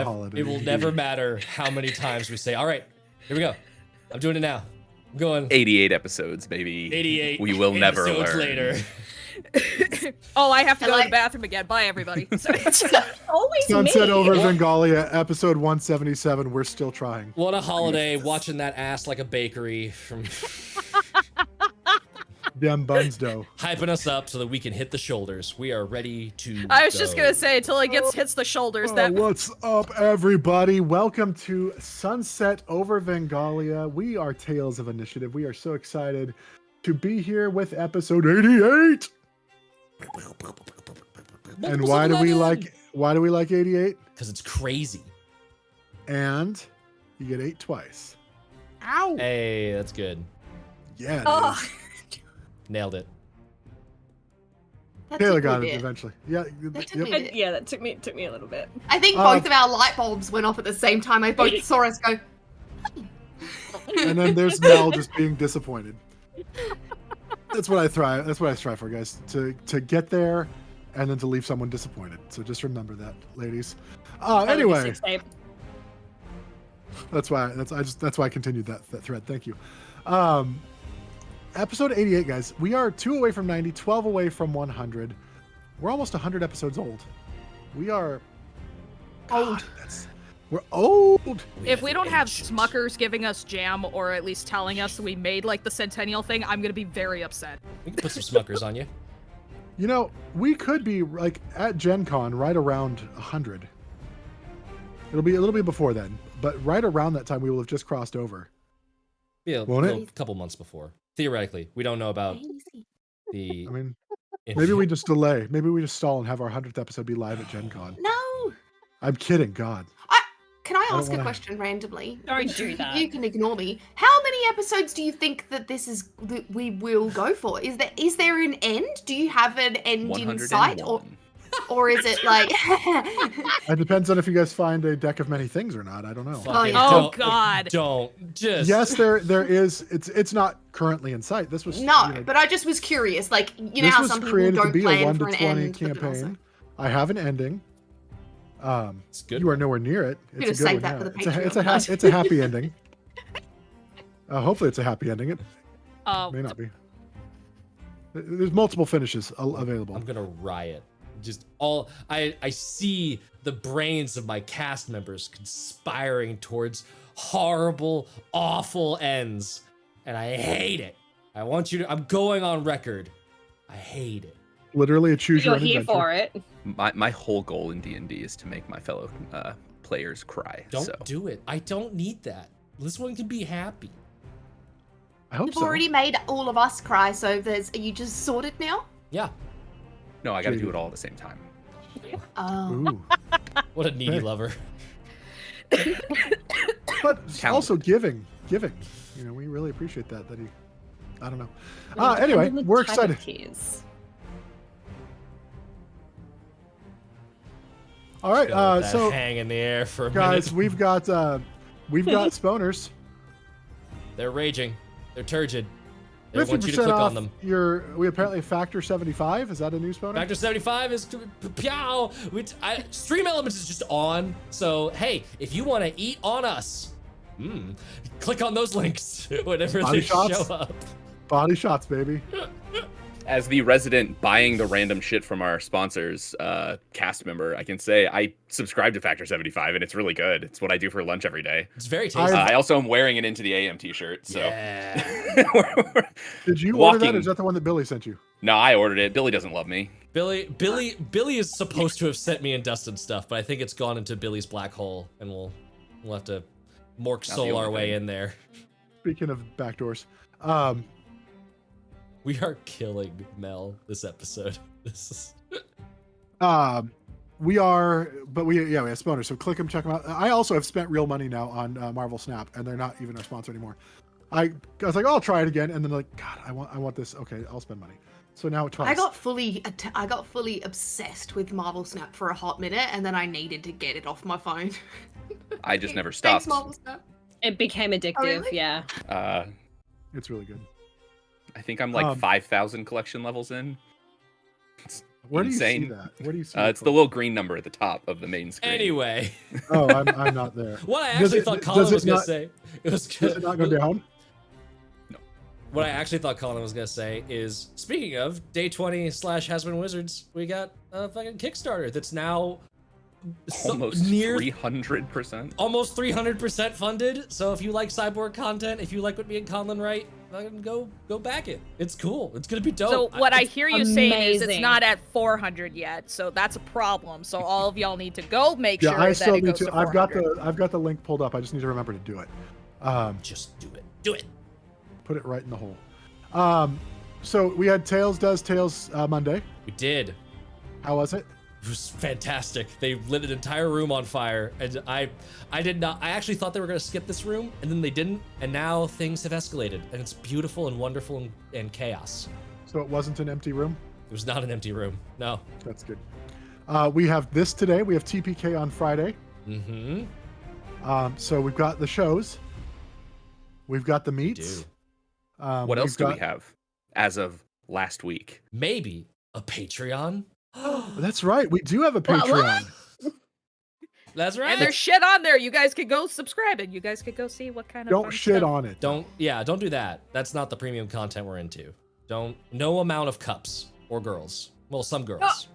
holiday. It will never matter how many times we say, all right, here we go. I'm doing it now. I'm going. 88 episodes, baby. 88 We will never learn. later. Oh, I have to go to the bathroom again. Bye, everybody. Always Sunset me. over Vengalia, episode 177. We're still trying. What a holiday, watching that ass like a bakery from Them buns dough. hyping us up so that we can hit the shoulders. We are ready to I was go. just gonna say, until it hits the shoulders. What's up, everybody? Welcome to Sunset over Vengalia. We are Tales of Initiative. We are so excited to be here with episode 88. And why do we like 88? Because it's crazy. And you get 8 twice. Ow! Hey, that's good. Yeah. Oh. Nailed it. Taylor got it eventually. Yeah. That took me a bit. Yeah, that took me a little bit. I think both of our light bulbs went off at the same time. I both saw us go. And then there's Mel just being disappointed. That's what I thrive. That's what I strive for, guys. To get there, and then to leave someone disappointed. So just remember that, ladies. Anyway, that's why I continued that thread. Thank you. Episode 88, guys. We are 2 away from 90, 12 away from 100. We're almost 100 episodes old. We are old. We're old. If we don't have Smuckers giving us jam, or at least telling us we made like the Centennial thing, I'm gonna be very upset. We can put some Smuckers on you. You know, we could be like at Gen Con right around 100. It'll be a little bit before then, but right around that time we will have just crossed over. Yeah, Won't it? a couple months before. Theoretically, we don't know about the. I mean, maybe we just delay. Maybe we just stall and have our 100th episode be live at Gen Con. No. I'm kidding. God. Can I don't ask a wanna- question randomly? Don't do that. You can ignore me. How many episodes do you think that we will go for? Is there an end? Do you have an end in sight, 101. or is it like? It depends on if you guys find a deck of many things or not. I don't know. Fucking yeah. Oh, don't- God. Don't just. Yes, there is. It's not currently in sight. This was No, you know, but I just was curious. Like, you know this how was some people created to don't be a plan 1 for to an 20 end, but then also- campaign. I have an ending. It's good. You are nowhere near it. Gonna It's a save good that one. for the Yeah. Patreon. It's a happy ending. Hopefully, it's a happy ending. It may not be. There's multiple finishes available. I'm gonna riot. Just all I see the brains of my cast members conspiring towards horrible, awful ends, and I hate it. I want you to. I'm going on record. I hate it. Literally a choose your You're own here adventure. for it. My whole goal in D&D is to make my fellow players cry. Don't so. do it. I don't need that. This one can be happy. I hope You've so. already made all of us cry, so are you just sorted now? Yeah. No, I got to Jaded. do it all at the same time. Oh. Ooh. What a needy Hey. lover. But Count. also giving. You know, we really appreciate that. That he. I don't know. Anyway, we're excited. All right. Gonna let that So hang in the air for a guys, minute. we've got sponers. They're raging. They're turgid. They want you to 50% click off on them. we apparently factor 75. Is that a new sponer? Factor 75 is pow. Stream Elements is just on. So hey, if you want to eat on us, click on those links whenever Body they shots? show up. Body shots, baby. As the resident buying the random shit from our sponsors cast member, I can say I subscribe to Factor 75 and it's really good. It's what I do for lunch every day. It's very tasty. I also am wearing it into the AM t-shirt. So Yeah. Did you order that, or Walking- is that the one that Billy sent you? No, I ordered it. Billy doesn't love me. Billy is supposed to have sent me and Dustin stuff, but I think it's gone into Billy's black hole, and we'll have to mork Not the soul our only way thing. in there. Speaking of backdoors, We are killing Mel this episode. This is we are, but we have sponers. So click them, check them out. I also have spent real money now on Marvel Snap, and they're not even our sponsor anymore. I was like, oh, I'll try it again, and then like, God, I want this. Okay, I'll spend money. So now twice. I got fully obsessed with Marvel Snap for a hot minute, and then I needed to get it off my phone. I just never Thanks, stopped. Marvel Snap. It became addictive, really? yeah. It's really good. I think I'm like 5,000 collection levels in. It's Where do you see insane. that? Where do you see? It's the little green number at the top of the main screen. anyway. Oh, I'm not there. What I Does actually it- thought does Colin it was gonna not- say. It was Does it not go down? What I actually thought Colin was gonna say is, speaking of Day 20 / Has Been Wizards, we got a fucking Kickstarter that's now Almost near 300%. almost 300% funded. So if you like cyborg content, if you like what me and Colin write, fucking go back it. It's cool. It's gonna be dope. So what I hear you saying is it's amazing. not at 400 yet, so that's a problem. So all of y'all need to go make Yeah, sure I that still it need goes to. to I've got 400. the link pulled up. I just need to remember to do it. Just do it. Do it. Put it right in the hole. So we had Tails Does Tales Monday. We did. How was it? It was fantastic. They lit an entire room on fire, and I did not. I actually thought they were gonna skip this room, and then they didn't. And now things have escalated, and it's beautiful and wonderful and chaos. So it wasn't an empty room. It was not an empty room. No. That's good. We have this today. We have TPK on Friday. Mm-hmm. So we've got the shows. We've got the meets. Do. What else do we have as of last week? Maybe a Patreon. That's right. We do have a Patreon. That's right. And there's shit on there. You guys could go subscribe and you guys could go see what kind of Don't fun shit stuff. on it. Don't do that. That's not the premium content we're into. No amount of cups or girls. Well, some girls.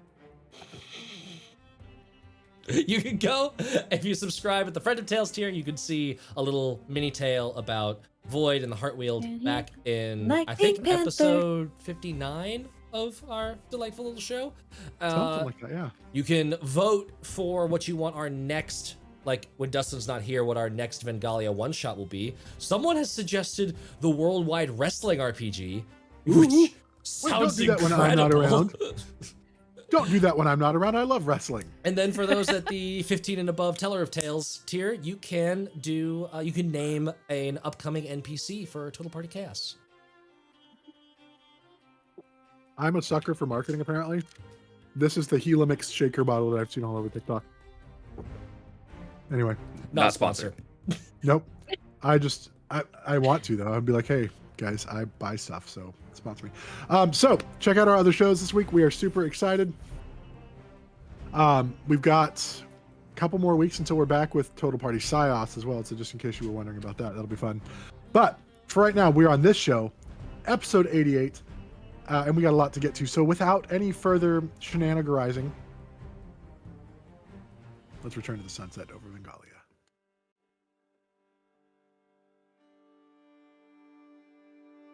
You can go, if you subscribe at the Friend of Tales tier, you can see a little mini tale about Void and the Heartwheel back in, Like I think, Pink Panther. episode 59 of our delightful little show. Something like that, yeah. You can vote for what you want our next, like when Dustin's not here, what our next Vengalia one-shot will be. Someone has suggested the Worldwide Wrestling RPG, which Ooh. sounds do that when incredible. I'm not around. Don't do that when I'm not around. I love wrestling. And then for those at the 15 and above Teller of Tales tier, you can name an upcoming NPC for Total Party Chaos. I'm a sucker for marketing, apparently. This is the Helix shaker bottle that I've seen all over TikTok. Anyway. Not sponsored. Nope. I want to, though. I'd be like, hey, guys, I buy stuff, so sponsor me. So check out our other shows this week. We are super excited. We've got a couple more weeks until we're back with Total Party Psyos as well. So just in case you were wondering about that, that'll be fun. But for right now, we're on this show, episode 88, and we got a lot to get to. So without any further shenanigarizing, let's return to the sunset over Vengalia.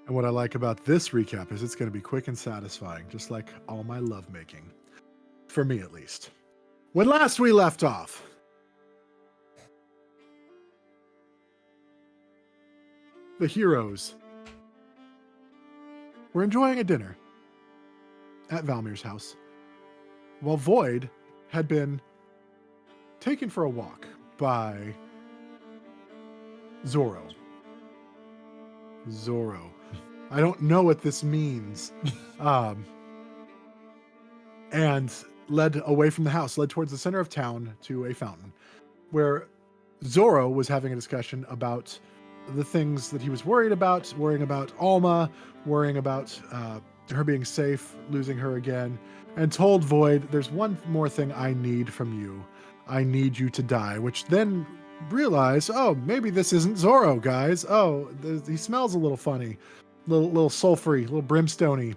And what I like about this recap is it's going to be quick and satisfying, just like all my lovemaking. For me, at least. When last we left off, the heroes were enjoying a dinner at Valmir's house, while Void had been taken for a walk by Zorro. I don't know what this means. And led away from the house, led towards the center of town to a fountain, where Zorro was having a discussion about the things that he was worrying about Alma, worrying about her being safe, losing her again, and told Void, there's one more thing I need from you. I need you to die, which then realized, oh, maybe this isn't Zorro, guys. Oh, he smells a little funny, little sulfury, little brimstony.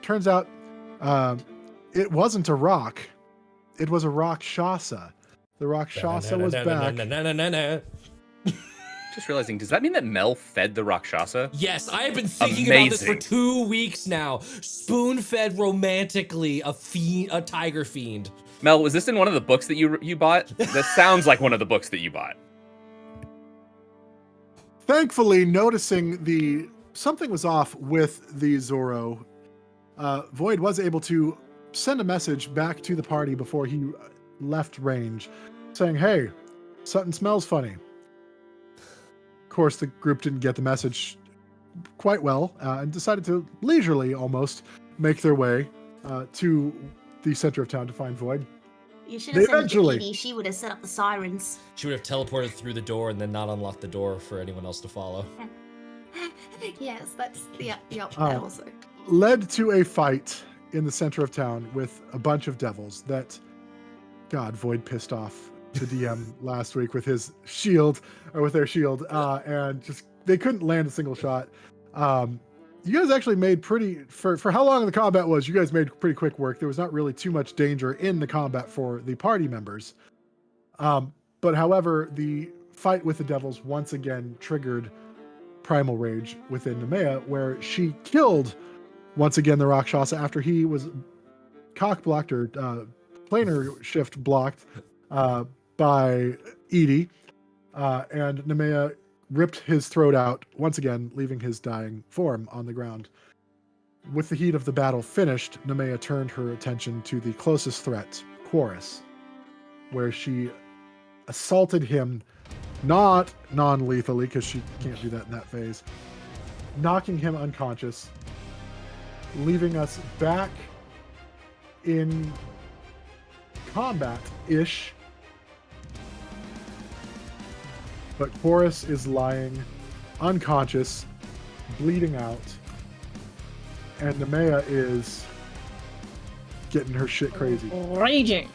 Turns out it wasn't a rock. It was a Rakshasa. The Rakshasa was back. Just realizing, does that mean that Mel fed the Rakshasa? Yes, I have been thinking about this for 2 weeks now. Spoon-fed romantically a tiger fiend. Mel, was this in one of the books that you bought? That sounds like one of the books that you bought. Thankfully, noticing something was off with the Zorro, Void was able to send a message back to the party before he left range, saying, hey, something smells funny. Of course, the group didn't get the message quite well and decided to leisurely almost make their way to the center of town to find Void. You should have sent it to Edie. She would have set up the sirens. She would have teleported through the door and then not unlocked the door for anyone else to follow. Yes, that's that also. Led to a fight in the center of town with a bunch of devils that, God, Void pissed off the DM last week with his shield, or with their shield, and just they couldn't land a single shot. You guys actually made for how long the combat was, you guys made pretty quick work. There was not really too much danger in the combat for the party members. But however, the fight with the devils once again triggered primal rage within Nemea, where she killed once again the Rakshasa after he was cock blocked or planar shift blocked by Edie, and Nemea ripped his throat out once again, leaving his dying form on the ground. With the heat of the battle finished, Nemea turned her attention to the closest threat, Chorus, where she assaulted him, not non-lethally, because she can't do that in that phase, knocking him unconscious, leaving us back in combat-ish. But Chorus is lying unconscious, bleeding out, and Nemea is getting her shit crazy. Raging.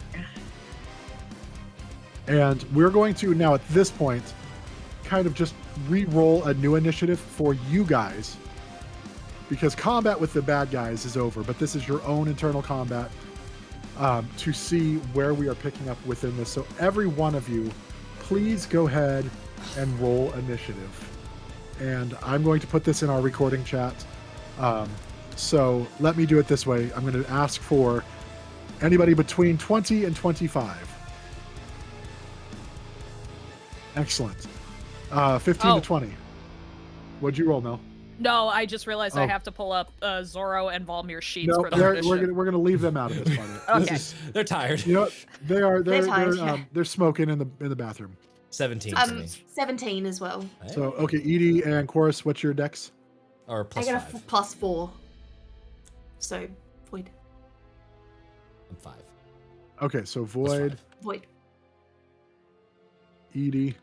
And we're going to now at this point kind of just re-roll a new initiative for you guys, because combat with the bad guys is over, but this is your own internal combat to see where we are picking up within this. So every one of you, please go ahead and roll initiative. And I'm going to put this in our recording chat. So let me do it this way. I'm going to ask for anybody between 20 and 25. Excellent. 15 to 20. What'd you roll, Mel? No, I just realized I Oh. have to pull up Zoro and Valmir's sheets No, for the hardest we're shit. gonna leave them out of this part. Okay. This is, They're tired. you know, what? they're tired, yeah. they're smoking in the bathroom. 17 for me. 17 as well. So okay, Edie and Chorus, what's your dex? Or I plus got a 5. +4. So, Void. I'm 5. Okay, so Plus Void, 5. Void. Edie.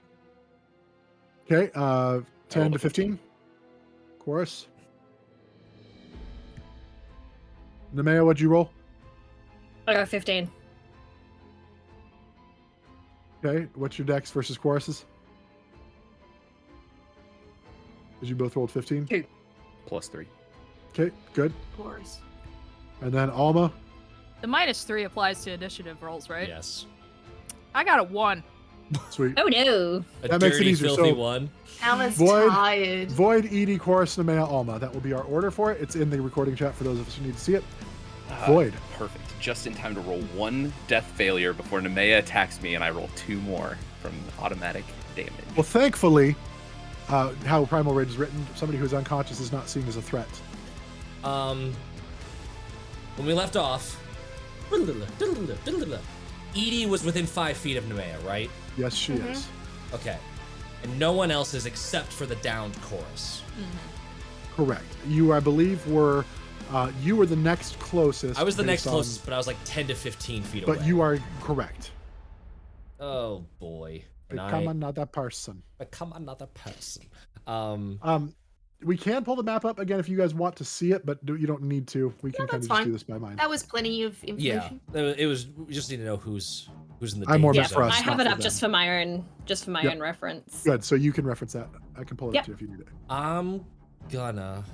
Okay, 10 rolled to a 15. Chorus. Nemea, what'd you roll? I got 15. Okay, what's your dex versus Chorus's? Did you both rolled 15? +3. Okay, good. Of course. And then Alma. The -3 applies to initiative rolls, right? Yes. I got a 1. Sweet. Oh no. A That makes it dirty, easier, filthy so- one. Alma's Void. tired. Void, Edie, Chorus, Nemea, Alma. That will be our order for it. It's in the recording chat for those of us who need to see it. Void. Perfect. Just in time to roll 1 death failure before Nemea attacks me, and I roll 2 more from automatic damage. Well, thankfully, how Primal Rage is written, somebody who's unconscious is not seen as a threat. When we left off, Edie was within 5 feet of Nemea, right? Yes, she is. Okay. And no one else is except for the downed chorus. Correct. You, I believe, were you were the next closest. I was the based next on- closest, but I was like 10 to 15 feet away. But you are correct. Oh boy. And Become another person. become another person. We can pull the map up again if you guys want to see it, but you don't need to. We can kind that's of just fine. do this by mind. That was plenty of Yeah. information. It was. We just need to know who's in the. I'm more danger meant Yeah, for zone. us, I have not it for up just them. for my own Yep. own reference. Good. So you can reference that. I can pull it Yep. up too if you need it. I'm gonna.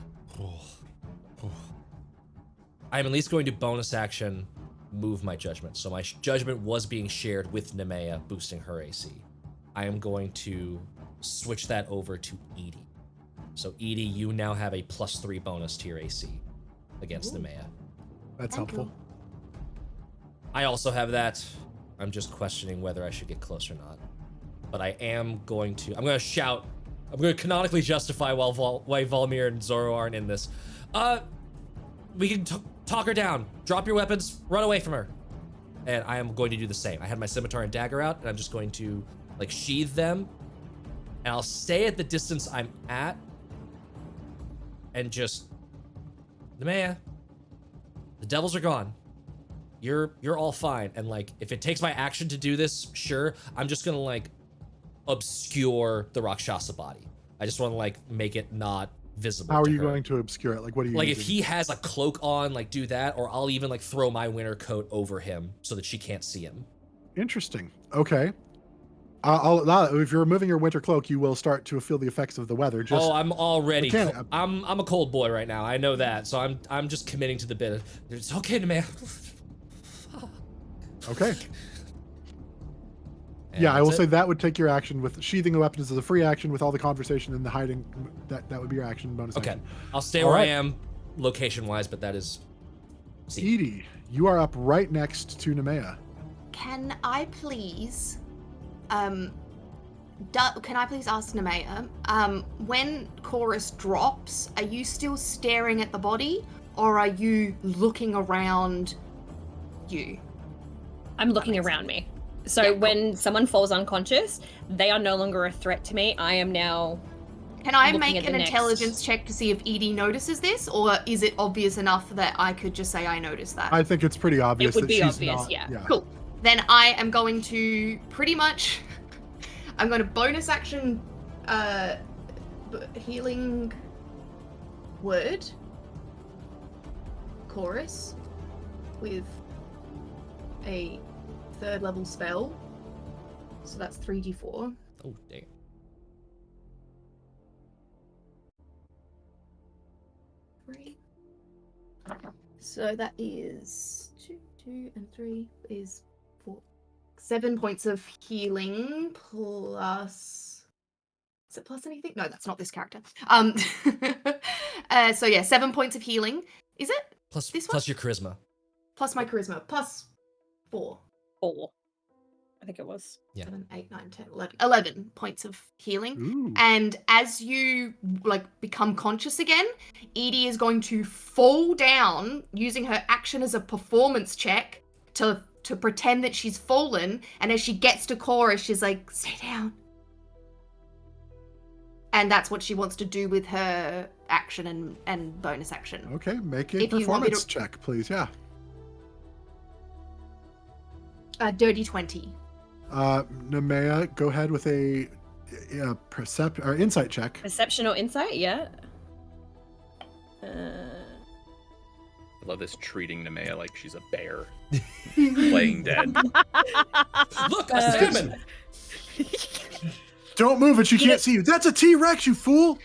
I'm at least going to bonus action move my judgment. So my judgment was being shared with Nemea, boosting her AC. I am going to switch that over to Edie. So Edie, you now have a +3 bonus to your AC against Nemea. That's Thank helpful. I also have that. I'm just questioning whether I should get close or not. But I am going to. I'm going to shout. I'm going to canonically justify why Valmir and Zoro aren't in this. We can talk her down. Drop your weapons. Run away from her. And I am going to do the same. I had my scimitar and dagger out, and I'm just going to like sheathe them. And I'll stay at the distance I'm at. And just, Nemea, the devils are gone. You're all fine. And like, if it takes my action to do this, sure. I'm just gonna like obscure the Rakshasa body. I just want to like make it not visible. How are to you her. going to obscure it? Like, what are you Like if using? he has a cloak on, like do that, or I'll even like throw my winter coat over him so that she can't see him. Interesting. Okay. If you're removing your winter cloak, you will start to feel the effects of the weather. Just Oh, I'm already. Mechanic- I'm a cold boy right now. I know that, so I'm just committing to the bit. It's okay, man. okay. And Yeah, I will that's say it. that would take your action with sheathing the weapons as a free action with all the conversation and the hiding. That would be your action bonus. Okay, Action. I'll stay All where I right. am, location-wise, but that is. See, Edie, you are up right next to Nemea. Can I please, can I please ask Nemea, when Chorus drops, are you still staring at the body, or are you looking around you? I'm looking around me. So Yeah, cool. when someone falls unconscious, they are no longer a threat to me. I am now. Can I Looking make at an the next- intelligence check to see if Edie notices this, or is it obvious enough that I could just say I noticed that? I think it's pretty obvious would that be she's obvious, not. yeah. Cool. Then I am going to pretty much. I'm going to bonus action, healing word chorus with a 3rd level spell. So that's 3d4. oh dang. So that is 2 and 3 is 4. 7 points of healing plus. Is it plus anything? No, that's not this character. So yeah, 7 points of healing. Is it? Plus This one? plus your charisma. Plus my charisma. Plus 4. 4. I think it was. Yeah. 7, 8, 9, 10, 11. 11 points of healing. Ooh. And as you become conscious again, Edie is going to fall down using her action as a performance check to pretend that she's fallen. And as she gets to Chorus, she's like, "Stay down." And that's what she wants to do with her action and bonus action. Okay, make a If you want me performance to- check, please. Yeah. Dirty 20. Nemea, go ahead with a insight check. Perception or insight? Yeah. I love this treating Nemea like she's a bear playing dead. Look, a salmon. Don't move it, she can't see you. That's a T-Rex, you fool!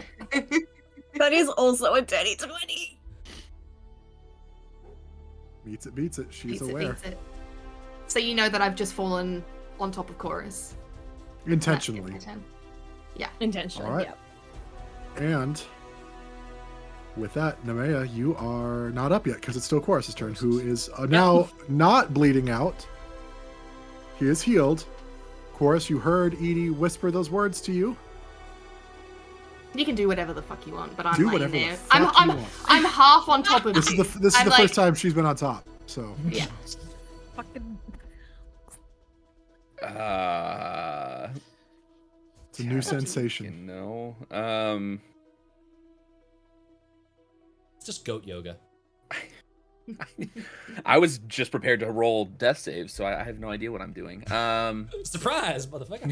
That is also a dirty 20. Beats it. She's Beats it, aware. beats it. So you know that I've just fallen on top of Chorus. Intentionally. That's my turn. Intentionally, All right. yeah. And with that, Nemea, you are not up yet because it's still Chorus's turn, who is now not bleeding out. He is healed. Chorus, you heard Edie whisper those words to you. You can do whatever the fuck you want, but I'm Do laying whatever the there. fuck I'm you want. I'm half on top of This you. is the I'm first time she's been on top. So Yeah. Fucking it's a new sensation. No. It's just goat yoga. I was just prepared to roll death saves, so I have no idea what I'm doing. Surprise, motherfucker.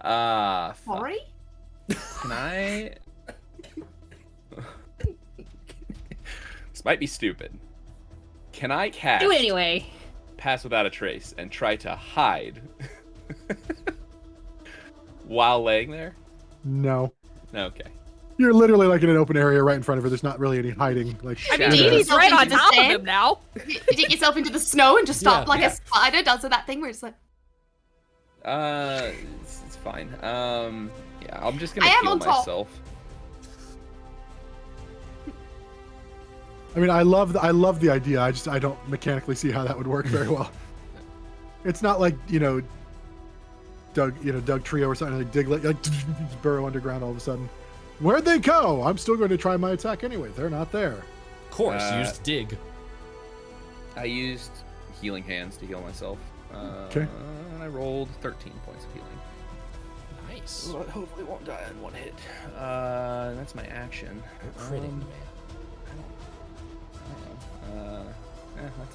Yeah. Fuck. Sorry? Can I? This might be stupid. Can I cast Do it anyway. Pass Without a Trace and try to hide while laying there? No. Okay. You're literally like in an open area right in front of her. There's not really any hiding. Like I mean, Yeah. Edie's right on into the top of sand. him now. You dig yourself into the snow and just stop Yeah. like Yeah. a spider does with that thing where it's like, It's fine. Yeah, I'm just gonna I am heal on top. myself. I mean, I love the idea. I don't mechanically see how that would work very well. It's not like Doug Trio or something like dig like burrow underground all of a sudden. Where'd they go? I'm still going to try my attack anyway. They're not there. Of course, used dig. I used healing hands to heal myself. Okay. And I rolled 13 points of healing. Nice. So I hopefully won't die in one hit. That's my action. Critting, man. I don't know.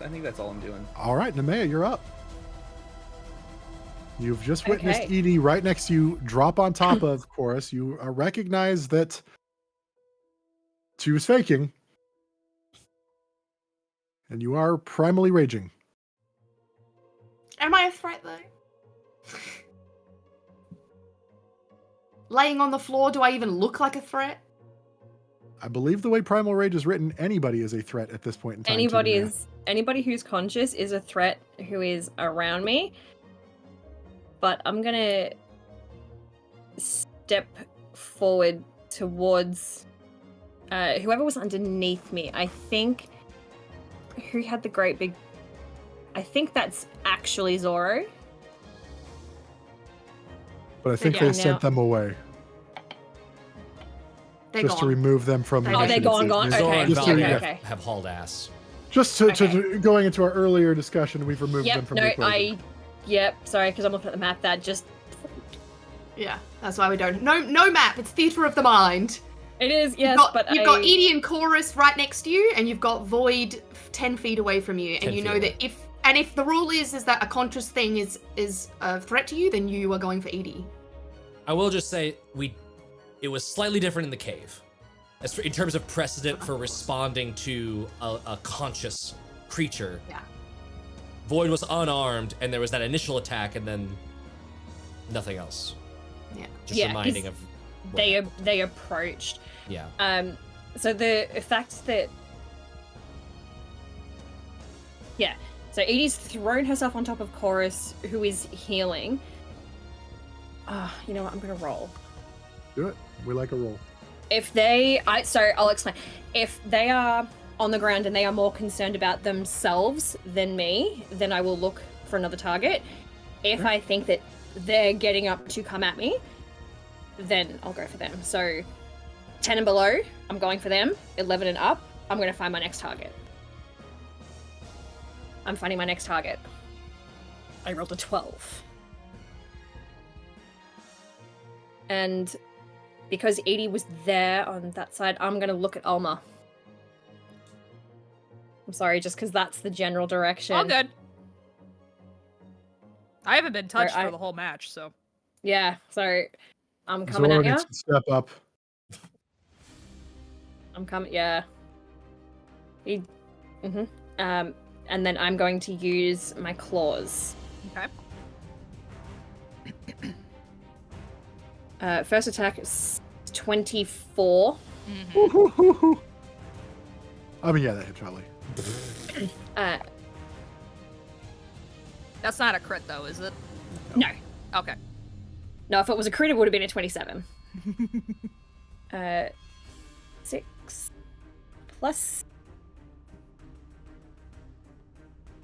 I think that's all I'm doing. All right, Nemea, you're up. You've just witnessed Okay. Edie right next to you drop on top of Chorus. You recognize that she was faking. And you are primally raging. am I a threat though? Laying on the floor, do I even look like a threat? I believe the way Primal Rage is written, anybody is a threat at this point in time. to Nemea. Anybody who's conscious is a threat who is around me. But I'm gonna step forward towards whoever was underneath me. I think who had the great big. I think that's actually Zoro. But I think Yeah. they sent them away They're just to gone. remove them from. Oh, they're gone, gone? Zoro Okay, and Just Val to- have, have hauled ass. Just to Okay. going into our earlier discussion, we've removed them Yep. from No. the equation. Yep. Sorry, because I'm looking at the map. That just. Yeah, that's why we don't. No map. It's theater of the mind. It is. Yes, You've got Edie and Chorus right next to you, and you've got Void 10 feet away from you, 10 and you feet know away. that if the rule is that a conscious thing is a threat to you, then you are going for Edie. I will just say it was slightly different in the cave, in terms of precedent for responding to a conscious creature. Yeah. Void was unarmed, and there was that initial attack, and then nothing else. Yeah. Just Yeah, reminding 'cause of. they approached. Yeah. So the fact that so Edie's thrown herself on top of Chorus, who is healing. You know what? I'm gonna roll. Do it. We like a roll. If I'll explain. If they are on the ground and they are more concerned about themselves than me, then I will look for another target. If I think that they're getting up to come at me, then I'll go for them. So 10 and below, I'm going for them. 11 and up, I'm going to find my next target. I'm finding my next target. I rolled a 12. And because Edie was there on that side, I'm going to look at Alma. I'm sorry, just because that's the general direction. All good. I haven't been touched Sorry, for the whole match, so. Yeah, so I'm coming Zoro at needs you. to step up. I'm coming, yeah. And then I'm going to use my claws. Okay. First attack is 24. Mm-hmm. I mean, yeah, that hit probably. That's not a crit, though, is it? No. Okay. No, if it was a crit, it would have been a 27. 6 plus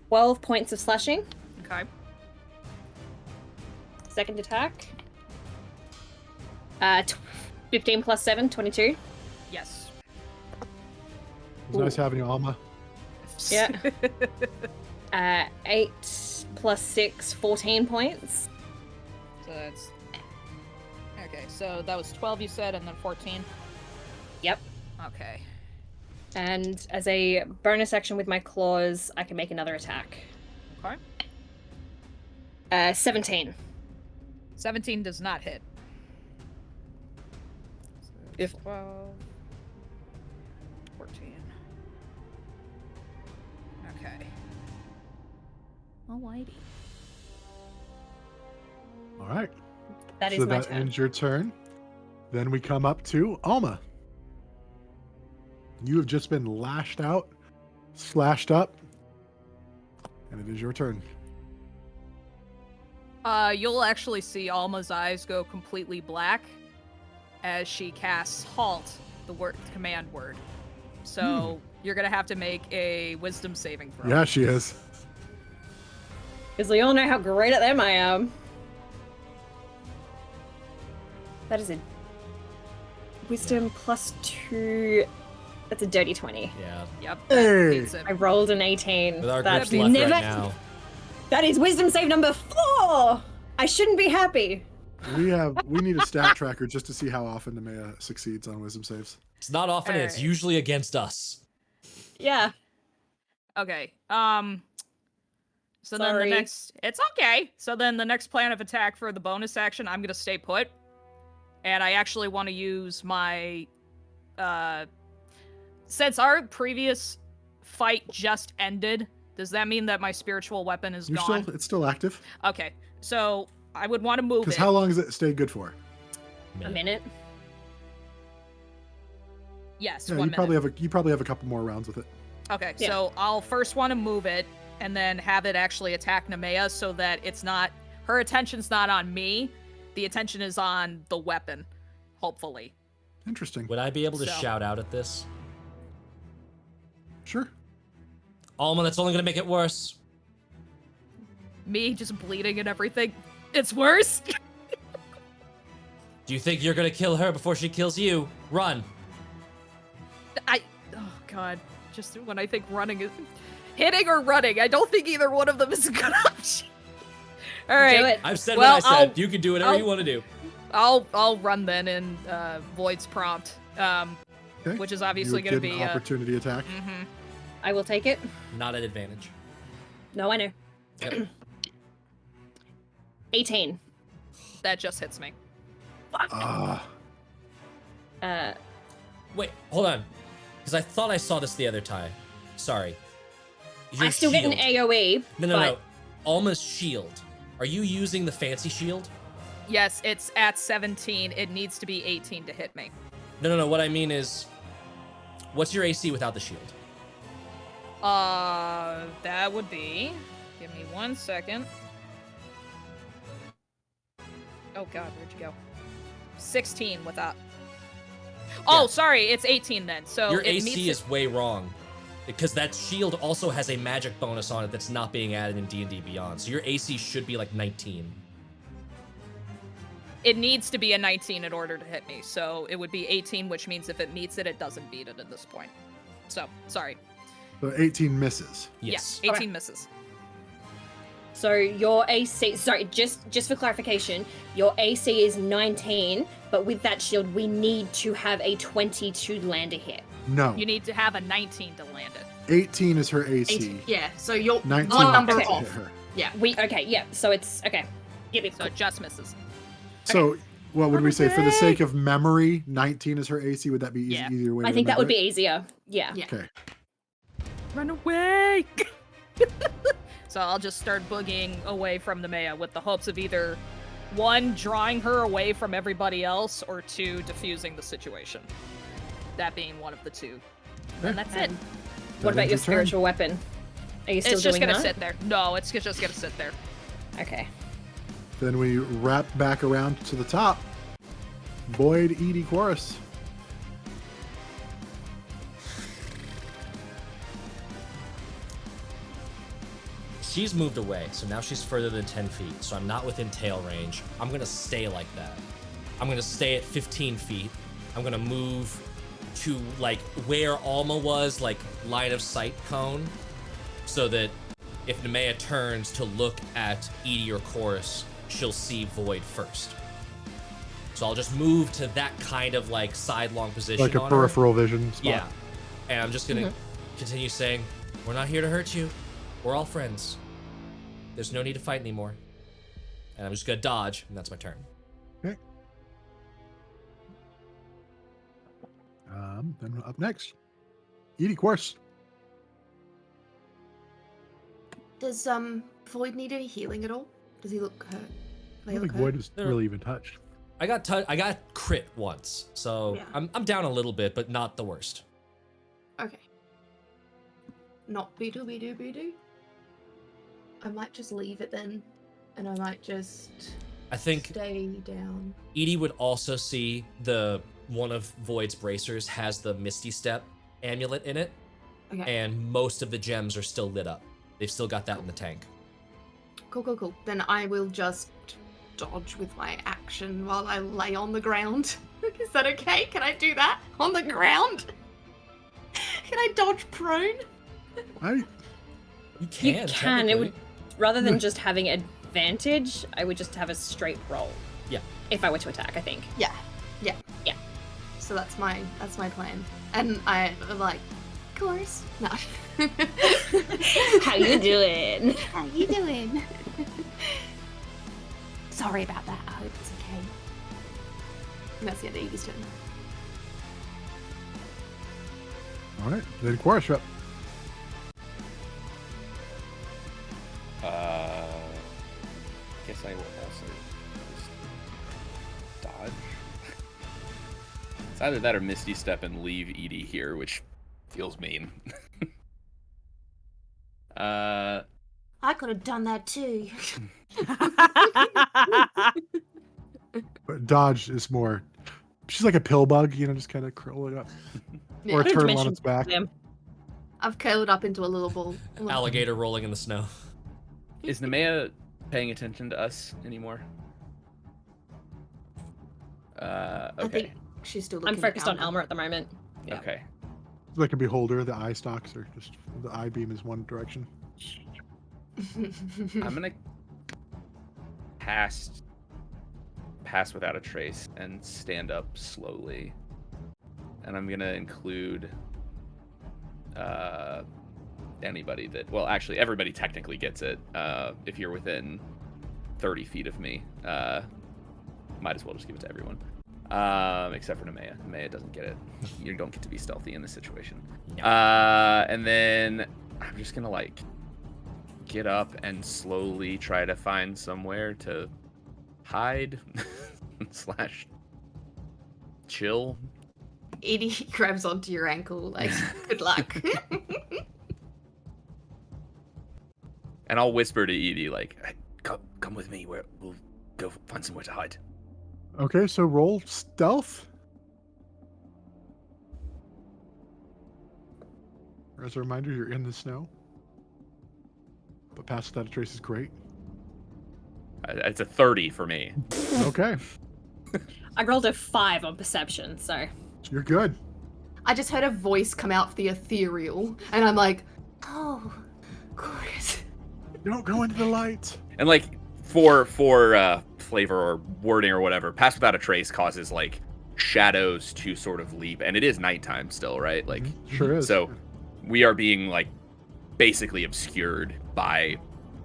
12 points of slashing. Okay. Second attack. 15 plus 7, 22. Yes. It's nice having you, Alma. Yeah. 8 plus 6, 14 points. So that's... Okay, so that was 12 you said, and then 14? Yep. Okay. And as a bonus action with my claws, I can make another attack. Okay. 17. 17 does not hit. If 12... 14. Okay. Alrighty. All right. that is So my that turn. ends your turn. Then we come up to Alma. You have just been lashed out, slashed up, and it is your turn. You'll actually see Alma's eyes go completely black as she casts halt, the command word. So you're gonna have to make a wisdom saving throw. Yeah, she is. Because we all know how great at them I am. That is a wisdom plus 2. That's a dirty 20. Yeah. Yep. Hey! Beats it. I rolled an 18. With our That's groups left never. right now. That is wisdom save number 4. I shouldn't be happy. We need a stat tracker just to see how often Nemea succeeds on wisdom saves. It's not often, and it's Alright. usually against us. Yeah. Okay. So then Sorry. the next... It's okay. So then the next plan of attack for the bonus action, I'm gonna stay put. And I actually want to use my... Since our previous fight just ended, does that mean that my spiritual weapon is gone? It's still active. Okay. So I would want to move Because it. how long does it stay good for? A minute. Yes, Yeah, 1 you minute. probably have a couple more rounds with it. Okay, Yeah. so I'll first want to move it and then have it actually attack Nemea so that it's not... Her attention's not on me. The attention is on the weapon, hopefully. Interesting. Would I be able to So. shout out at this? Sure. Alma, that's only gonna make it worse. Me just bleeding and everything. It's worse. Do you think you're gonna kill her before she kills you? Run. Oh god, just when I think running is... Hitting or running, I don't think either one of them is a good option. Alright. Do it. I've said Well, what I said. You can do whatever I'll- you want to do. I'll run then in Void's prompt, Okay. which is You obviously would going to get be an opportunity attack. mhm. I will take it. Not an advantage. No, I know. Yep. 18. That just hits me. Ah, Wait, hold on. Because I thought I saw this the other time. Sorry. Your I still get an shield. AoE. No. but Alma's shield. Are you using the fancy shield? Yes, it's at 17. It needs to be 18 to hit me. No. What I mean is, what's your AC without the shield? That would be... Give me 1 second. Oh god, where'd you go? 16 without... Oh, Yeah. sorry, it's 18 then. So Your it AC meets is way wrong. because that shield also has a magic bonus on it that's not being added in D&D Beyond. So your AC should be like 19. It needs to be a 19 in order to hit me, so it would be 18, which means if it meets it, it doesn't beat it at this point. So, sorry. So 18 misses. Yes. Yeah, 18 misses. So your AC, sorry, just for clarification, your AC is 19, but with that shield, we need to have a 20 to land a hit. No. You need to have a 19 to land it. 18 is her AC. 18. Yeah, so you're 19 one number to hit off. her. Yeah. So it's, okay. Give it, So it just misses. So what would we say? For the sake of memory, 19 is her AC. Would that be Yeah. easier way to I think that would remember be easier. Yeah. Yeah. it? Okay. Run away! So I'll just start boogieing away from Nemea with the hopes of either, 1, drawing her away from everybody else, or 2, diffusing the situation. That being one of the two. And that's it. What about your spiritual weapon? Are you still It's just doing gonna that? sit there. No, it's just gonna sit there. Okay. Then we wrap back around to the top. Boyd, Edie, Chorus. She's moved away, so now she's further than 10 feet, so I'm not within tail range. I'm gonna stay like that. I'm gonna stay at 15 feet. I'm gonna move to like where Alma was, like line of sight cone, so that if Nemea turns to look at Edie or Chorus, she'll see Void first. So I'll just move to that kind of like sidelong position. Like a on her. peripheral vision spot. Yeah. And I'm just gonna continue saying, we're not here to hurt you. We're all friends. There's no need to fight anymore. And I'm just gonna dodge, and that's my turn. Okay. Then up next, Edie, Chorus. Does Void need any healing at all? Does he look hurt? I don't think Void is really even touched. I got crit once, so Yeah. I'm down a little bit, but not the worst. Okay. Not be-do. I might just leave it then, and I might just I think stay down. Edie would also see the one of Void's bracers has the Misty Step amulet in it, Okay. and most of the gems are still lit up. They've still got that in the tank. Cool. Then I will just dodge with my action while I lay on the ground. Is that okay? Can I do that on the ground? Can I dodge prone? You You can. can. It would, technically. rather than just having advantage, I would just have a straight roll. Yeah. If I were to attack, I think. Yeah. Yeah. So that's my plan. And I'm like, Chorus? No. How you doing? How you doing? Sorry about that. I hope it's okay. And that's the end of Edie's turn. All right. Then Chorus, you're up. Guess I will also just dodge. It's either that or Misty Step and leave Edie here, which feels mean. I could have done that too. But dodge is more. She's like a pill bug, just kind of curling up, or a Yeah. turtle on its back. Them. I've curled up into a little ball. Alligator rolling in the snow. Is Nemea paying attention to us anymore? I Okay. think she's still looking I'm focused on down. Elmer at the moment. Yeah. Okay. Like a beholder, the eye stalks are just the eye beam is one direction. I'm gonna pass without a trace and stand up slowly, and I'm gonna include anybody that, well, actually everybody technically gets it. If you're within 30 feet of me, might as well just give it to everyone, except for Nemea. Nemea doesn't get it. You don't get to be stealthy in this situation. And then I'm just gonna like get up and slowly try to find somewhere to hide slash chill. Edie grabs onto your ankle, like, good luck. And I'll whisper to Edie, like, hey, come with me. We'll go find somewhere to hide. Okay, so roll stealth. As a reminder, you're in the snow. But Pass Without a Trace is great. It's a 30 for me. Okay, I rolled a 5 on perception, so. you're good. I just heard a voice come out for the ethereal, and I'm like, oh, Chorus. Don't go into the light. And like for flavor or wording or whatever, Pass Without a Trace causes like shadows to sort of leap, and it is nighttime still, right? Like Sure is. so we are being like basically obscured by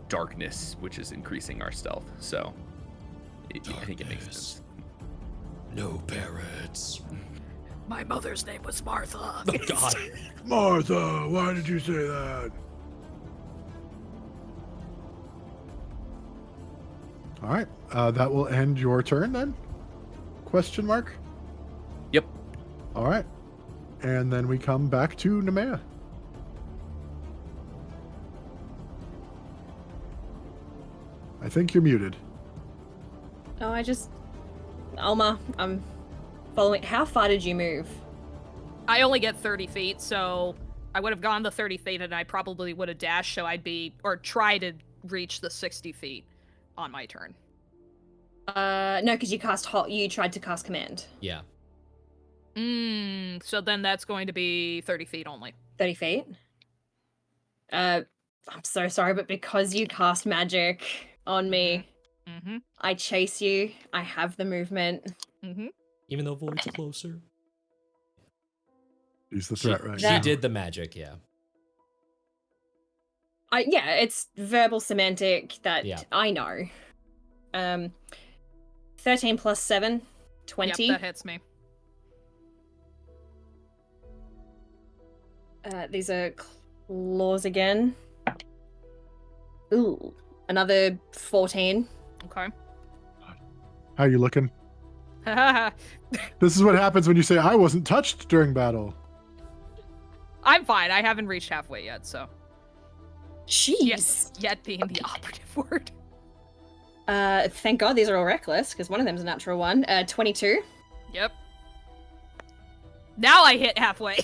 darkness, which is increasing our stealth. So I think it makes sense. No parrots. My mother's name was Martha. Oh God. Martha, why did you say that? All right, that will end your turn then? Question mark? Yep. All right. And then we come back to Nemea. I think you're muted. Oh, Alma, I'm following. How far did you move? I only get 30 feet, so I would have gone the 30 feet and I probably would have dashed, so I'd be, or try to reach the 60 feet on my turn. No, because you tried to cast command. Yeah. So then that's going to be 30 feet only. 30 feet? I'm so sorry, but because you cast magic on me, Mm-hmm. I chase you, I have the movement. Mm-hmm. Even though Void's closer. Use the threat right She now. did the magic, yeah. Yeah, it's verbal semantic that Yeah. I know. 13 plus 7, 20. Yep, that hits me. These are claws again. Ooh, another 14. Okay. How you looking? I'm This is what happens when you say, I wasn't touched during battle. fine. I haven't reached halfway yet, so. Jeez. Yet being the operative word. Thank God these are all reckless, because one of them's a natural one. 22. Yep. Now I hit halfway.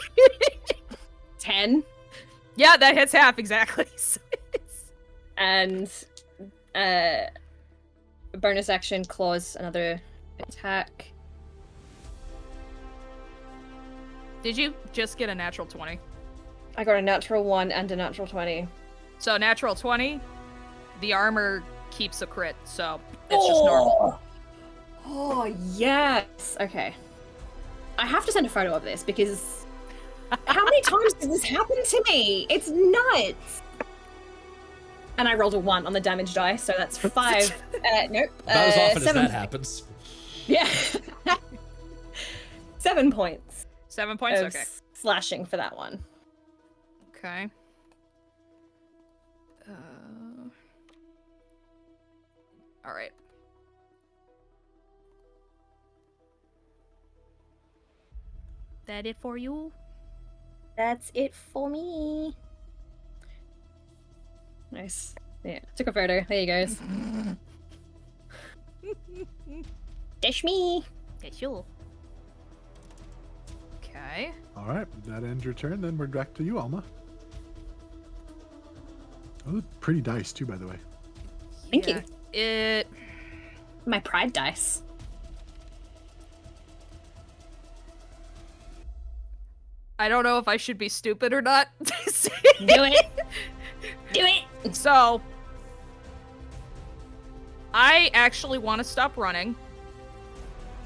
10. Yeah, that hits half exactly. And bonus action, claws, another attack. Did you just get a natural 20? I got a natural 1 and a natural 20. So natural 20, the armor keeps a crit, so it's just normal. Oh, yes. Okay. I have to send a photo of this because how many times does this happen to me? It's nuts. And I rolled a 1 on the damage die, so that's 5. Nope. About as often 7. as that happens. Yeah. 7 points 7 points? of Okay. slashing for that one. Okay. All right. That it for you? That's it for me. Nice. Yeah, took a photo. There you goes. Dish me. That's you. Okay. All right, that ends your turn. Then we're back to you, Alma. Oh, pretty dice too, by the way. Thank you. It. My pride dice. I don't know if I should be stupid or not. Do it. Do it. So, I actually want to stop running,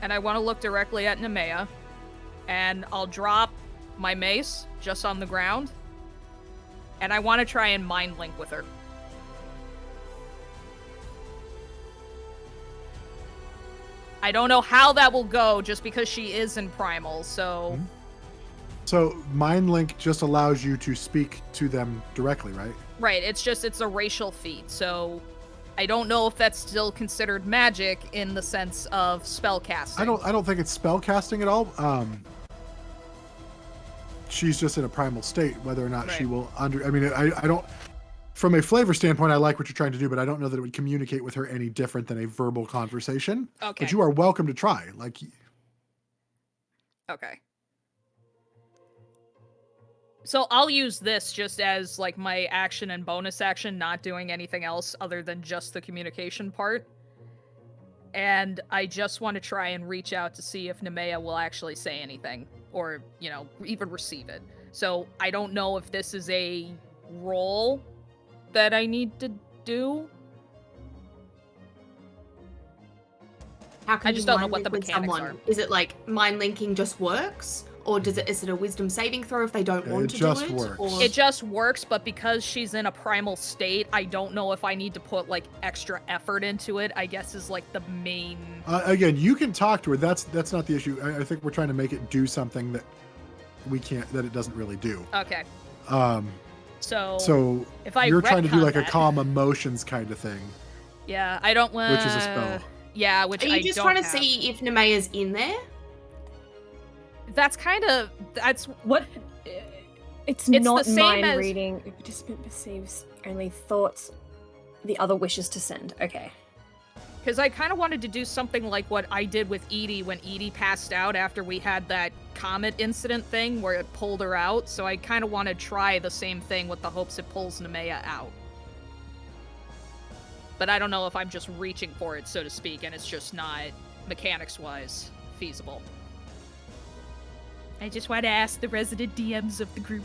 and I want to look directly at Nemea, and I'll drop my mace just on the ground, and I want to try and mind link with her. I don't know how that will go, just because she is in Primal, so... Mm-hmm. So Mind Link just allows you to speak to them directly, right? Right, it's a racial feat, so I don't know if that's still considered magic in the sense of spell casting. I don't think it's spell casting at all. She's just in a primal state, whether or not she Right. will I mean, I don't, from a flavor standpoint, I like what you're trying to do, but I don't know that it would communicate with her any different than a verbal conversation. Okay. But you are welcome to try. Like, Okay. So I'll use this just as like my action and bonus action, not doing anything else other than just the communication part. And I just want to try and reach out to see if Nemea will actually say anything or, even receive it. So I don't know if this is a roll that I need to do. How can I you just don't know mind what the link with mechanics someone? are. Is it like mind linking just works? Or is it a wisdom saving throw if they don't want to do just it? works. Or... It just works, but because she's in a primal state, I don't know if I need to put like extra effort into it, I guess is like the main... Again, you can talk to her. That's not the issue. I think we're trying to make it do something that that it doesn't really do. Okay. So if you're trying to do retcon like a that- calm emotions kind of thing. Yeah, I don't want... Which is a spell. Yeah, which Are I you just don't trying to have. see if Nemea's in there? That's kind of... That's... What? It's the not same mind as- reading. A participant perceives only thoughts the other wishes to send. Okay. Because I kind of wanted to do something like what I did with Edie when Edie passed out after we had that comet incident thing where it pulled her out. So I kind of want to try the same thing with the hopes it pulls Nemea out. But I don't know if I'm just reaching for it, so to speak, and it's just not, mechanics-wise, feasible. I just want to ask the resident DMs of the group.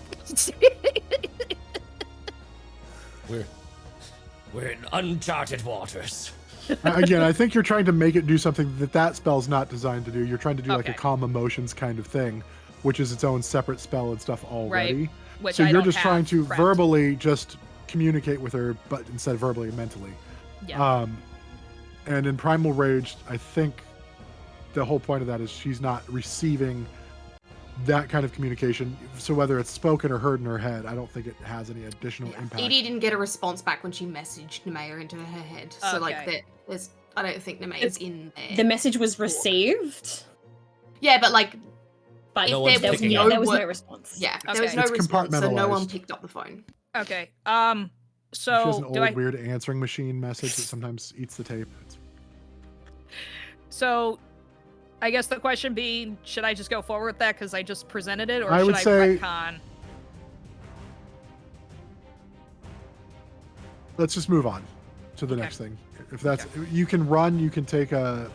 We're in uncharted waters. Again, I think you're trying to make it do something that spell's not designed to do. You're trying to do like a Okay. calm emotions kind of thing, which is its own separate spell and stuff already. Which So I you're don't just trying have to prepped. verbally just communicate with her, but instead of verbally, mentally. Yeah. And in Primal Rage, I think the whole point of that is she's not receiving that kind of communication. So whether it's spoken or heard in her head, I don't think it has any additional impact. Edie didn't get a response back when she messaged Nemea into her head. So like Okay. there's I don't think Nemea's in there. The message was received, Yeah, but like but If No there one's there was picking no, up. there was wor- no response. yeah, there was Okay. no It's response, so no one compartmentalized. picked up the phone. Okay. She has an So old do I... weird answering machine message that sometimes eats the tape. So, I guess the question being, should I just go forward with that because I just presented it, or I should would I say- retcon? Let's just move on to the Okay. next thing. If that's you can run, you can take a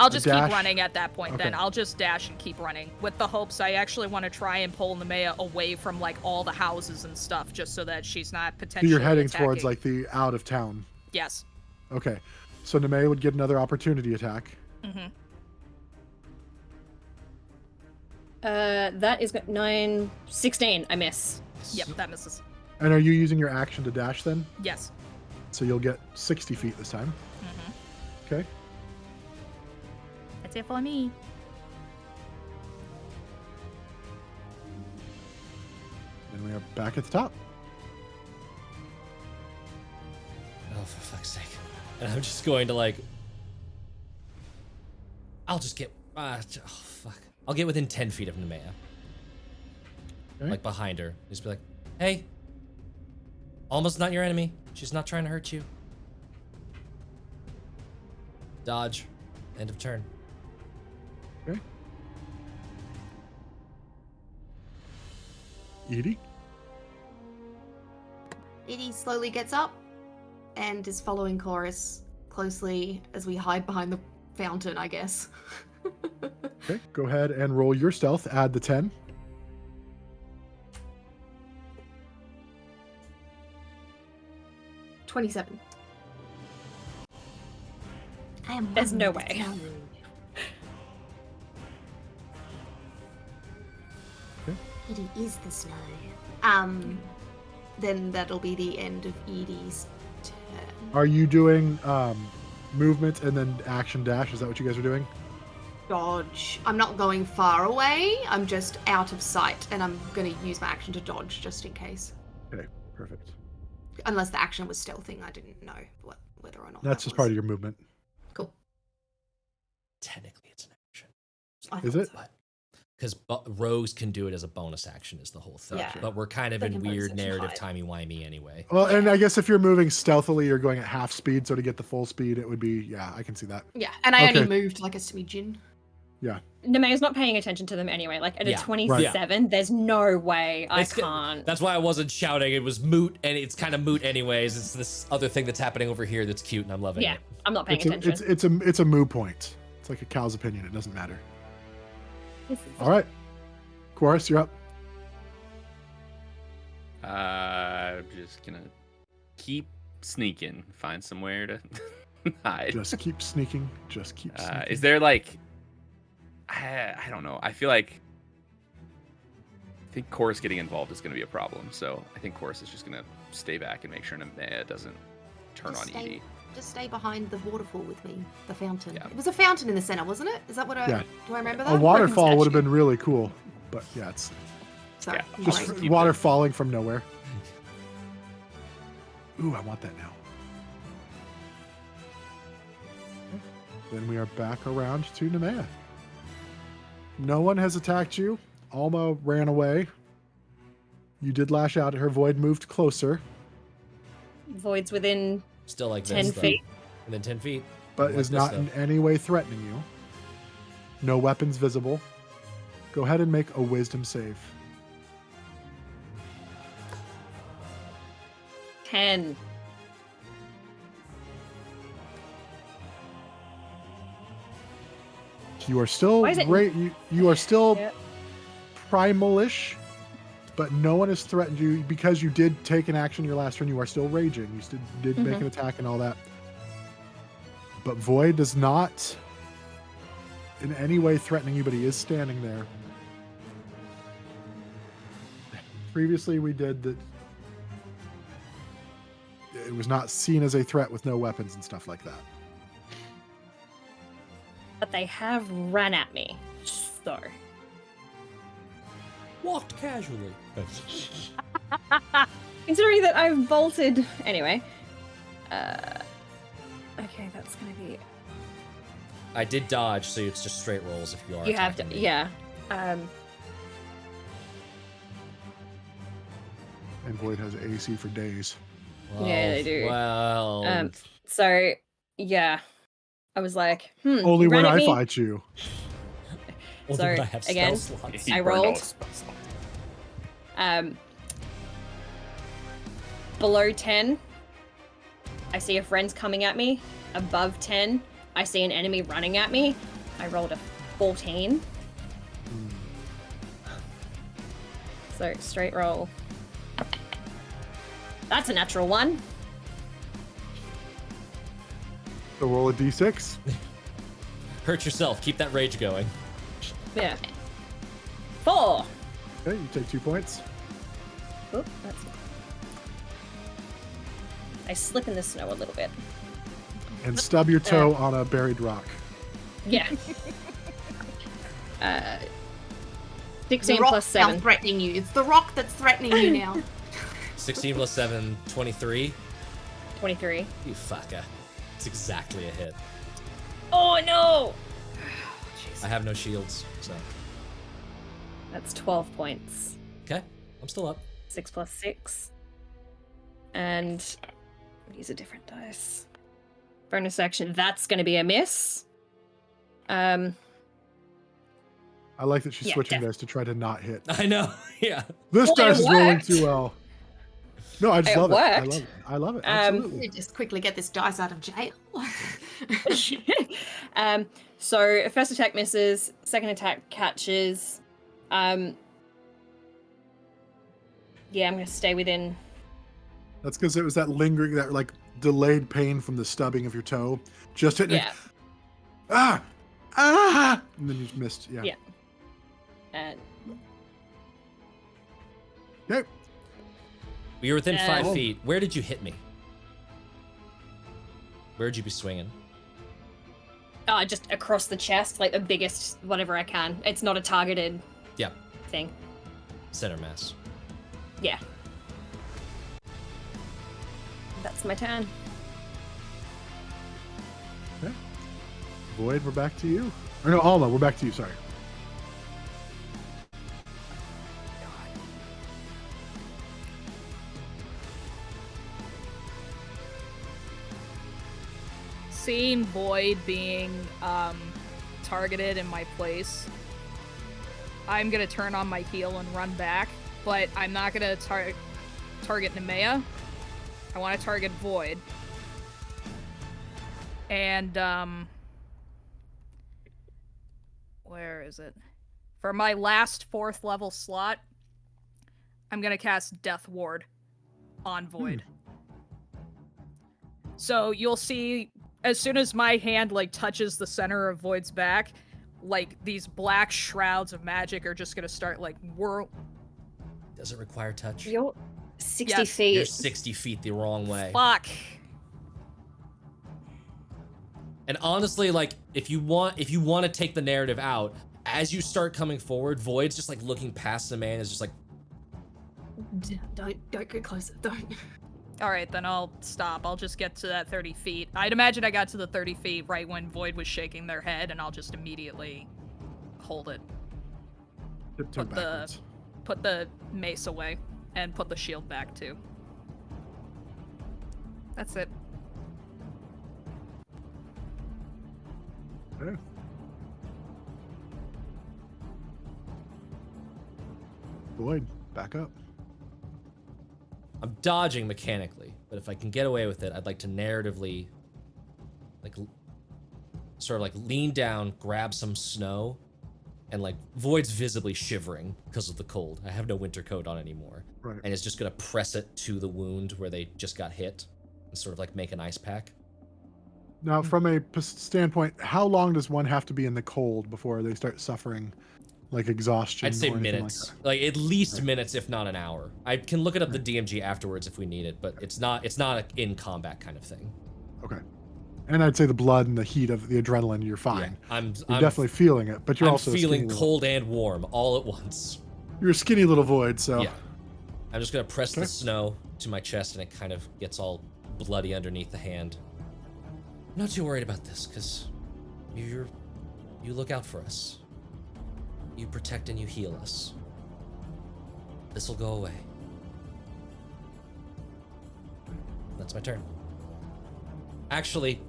I'll just keep dash? running at that point then. Okay. I'll just dash and keep running with the hopes I actually want to try and pull Nemea away from like all the houses and stuff just so that she's not so potentially you're heading attacking. towards like the out of town. Yes. Okay. So Nemea would get another opportunity attack. Mm-hmm. That is 9, 16. I miss. Yep, that misses. And are you using your action to dash then? Yes. So you'll get 60 feet this time. Mm-hmm. Okay. That's it for me. And we are back at the top. Oh, for fuck's sake. And I'm just going to like... I'll just get... oh, fuck. I'll get within 10 feet of Nemea. Okay. Like behind her. Just be like, hey. Almost not your enemy. She's not trying to hurt you. Dodge. End of turn. Okay. Edie? Edie slowly gets up and is following Chorus closely as we hide behind the fountain, I guess. Okay. Go ahead and roll your stealth. Add the 10. $27. I am There's no one with way. the town. Edie is the snow. Then that'll be the end of Edie's turn. Are you doing movement and then action dash? Is that what you guys are doing? Dodge. I'm not going far away. I'm just out of sight, and I'm going to use my action to dodge just in case. Okay. Perfect. Unless the action was stealthing, I didn't know whether or not. That's just part of your movement. Cool. Technically, it's an action. I Is thought it? so. Because rogues can do it as a bonus action is the whole thing. Yeah. But we're kind of They in can bonus weird action narrative hide. timey-wimey anyway. Well, and I guess if you're moving stealthily, you're going at half speed. So to get the full speed, it would be, yeah, I can see that. Yeah, and I only Okay. moved like a smidgen. Yeah. Nemea's not paying attention to them anyway. Like, at a Yeah. 27, there's no way I can't. That's why I wasn't shouting. It was moot, and it's kind of moot anyways. It's this other thing that's happening over here that's cute, and I'm loving Yeah, it. I'm not paying attention. It's a moo point. It's like a cow's opinion. It doesn't matter. All right. Chorus, you're up. I'm just gonna keep sneaking, find somewhere to hide. Just keep sneaking. Just keep sneaking. Is there like, I don't know. I think Chorus getting involved is gonna be a problem. So I think Chorus is just gonna stay back and make sure Nemea doesn't turn on Edie. Just stay behind the waterfall with me, the fountain. Yeah. It was a fountain in the center, wasn't it? Is that what Yeah. do I remember that? A waterfall would have statue. been really cool, but yeah, it's Sorry. Yeah. just Just keep water it. falling from nowhere. Ooh, I want that now. Then we are back around to Nemea. No one has attacked you. Alma ran away. You did lash out at her. Void moved closer, Void's within Still like 10 this, though. feet. And then 10 feet. but Like is this, not though. in any way threatening you. No weapons visible. Go ahead and make a wisdom save. 10. You are still Why is it- you are still Yep. primalish, but no one has threatened you because you did take an action your last turn. You are still raging. You still did make Mhm. an attack and all that. But Void does not in any way threatening you, but he is standing there. Previously, we did that. It was not seen as a threat with no weapons and stuff like that. But they have ran at me. So. Walked casually. Considering that I've bolted. Anyway. Okay, that's gonna be. I did dodge, so it's just straight rolls if you are. You have to. attacking me. Yeah. And Void has AC for days. Yeah, they do. Well, So, yeah. I was like, Only you ran when at I me. fight you. only so, when I have spell again, slots. He I burned all rolled. his spell slots. Below 10, I see a friend's coming at me. Above 10, I see an enemy running at me. I rolled a 14. So, straight roll. That's a natural one. So roll a d6. Hurt yourself. Keep that rage going. Yeah. 4. Okay, you take 2 points. Oh, that's. I slip in the snow a little bit. And stub your toe on a buried rock. Yeah. 16 The rock plus now 7. threatening you. It's the rock that's threatening you now. 16 plus 7, 23. 23. You fucker. It's exactly a hit. Oh no! I have no shields, so. That's 12 points. Okay, I'm still up. 6 plus 6. And use a different dice. Bonus action. That's going to be a miss. I like that she's Yeah, switching dice to try to not hit. I know, yeah. This Well, it dice is rolling worked. too well. No, I just It love it. I worked. love it. I love it. Um, Absolutely. You just quickly get this dice out of jail. So first attack misses, second attack catches. Yeah, I'm going to stay within. That's because it was that lingering, that like delayed pain from the stubbing of your toe. Just hitting Yeah. it. Ah! Ah! And then you just missed. Yeah. Yeah. And Okay. We were within 5 Oh. feet. Where did you hit me? Where'd you be swinging? just across the chest, like the biggest, whatever I can. It's not a targeted Yeah, thing. center mass. Yeah. That's my turn. Void, we're back to you. Or no, Alma, we're back to you. Sorry. Seeing Void being targeted in my place, I'm gonna turn on my heal and run back, but I'm not gonna target Nemea. I want to target Void. And, where is it? For my last 4th level slot, I'm gonna cast Death Ward on Void. So you'll see, as soon as my hand, like, touches the center of Void's back, like, these black shrouds of magic are just gonna start, like, whirl. Does it require touch? You're 60 Yes. feet. You're 60 feet the wrong way. Fuck. And honestly, like, if you want to take the narrative out, as you start coming forward, Void's just like looking past the man, is just like, Don't get closer. Don't. Alright, then I'll stop. I'll just get to that 30 feet. I'd imagine I got to the 30 feet right when Void was shaking their head, and I'll just immediately hold it. Tiptoe backwards. Put the mace away, and put the shield back too. That's it. Okay. Void, back up. I'm dodging mechanically, but if I can get away with it, I'd like to narratively, like, sort of like lean down, grab some snow, and like Void's visibly shivering because of the cold. I have no winter coat on anymore. Right. And it's just gonna press it to the wound where they just got hit and sort of like make an ice pack. Now, from a standpoint, how long does one have to be in the cold before they start suffering, like, exhaustion? I'd say or anything minutes, like like at least minutes, if not an hour. I can look it up the DMG afterwards if we need it, but it's not an in combat kind of thing. that? Okay. And I'd say the blood and the heat of the adrenaline, you're fine. Yeah, I'm You're definitely feeling it, but you're I'm also feeling cold and warm all at once. You're a skinny little Void, so Yeah. I'm just gonna press Okay. the snow to my chest, and it kind of gets all bloody underneath the hand. I'm not too worried about this, because you look out for us. You protect and you heal us. This'll go away. That's my turn. Actually,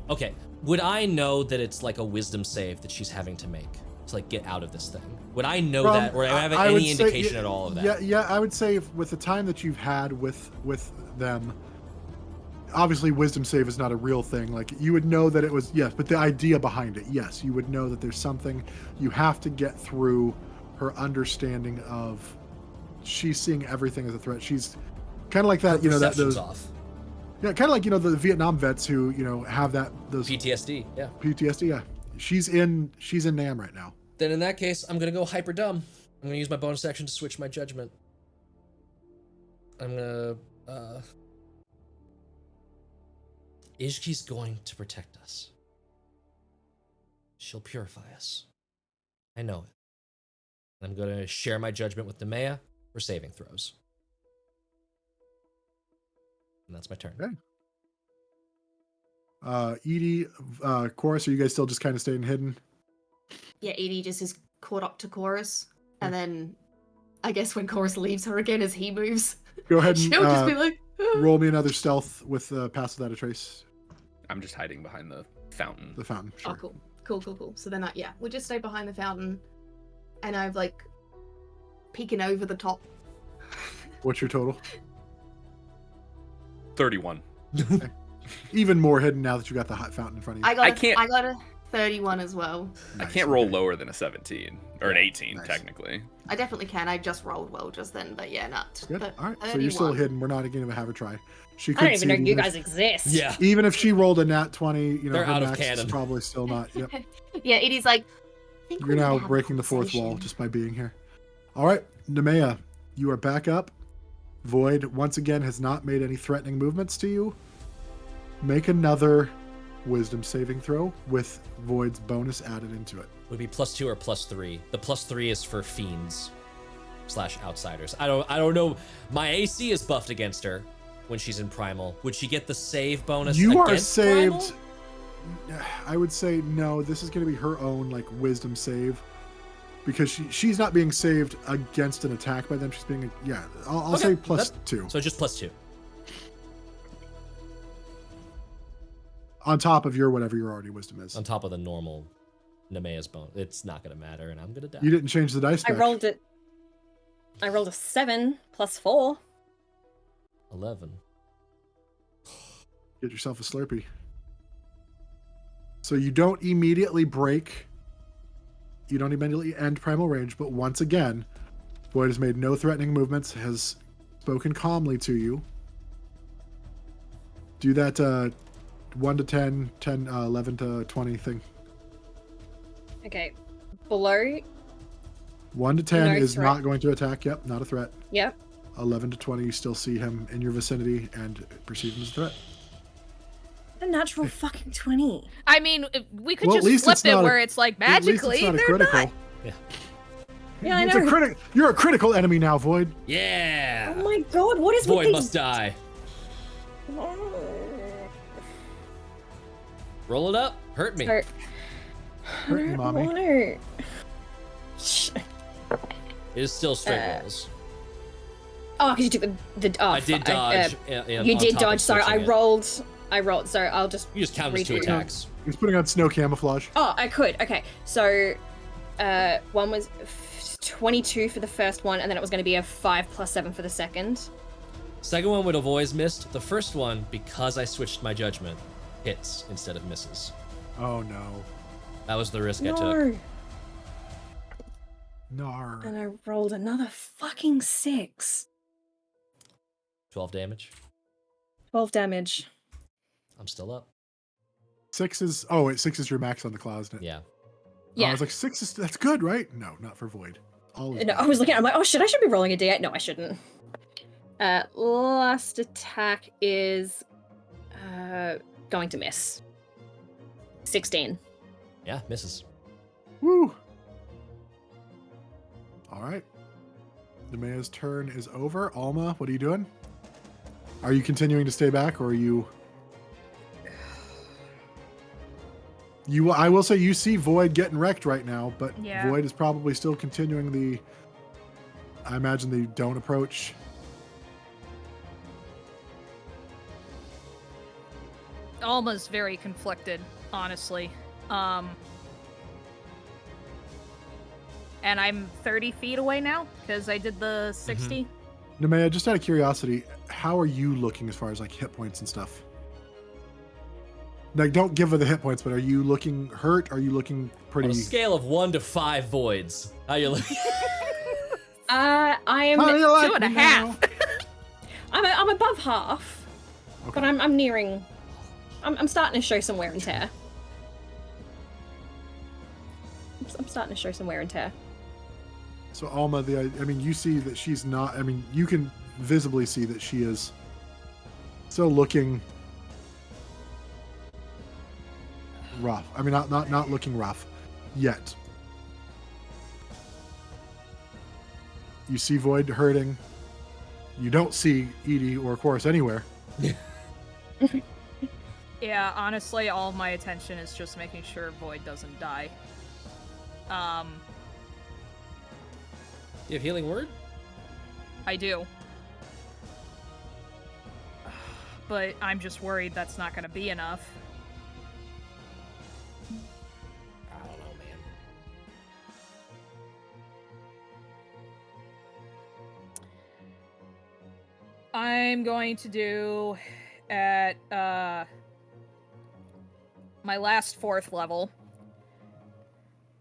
okay. Would I know that it's like a wisdom save that she's having to make to like get out of this thing? Would I know that, or have I would any say- indication at all of that? Yeah, I would say with the time that you've had with them, obviously wisdom save is not a real thing. Like, you would know that it was, yes, but the idea behind it, yes, you would know that there's something you have to get through her understanding of she's seeing everything as a threat. She's kind of like that, Perception's those, off. yeah, kind of like, the Vietnam vets who, have those PTSD, yeah. PTSD. Yeah, she's in NAM right now. Then in that case, I'm gonna go hyper dumb. I'm gonna use my bonus action to switch my judgment. I'm gonna, Ishki's going to protect us. She'll purify us. I know it. I'm gonna share my judgment with Nemea for saving throws. And that's my turn. Okay. Edie, Chorus, are you guys still just kind of staying hidden? Yeah, Edie just is caught up to Chorus, and then I guess when Chorus leaves her again as he moves, Go ahead and she'll just be like, roll me another stealth with pass without a trace. I'm just hiding behind the fountain. The fountain. Sure. Oh, cool. So then, we'll just stay behind the fountain, and I've like peeking over the top. What's your total? 31. Even more hidden now that you got the hot fountain in front of you. I I got a 31 as well. I Nice, can't roll okay. lower than a 17 or an 18 Nice. technically. I definitely can. I just rolled well just then, but yeah, not. Good. But All right. So you're still 31. hidden. We're not going to have her try. She I could don't even know see you if- guys exist. Yeah. Even if she rolled a nat 20, They're her out of max is cannon. probably still not. Yep. Yeah, Edie's like, I think You're we're gonna now have a breaking the fourth wall conversation. just by being here. All right, Nemea, you are back up. Void, once again, has not made any threatening movements to you. Make another wisdom saving throw with Void's bonus added into it. Would it be +2 or +3? The +3 is for fiends / outsiders. I don't know. My AC is buffed against her when she's in primal. Would she get the save bonus? You are against saved. primal? I would say no. This is going to be her own like wisdom save, because she's not being saved against an attack by them. She's being I'll Okay, say +2 So just +2. on top of your whatever your already wisdom is. On top of the normal Nemea's bone. It's not gonna matter, and I'm gonna die. You didn't change the dice I back. rolled it. I rolled a 7 plus 4. 11. Get yourself a Slurpee. So you don't immediately break. You don't immediately end primal range, but once again, Void has made no threatening movements, has spoken calmly to you. Do that 1 to 10, 11 to 20 thing. Okay. Below. 1 to 10 No is threat. not going to attack. Yep, not a threat. Yep. 11 to 20, you still see him in your vicinity and perceive him as a threat. A natural fucking 20. I mean, we could Well, at just least flip it's it not a- where it's like At least magically it's not a they're critical. not. Yeah, I It's know. a you're a critical enemy now, Void. Yeah. Oh my god, what is Void with these? must die. Roll it up. Hurt me. So, Hurt you, mommy. It is still straight rolls. Oh, because you took the oh, I did dodge. you did dodge. Sorry, I rolled. So I'll just. You just counted as 2 redo. attacks. He's putting on snow camouflage. Oh, I could. Okay, so, one was 22 for the first one, and then it was going to be a 5 plus 7 for the second. Second one would have always missed. The first one, because I switched my judgment, hits instead of misses. Oh no. That was the risk I took. No. Nar. And I rolled another fucking 6. 12 damage. 12 damage. I'm still up. 6 is your max on the claw, isn't it? Yeah. Yeah. I was like, 6 is that's good, right? No, not for Void. All is No, bad. I was looking. I'm like, oh shit! I should be rolling a d8. No, I shouldn't. Last attack is going to miss. 16. Yeah, misses. Woo. All right. Nemea's turn is over. Alma, what are you doing? Are you continuing to stay back, or are you? I will say you see Void getting wrecked right now, but Yeah. Void is probably still continuing the. I imagine the don't approach. Alma's very conflicted, honestly. And I'm 30 feet away now because I did the 60. Nemea, just out of curiosity, how are you looking as far as like hit points and stuff? Like, don't give her the hit points, but are you looking hurt? Are you looking pretty? On a scale of 1 to 5 voids, how you looking? I am. How do you like 2.5. me now? I'm above half, Okay. but I'm nearing. I'm starting to show some wear and tear. I'm starting to show some wear and tear. So Alma, I mean, you see that she's not. I mean, you can visibly see that she is still looking rough. I mean, not looking rough yet. You see Void hurting. You don't see Edie or Chorus anywhere. Yeah, honestly, all my attention is just making sure Void doesn't die. You have healing word? I do. But I'm just worried that's not going to be enough. I don't know, man. I'm going to do at my last 4th level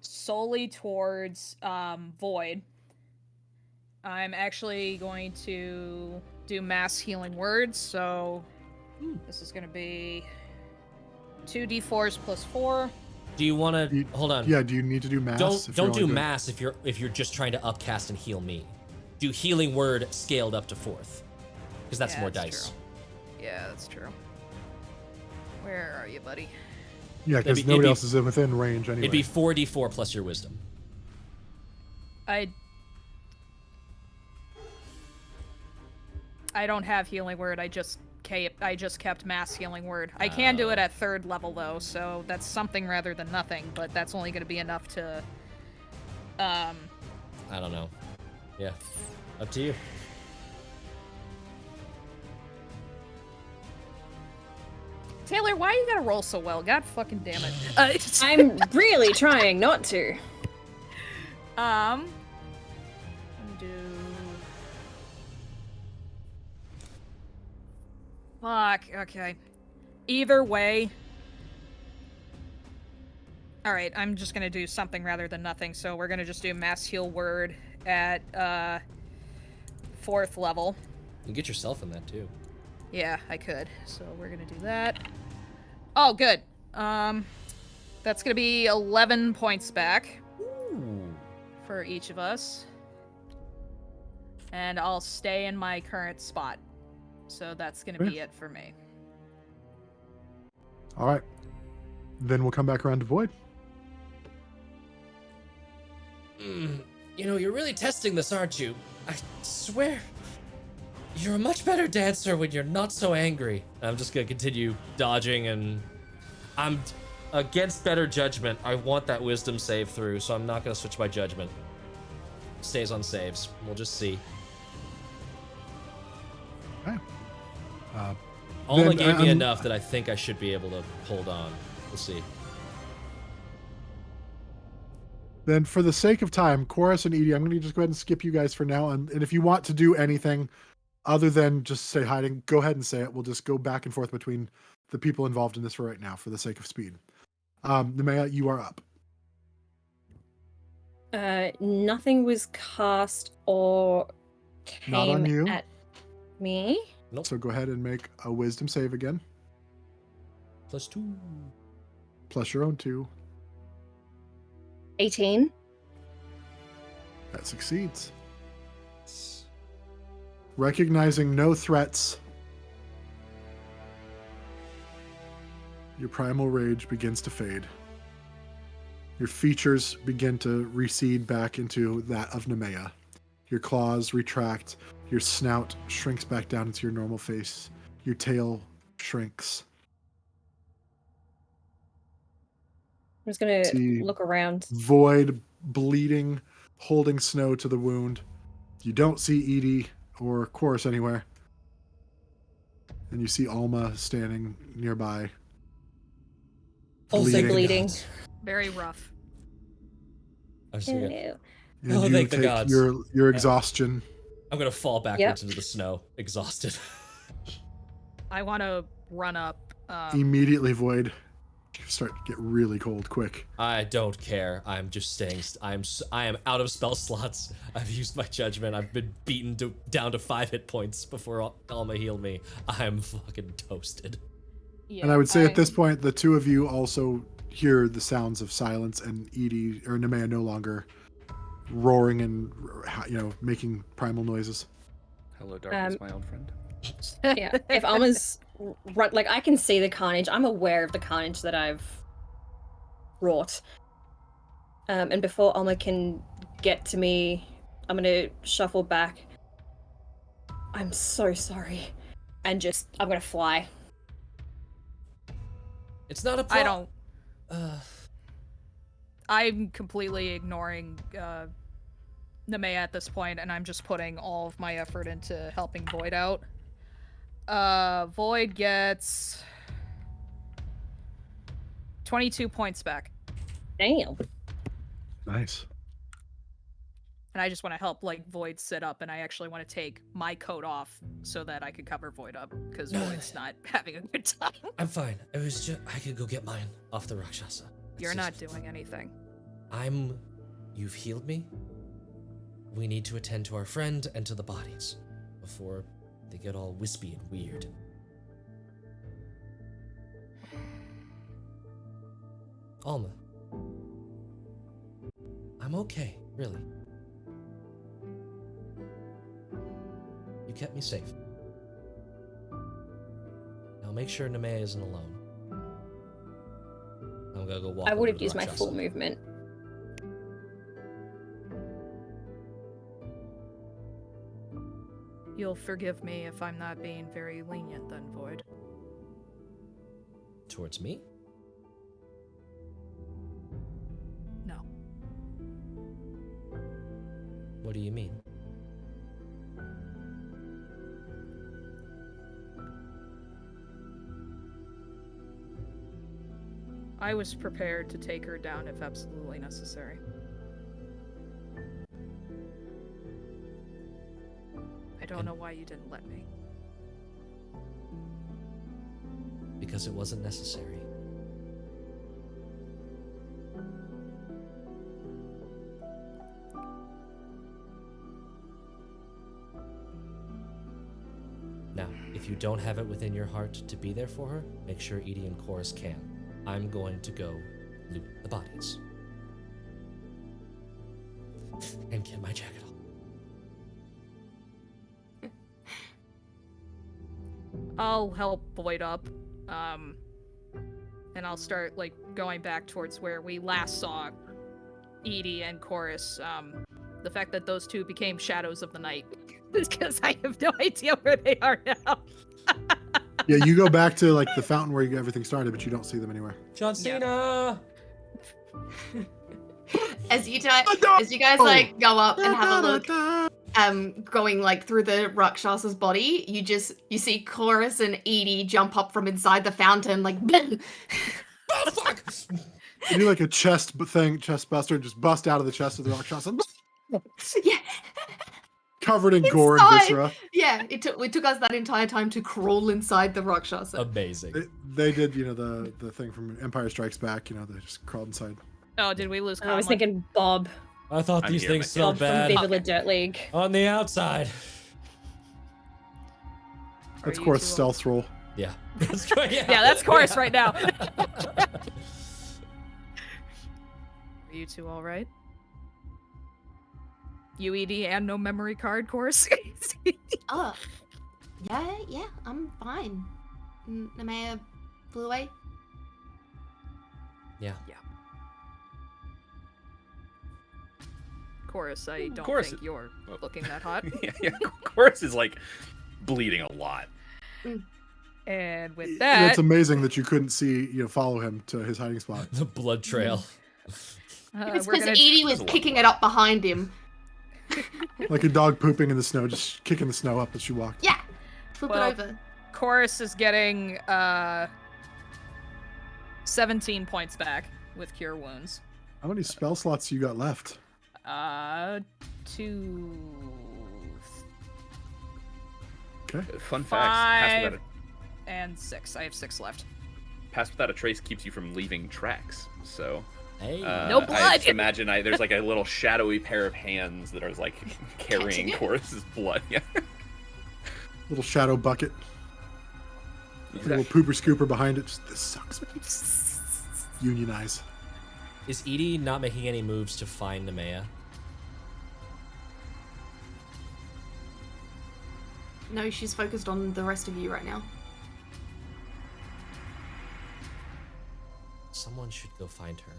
solely towards Void. I'm actually going to do mass healing words, so this is going to be 2d4s plus 4. Do you want to hold on? Yeah. Do you need to do mass? if you're Don't do only doing- mass if you're just trying to upcast and heal me. Do healing word scaled up to 4th, because that's Yeah, more that's dice. true. Yeah, that's true. Where are you, buddy? Yeah, because It'd nobody be- else is within range anyway. It'd be 4d4 plus your wisdom. I don't have healing word. I just kept mass healing word. I can do it at 3rd level though, so that's something rather than nothing. But that's only going to be enough to. I don't know. Yeah, up to you. Taylor, why you gotta roll so well? God fucking damn it. I'm really trying not to. Let me do. Fuck. Okay. Either way. All right. I'm just gonna do something rather than nothing. So we're gonna just do mass heal word at 4th level. You can get yourself in that too. Yeah, I could. So we're gonna do that. Oh, good. That's gonna be 11 points back Ooh. for each of us. And I'll stay in my current spot. So that's gonna be it for me. All right. Then we'll come back around to Void. You know, you're really testing this, aren't you? I swear, you're a much better dancer when you're not so angry. I'm just gonna continue dodging, and I'm against better judgment. I want that wisdom save through, so I'm not gonna switch my judgment. Stays on saves. We'll just see. Okay. Alma Then, gave me enough that I think I should be able to hold on. We'll see. Then, for the sake of time, Chorus and Edie, I'm going to just go ahead and skip you guys for now. And if you want to do anything other than just say hiding, go ahead and say it. We'll just go back and forth between the people involved in this for right now, for the sake of speed. Nemea, you are up. Nothing was cast or Not on came you. at me. Nope. So go ahead and make a wisdom save again, +2. plus your own 2. 18. That succeeds. Recognizing no threats, your primal rage begins to fade. Your features begin to recede back into that of Nemea. Your claws retract, your snout shrinks back down into your normal face, your tail shrinks. I'm just gonna See look around. Void bleeding, holding Snow to the wound. You don't see Edie or Chorus anywhere. And you see Alma standing nearby. Also bleeding. gods. Very rough. I was gonna, Hello. And Oh, you thank the take gods. your exhaustion. I'm gonna fall backwards into the snow, exhausted. I want to run up. Immediately, Void. You start to get really cold quick. I don't care. I'm just staying. I am out of spell slots. I've used my judgment. I've been beaten down to 5 hit points before Alma healed me. I'm fucking toasted. Yeah, And I would say at this point, the two of you also hear the sounds of silence, and Edie or Nemea no longer roaring and making primal noises. Hello, darkness, my old friend. Yeah. If Alma's like, I can see the carnage. I'm aware of the carnage that I've wrought. And before Alma can get to me, I'm gonna shuffle back. I'm so sorry, and I'm gonna fly. It's not a I problem. don't. I'm completely ignoring Nemea at this point, and I'm just putting all of my effort into helping Void out. Void gets 22 points back. Damn. Nice. And I just want to help, like, Void sit up, and I actually want to take my coat off so that I could cover Void up, because Void's not having a good time. I'm fine. It was just I could go get mine off the Rakshasa. You're not doing anything. You've healed me. We need to attend to our friend and to the bodies before they get all wispy and weird. Alma. I'm okay, really. You kept me safe. Now make sure Nemea isn't alone. I'm gonna go walk. I would over have to used my Rakshasa. full movement. You'll forgive me if I'm not being very lenient then, Void. Towards me? No. What do you mean? I was prepared to take her down if absolutely necessary. I don't know why you didn't let me. Because it wasn't necessary. Now, if you don't have it within your heart to be there for her, make sure Edie and Chorus can. I'm going to go loot the bodies. And get my jacket off. I'll help Void up. And I'll start, like, going back towards where we last saw Edie and Chorus. The fact that those two became shadows of the night is because I have no idea where they are now. Yeah, you go back to like the fountain where everything started, but you don't see them anywhere. John Cena! As you guys like go up and have a look, going like through the Rakshas's body, you see Chorus and Edie jump up from inside the fountain, like. Oh fuck! You do like a chest buster, and just bust out of the chest of the Rakshasa. Yeah. Covered in gore and viscera. Yeah, it took us that entire time to crawl inside the Rakshasa. Amazing. They did, the thing from Empire Strikes Back. They just crawled inside. Oh, did we lose? I was thinking Bob. I thought I'm these here, things Mike. smelled Bob bad. from Viva La Dirt League. On the outside. That's you Chorus two stealth roll. Yeah. That's great. Yeah, that's Chorus right now. Are you two all right? UED and no memory card, Chorus? Oh, yeah, I'm fine. Nemea flew away. Yeah. Chorus, I don't Chorus- think you're looking that hot. yeah, Chorus is like bleeding a lot. And with that, It's amazing that you couldn't see, follow him to his hiding spot. The blood trail. It's we're because gonna Edie was picking it up behind him. Like a dog pooping in the snow, just kicking the snow up as she walked. Yeah, flip Well, it over. Chorus is getting 17 points back with Cure Wounds. How many spell slots you got left? 2, Okay. Fun facts. 5, and 6. I have 6 left. Pass without a trace keeps you from leaving tracks. So Hey. No I blood! just imagine there's like a little shadowy pair of hands that are like carrying Catching it. Chorus's blood. Yeah. Little shadow bucket. Like a little pooper scooper behind it. Just, this sucks. Unionize. Is Edie not making any moves to find Nemea? No, she's focused on the rest of you right now. Someone should go find her.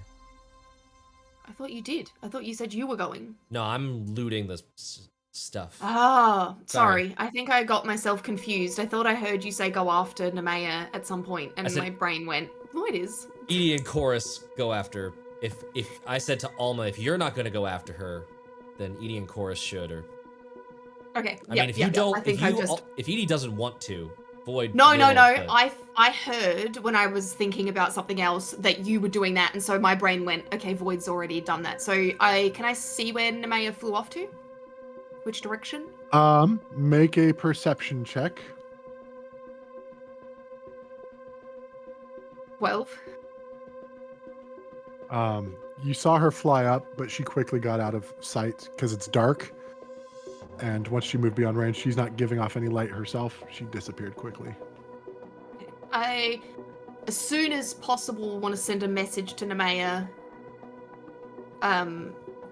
I thought you did. I thought you said you were going. No, I'm looting the stuff. Ah, Sorry. sorry. I think I got myself confused. I thought I heard you say go after Nemea at some point, and I said- my brain went, "What is?" Edie and Chorus go after. If I said to Alma, if you're not going to go after her, then Edie and Chorus should. Or Okay. I mean, if you I don't, think if Edie doesn't want to, Void. No. will, but- I heard when I was thinking about something else that you were doing that, and so my brain went, okay, Void's already done that. So can I see where Nemea flew off to? Which direction? Make a perception check. 12. You saw her fly up, but she quickly got out of sight because it's dark. And once she moved beyond range, she's not giving off any light herself. She disappeared quickly. I, as soon as possible, want to send a message to Nemea.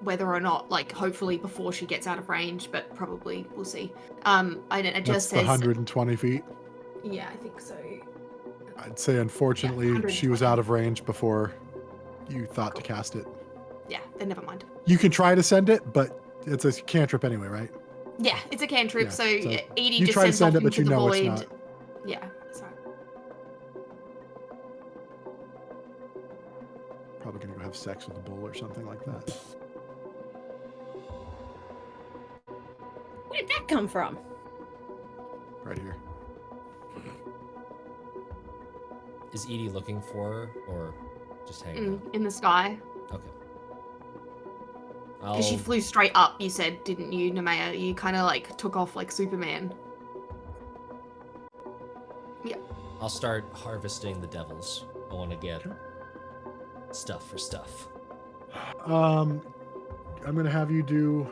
Whether or not, like, hopefully before she gets out of range, but probably we'll see. It That's just the says. 120 feet. Yeah, I think so. I'd say, unfortunately, she was 120. out of range before you thought to cast it. Yeah, then never mind. You can try to send it, but it's a cantrip anyway, right? Yeah, it's a cantrip, Yeah, so so Edie you just try to sends send off it, but into you the know void. it's not. Yeah, sorry. Probably gonna go have sex with a bull or something like that. Where did that come from? Right here. Is Edie looking for her, or Just hanging out. in the sky. Okay. Because she flew straight up, you said, didn't you, Nemea? You kind of like took off like Superman. Yeah. I'll start harvesting the devils. I want to get stuff for stuff. I'm gonna have you do.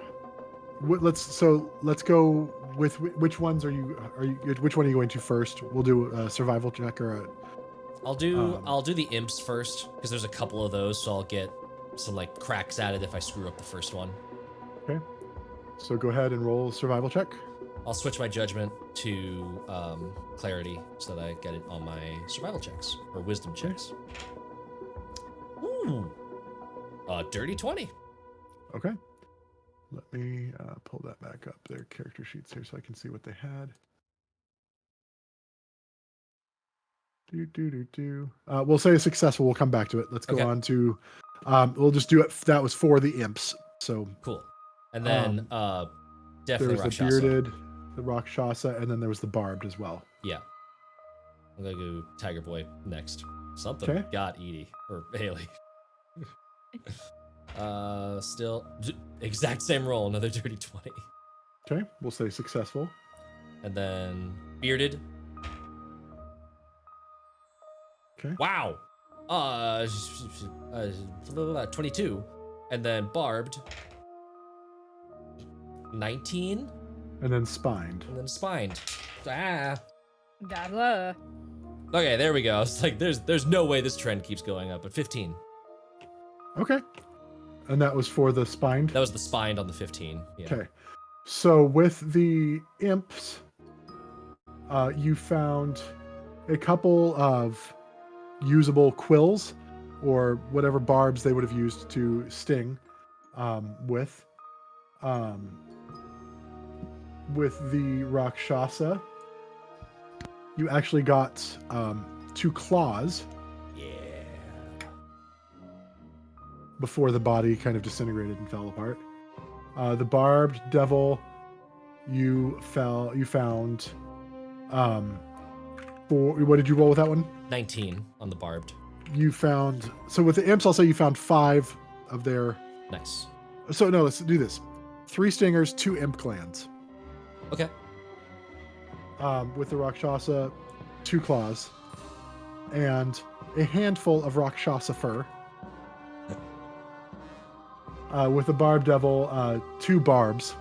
Let's go with which ones are you which one are you going to first? We'll do a survival check or a. I'll do the imps first because there's a couple of those, so I'll get some like cracks at it if I screw up the first one. Okay. So go ahead and roll a survival check. I'll switch my judgment to clarity so that I get it on my survival checks or wisdom checks. Ooh, dirty 20. Okay. Let me pull that back up. Their character sheets here so I can see what they had. We'll say successful. We'll come back to it. Let's go on to. We'll just do it. That was for the imps. So cool. And then definitely there was the bearded, the Rakshasa, and then there was the barbed as well. Yeah. I'm gonna go Tiger Boy next. Something got Edie or Haley. Still exact same roll. Another dirty 20. Okay, we'll say successful. And then bearded. Okay. Wow. 22. And then barbed. 19. And then spined. And then spined. Ah. Blah. Okay, there we go. It's like there's no way this trend keeps going up, but 15. Okay. And that was for the spined? That was the spined on the 15. Yeah. Okay. So with the imps, you found a couple of usable quills or whatever barbs they would have used to sting with. With the Rakshasa, you actually got 2 claws. Yeah. Before the body kind of disintegrated and fell apart. The barbed devil, you found. What did you roll with that one? 19 on the barbed. You found. So with the imps, I'll say you found 5 of their. Nice. So no, let's do this. 3 stingers, 2 imp glands. Okay. With the Rakshasa, 2 claws, and a handful of Rakshasa fur. With the barbed devil, 2 barbs.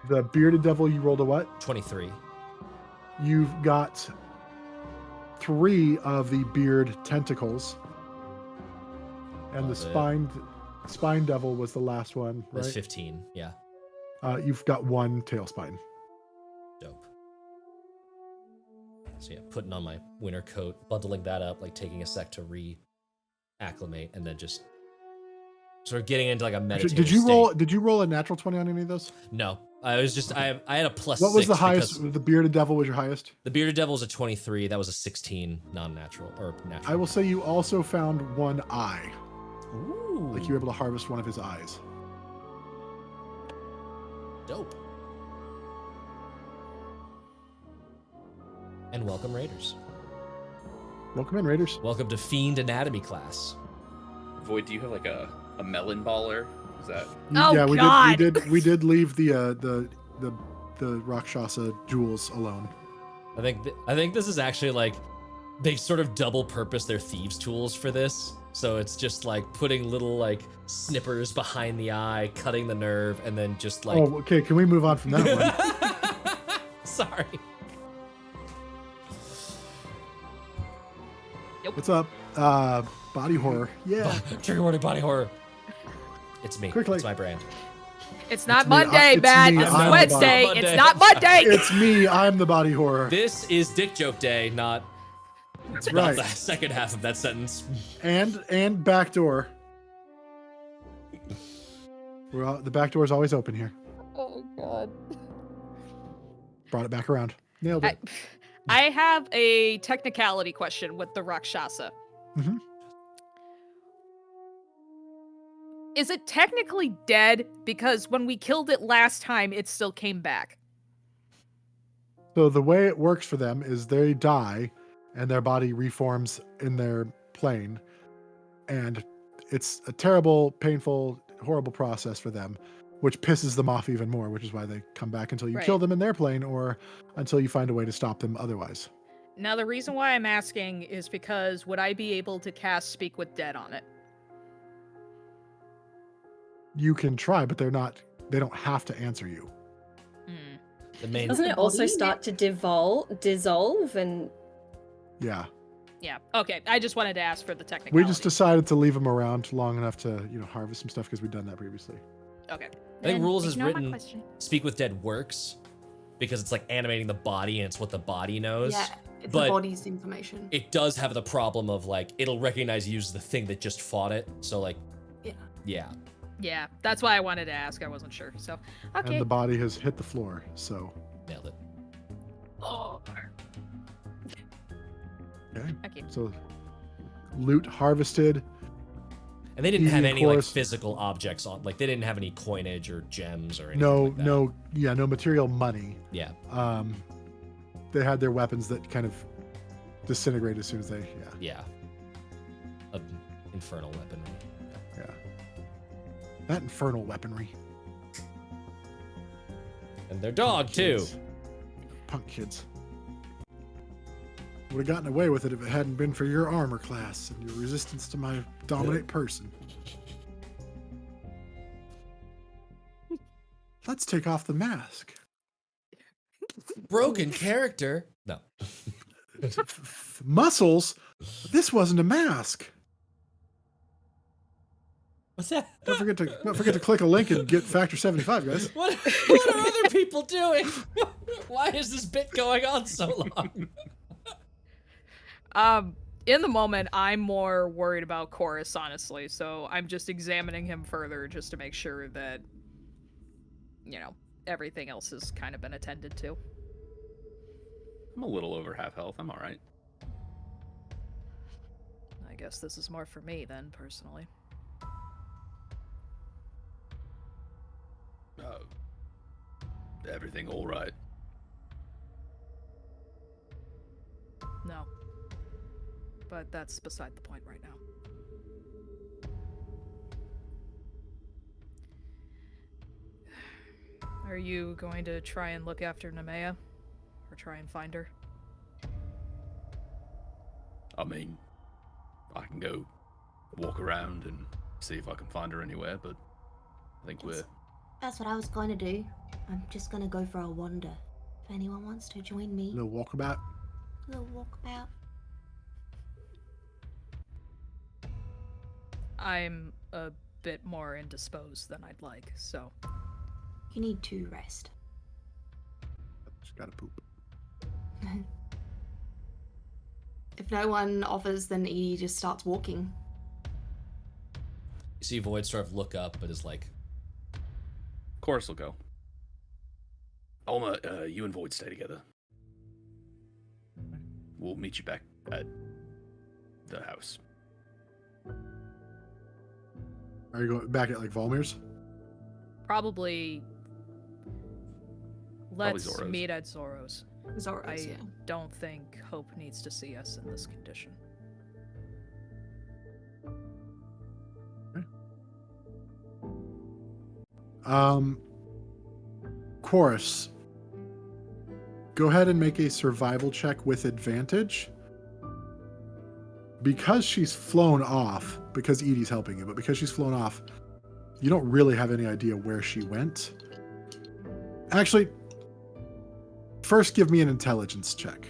The bearded devil, you rolled a what? 23. You've got 3 of the beard tentacles. And Love the spine devil was the last one, right? That's 15, yeah. You've got 1 tail spine. Dope. So yeah, putting on my winter coat, bundling that up, like taking a sec to acclimate, and then just sort of getting into like a meditative Did you roll a natural 20 on any of those? No. I was just I had a plus. What was 6 the highest? The bearded devil was your highest? The bearded devil was a 23. That was a 16 non-natural or natural. I will say you also found 1 eye. Ooh. Like you were able to harvest one of his eyes. Dope. And welcome, Raiders. Welcome in, Raiders. Welcome to Fiend Anatomy class. Void, do you have like a melon baller? Is that? Oh, yeah, God. we did leave the Rakshasa jewels alone. I think this is actually like they sort of double purpose their thieves tools for this. So it's just like putting little like snippers behind the eye, cutting the nerve, and then just like. Oh, okay. Can we move on from that one? Sorry. Yep. What's up? Body horror. Yeah. Trigger warning, body horror. It's me. Quickly. It's my brand. It's not me. Monday, It's Matt. me. It's I'm the Wednesday. body. It's not Monday. It's me. I'm the body horror. This is dick joke day, not That's not right. the second half of that sentence. And back door. The back door is always open here. Oh God. Brought it back around. Nailed it. I have a technicality question with the Rakshasa. Mm-hmm. Is it technically dead? Because when we killed it last time, it still came back. So the way it works for them is they die, and their body reforms in their plane. And it's a terrible, painful, horrible process for them, which pisses them off even more, which is why they come back until you Right. kill them in their plane or until you find a way to stop them otherwise. Now, the reason why I'm asking is because would I be able to cast Speak with Dead on it? You can try, but they don't have to answer you. Hmm. The main Doesn't it also start to dissolve and Yeah. Yeah. Okay. I just wanted to ask for the technicality. We just decided to leave them around long enough to, harvest some stuff because we've done that previously. Okay. I think rules is ignore my written question. Speak with Dead works because it's like animating the body and it's what the body knows. Yeah, it's but the body's information. it does have the problem of like it'll recognize you as the thing that just fought it. So like yeah. Yeah, that's why I wanted to ask. I wasn't sure. So, okay. And the body has hit the floor, so. Nailed it. Okay. Okay. So, loot harvested. And they didn't Easy, have of any like course. physical objects on, like they didn't have any coinage or gems or anything like that. No material money. Yeah. They had their weapons that kind of disintegrate as soon as they, Yeah. Infernal weaponry. yeah. That infernal weaponry. And their dog too. Kids. Punk kids. Would have gotten away with it if it hadn't been for your armor class and your resistance to my dominate person. Let's take off the mask. Broken character. No. Muscles? This wasn't a mask. What's that? Don't forget to click a link and get factor 75, guys. What are other people doing? Why is this bit going on so long? In the moment, I'm more worried about Chorus, honestly. So I'm just examining him further just to make sure that, everything else has kind of been attended to. I'm a little over half health. I'm all right. I guess this is more for me then, personally. Everything all right? No. But that's beside the point right now. Are you going to try and look after Nemea? Or try and find her? I mean, I can go walk around and see if I can find her anywhere, but I think That's what I was going to do. I'm just going to go for a wander. If anyone wants to join me. A little walkabout. A little walkabout. I'm a bit more indisposed than I'd like, so... You need to rest. Just gotta poop. If no one offers, then Edie just starts walking. You see Void sort of look up, but is like, Chorus will go. Alma, you and Void stay together. We'll meet you back at the house. Are you going back at like Volmir's? Probably... Let's Zorro's. meet at Zorro's. Zorro's, I yeah. don't think Hope needs to see us in this condition. Chorus. Go ahead and make a survival check with advantage. Because she's flown off, because Edie's helping you, but because she's flown off, you don't really have any idea where she went. Actually, first give me an intelligence check.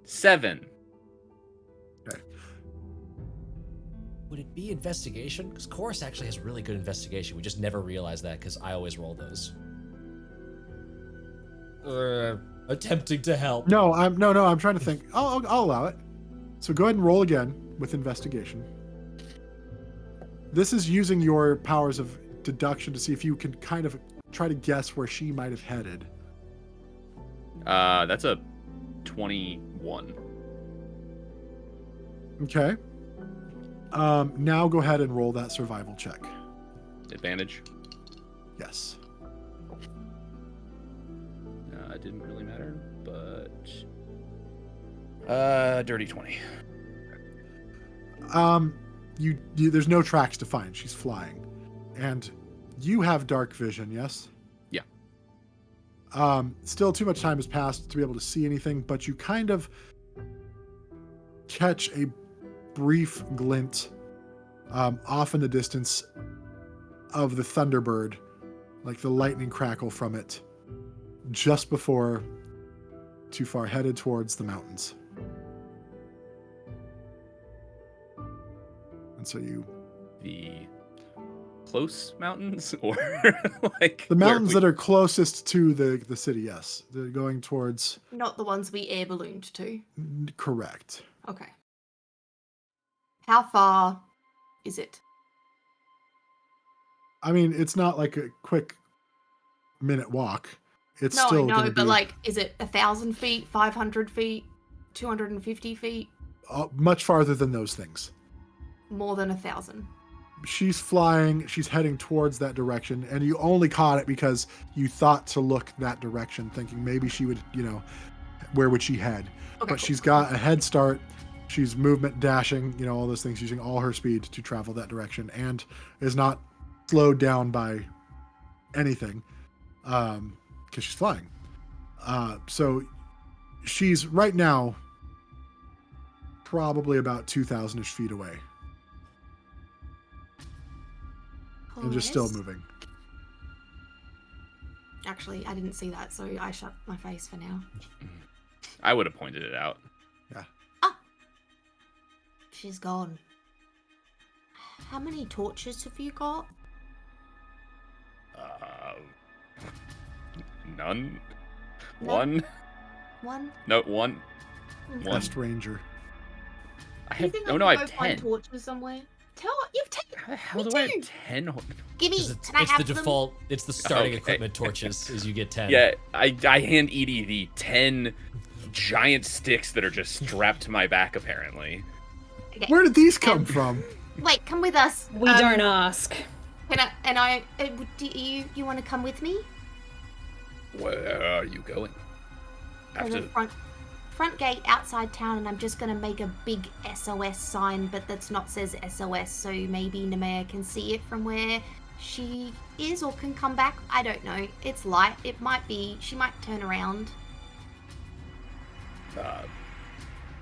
7. would it be investigation? Because Chorus actually has really good investigation. We just never realized that because I always roll those. Attempting to help. No, I'm trying to think. I'll allow it. So go ahead and roll again with investigation. This is using your powers of deduction to see if you can kind of try to guess where she might have headed. That's a 21. Okay. Now go ahead and roll that survival check. Advantage. Yes. didn't really matter, but dirty 20. You there's no tracks to find. She's flying, and you have dark vision. Yes. Yeah. Still, too much time has passed to be able to see anything, but you kind of catch a brief glint off in the distance of the Thunderbird, like the lightning crackle from it, just before too far headed towards the mountains. And so The close mountains, or like the mountains that are closest to the city, yes. They're going towards... Not the ones we air ballooned to. Correct. Okay. How far is it? I mean, it's not like a quick minute walk. It's No, still I know, gonna but be like, is it 1,000 feet, 500 feet, 250 feet? much farther than those things. More than 1,000. She's flying, she's heading towards that direction, and you only caught it because you thought to look that direction, thinking maybe she would, where would she head? Okay, But she's got a head start. She's movement dashing, all those things, using all her speed to travel that direction, and is not slowed down by anything because she's flying. So she's right now probably about 2,000-ish feet away. And just still Chorus? moving. Actually, I didn't see that, so I shut my face for now. I would have pointed it out. She's gone. How many torches have you got? None. No. One. One? No, one. Mm. One. Best ranger. I Do you have. think Oh I no, I can have go find 10. torches somewhere? You've taken. How the hell Me do I too. have 10? Gimme. It's Can I have the them? default. It's the starting Okay. equipment torches. Is you get 10. Yeah, I hand Edie the 10 giant sticks that are just strapped to my back, apparently. Okay. Where did these come from? Wait, come with us. We don't ask. Do you want to come with me? Where are you going? To the front gate outside town, and I'm just gonna make a big SOS sign, but that's not says SOS, so maybe Nemea can see it from where she is, or can come back. I don't know. It's light. It might be. She might turn around.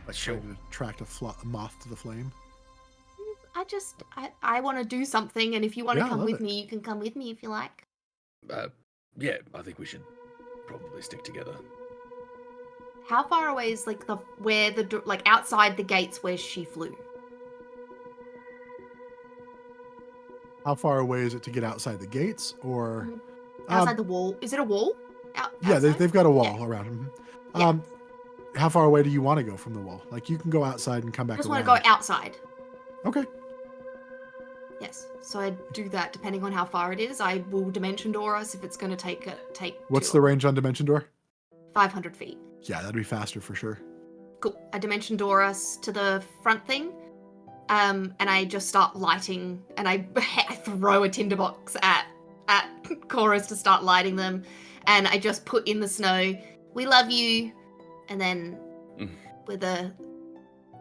Let's show. Trying to attract a moth to the flame. I want to do something, and if you want to Yeah, I come love with it. me, you can come with me if you like. Yeah, I think we should probably stick together. How far away is like outside the gates where she flew? How far away is it to get outside the gates, or Outside the wall? Is it a wall? yeah, Outside? they've got a wall around them. Yeah. How far away do you want to go from the wall? Like, you can go outside and come back I just around. want to go outside. Okay. Yes. So I do that depending on how far it is. I will dimension door us if it's going to take. What's the range on Dimension Door? 500 feet. Yeah, that'd be faster for sure. Cool. I dimension door us to the front thing, and I just start lighting, and I throw a tinderbox at Chorus to start lighting them, and I just put in the snow, "We love you," and then with a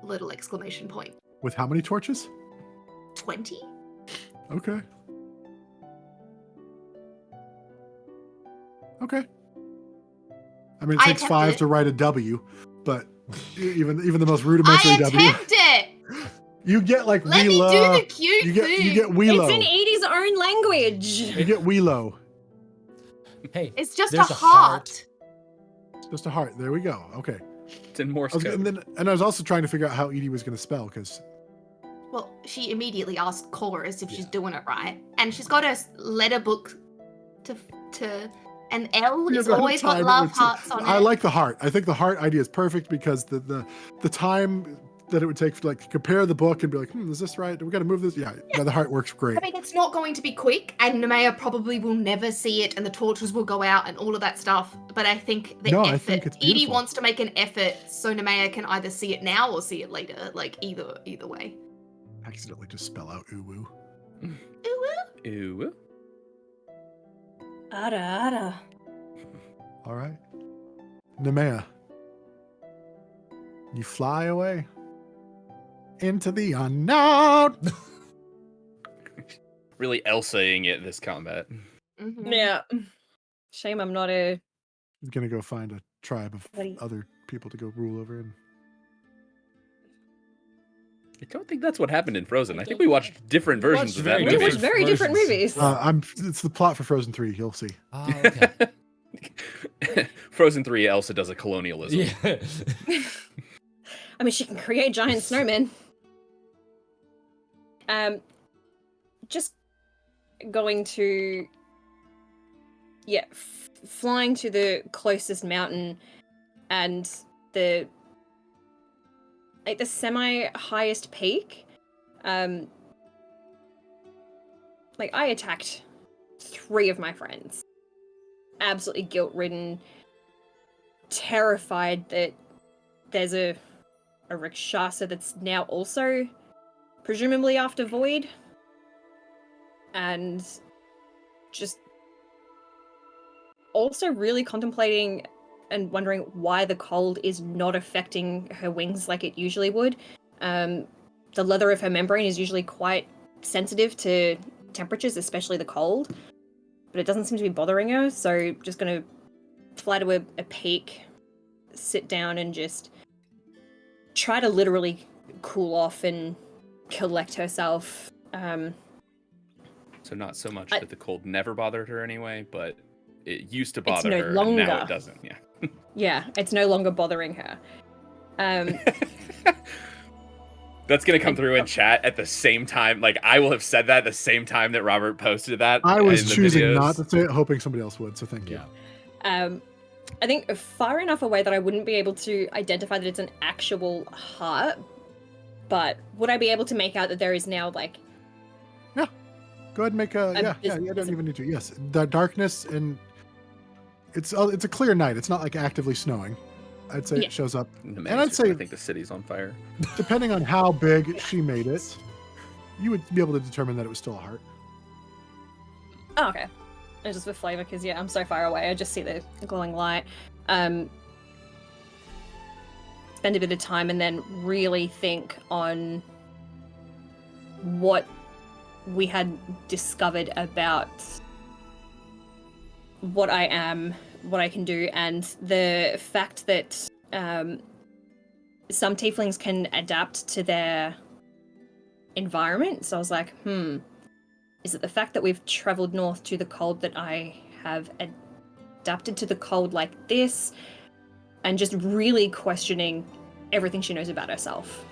little exclamation point. With how many torches? 20? Okay. Okay. I mean, it I takes attempted 5 it. to write a W, but even the most rudimentary I W, attempt it. you get like Let me Wheelo. do the cute You thing. get Wheelo. It's in Edie's own language. You get Wheelo. Hey, It's just there's a heart. Just a heart. There we go. Okay. It's in Morse I was, code. and I was also trying to figure out how Edie was going to spell, because Well, she immediately asked Chorus if she's doing it right, and she's got her letter book to and L is always got love hearts on it. I like the heart. I think the heart idea is perfect because the time that it would take to like compare the book and be like, is this right? Do we got to move this? Yeah, the heart works great. I mean, it's not going to be quick, and Nemea probably will never see it, and the torches will go out, and all of that stuff. But I think I think it's Edie beautiful. wants to make an effort so Nemea can either see it now or see it later. Like either way. Accidentally just spell out uwu. Ooh. Ada. All right. Nemea, you fly away into the unknown. Really Elsa-ing it this combat. Mhm. Yeah. Shame I'm not a. He's gonna go find a tribe of Buddy. other people to go rule over. And I don't think that's what happened in Frozen. I think we watched different versions of that very We movie. watched very different movies. it's the plot for Frozen 3. You'll see. Oh, okay. Frozen 3, Elsa does a colonialism. Yeah. I mean, she can create giant snowmen. Just going to, flying to the closest mountain, and the semi-highest peak. I attacked 3 of my friends. Absolutely guilt-ridden, terrified that there's a Rakshasa that's now also presumably after Void, and just also really contemplating and wondering why the cold is not affecting her wings like it usually would. The leather of her membrane is usually quite sensitive to temperatures, especially the cold, but it doesn't seem to be bothering her, so just gonna fly to a peak, sit down, and just try to literally cool off and collect herself. So not so much that the cold never bothered her anyway, but it used to bother no her, and now longer. it doesn't. Yeah. Yeah, it's no longer bothering her. That's gonna come through in chat at the same time. Like, I will have said that at the same time that Robert posted that. I was in the choosing videos. not to say it, hoping somebody else would. So thank you. Yeah. I think far enough away that I wouldn't be able to identify that it's an actual heart, but would I be able to make out that there is now, like... Go ahead and make a you don't even need to. Yes, the darkness, and it's a clear night. It's not like actively snowing. I'd say it shows up. And I'd say- I think the city's on fire. Depending on how big she made it, you would be able to determine that it was still a heart. Oh, okay. And just with flavor, because I'm so far away, I just see the glowing light. Spend a bit of time and then really think on what we had discovered about what I am, what I can do, and the fact that some tieflings can adapt to their environment. So I was like, is it the fact that we've traveled north to the cold that I have adapted to the cold like this? And just really questioning everything she knows about herself.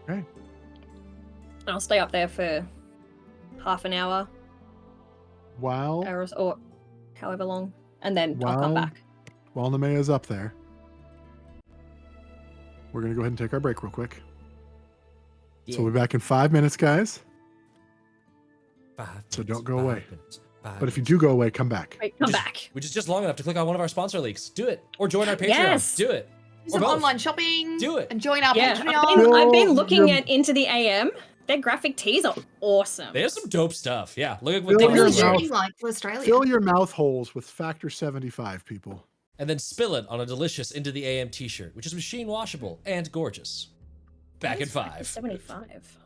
Okay. And I'll stay up there for half an hour, While or however long, and then I'll come Wow. back. Nemea's up there, we're gonna go ahead and take our break real quick. So we'll be back in 5 minutes, guys. 5 So minutes, don't go 5 away. minutes, 5 But if you minutes. do go away, come back. Wait, come back. Which is just long enough to click on one of our sponsor links. Do it. Or join our Patreon. Yes. Do it. Do Or some both. online shopping. Do it. And join our Yeah, Patreon. I've been Yo, looking your- at Into the AM. Their graphic tees are awesome. They have some dope stuff. Yeah. Look at what Fill they your What's do. the mouth. shipping like to Australia? Fill your mouth holes with Factor 75, people. And then spill it on a delicious Into the AM t-shirt, which is machine washable and gorgeous. Back in 5. 75.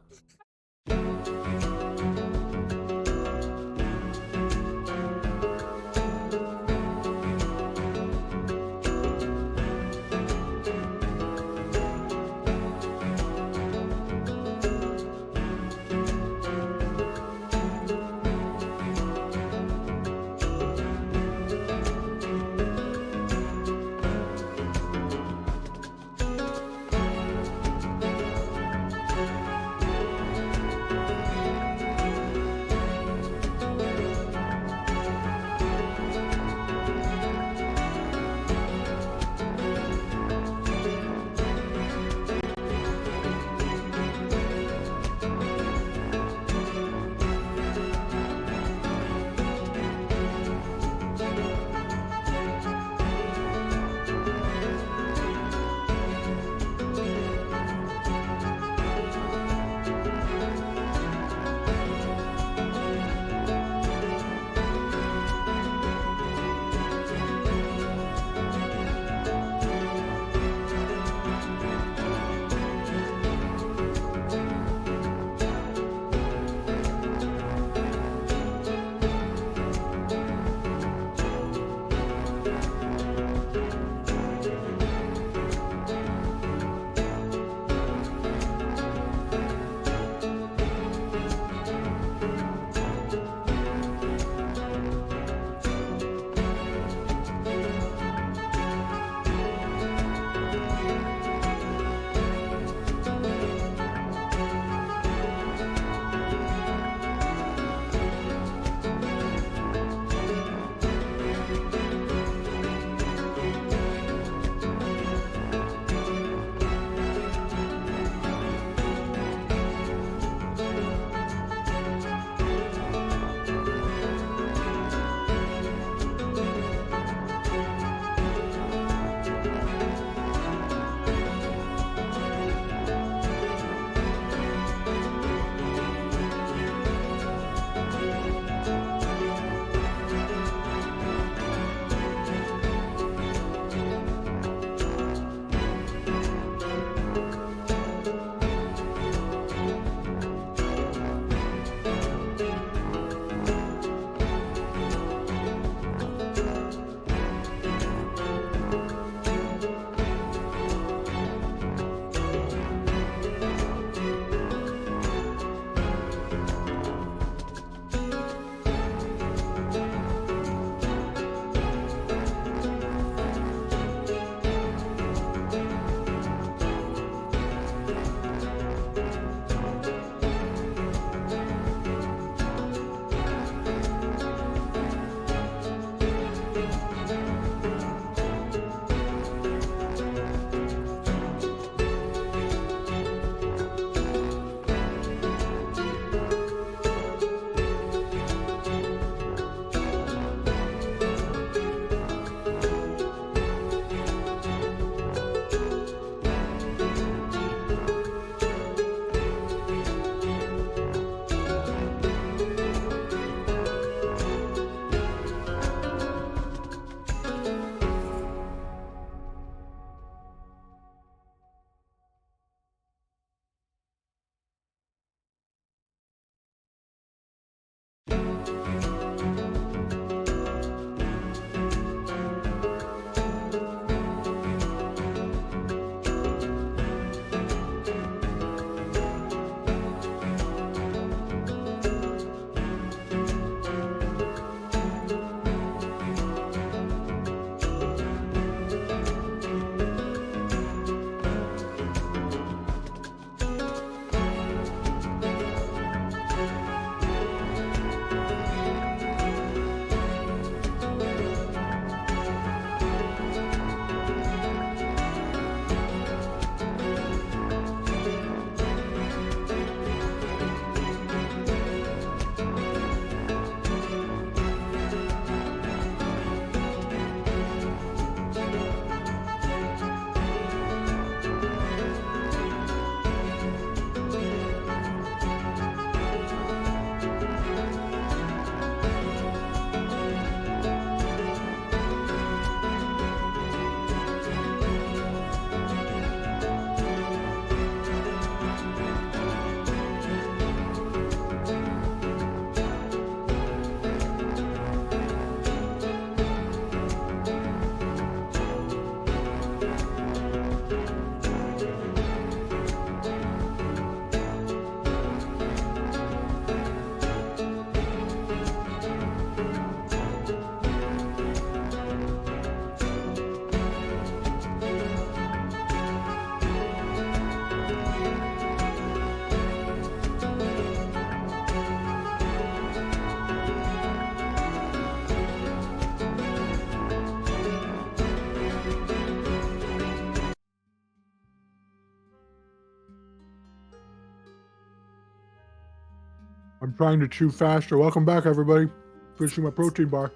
I'm trying to chew faster. Welcome back, everybody. Finishing my protein bar.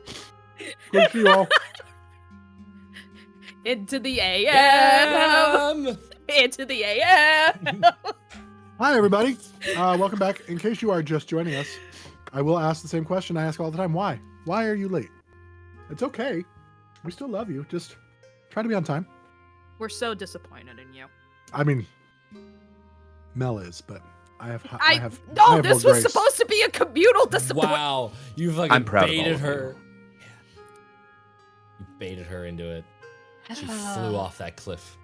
Good to see you all. Into the AM. Into the AM. Hi, everybody. Welcome back. In case you are just joining us, I will ask the same question I ask all the time. Why? Why are you late? It's okay. We still love you. Just try to be on time. We're so disappointed in you. I mean, Mel is, but I have this more was grace. supposed to be a communal disappointment. Wow, you fucking I'm proud of all baited of her. You baited her into it. She flew off that cliff.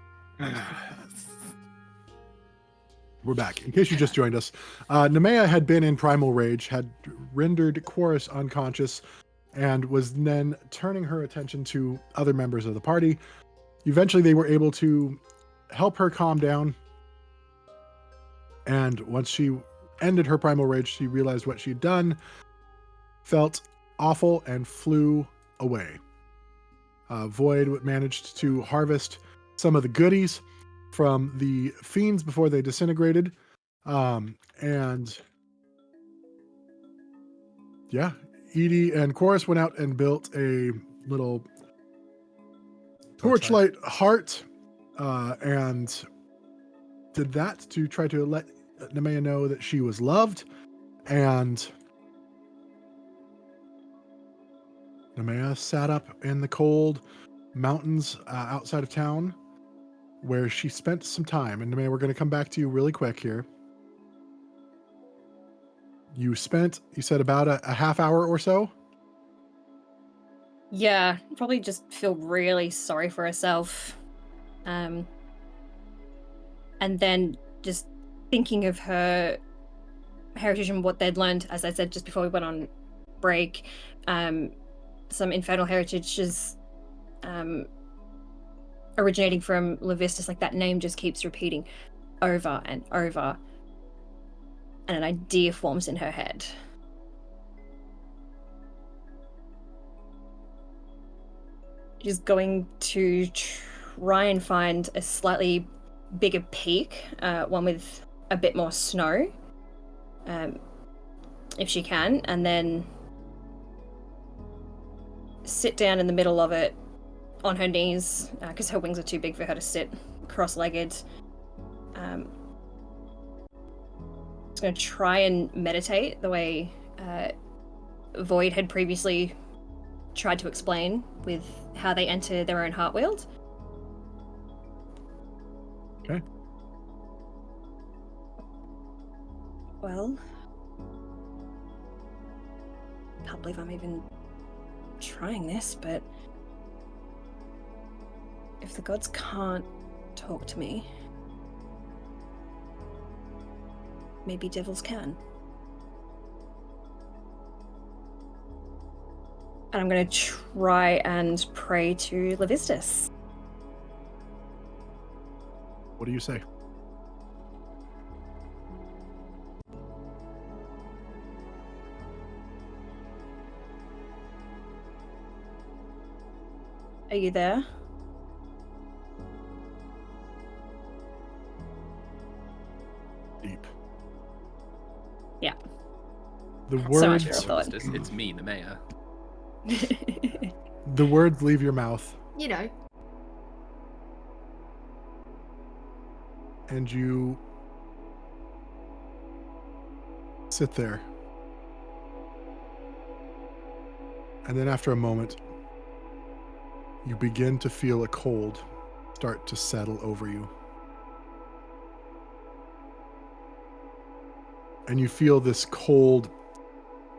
We're back. In case you just joined us, Nemea had been in primal rage, had rendered Chorus unconscious, and was then turning her attention to other members of the party. Eventually, they were able to help her calm down. And once she ended her primal rage, she realized what she'd done, felt awful, and flew away. Void managed to harvest some of the goodies from the fiends before they disintegrated. And yeah, Edie and Chorus went out and built a little torchlight heart and did that to try to let Nemea know that she was loved. And Nemea sat up in the cold mountains outside of town where she spent some time. And Nemea, we're going to come back to you really quick here. You said about a half hour or so? Yeah, probably just feel really sorry for herself. And then just thinking of her heritage and what they'd learned, as I said just before we went on break, some infernal heritages originating from Levistus, like that name just keeps repeating over and over, and an idea forms in her head. She's going to try and find a slightly bigger peak, one with a bit more snow, if she can, and then sit down in the middle of it on her knees, because her wings are too big for her to sit cross-legged. Just going to try and meditate the way Void had previously tried to explain with how they enter their own Heartworld. Okay. Well, can't believe I'm even trying this, but if the gods can't talk to me, maybe devils can. And I'm going to try and pray to Levistus. What do you say? Are you there? Deep. Yeah. The So much words, for a thought. It's me, Nemea. the words leave your mouth, You know. and you sit there. And then after a moment, you begin to feel a cold start to settle over you. And you feel this cold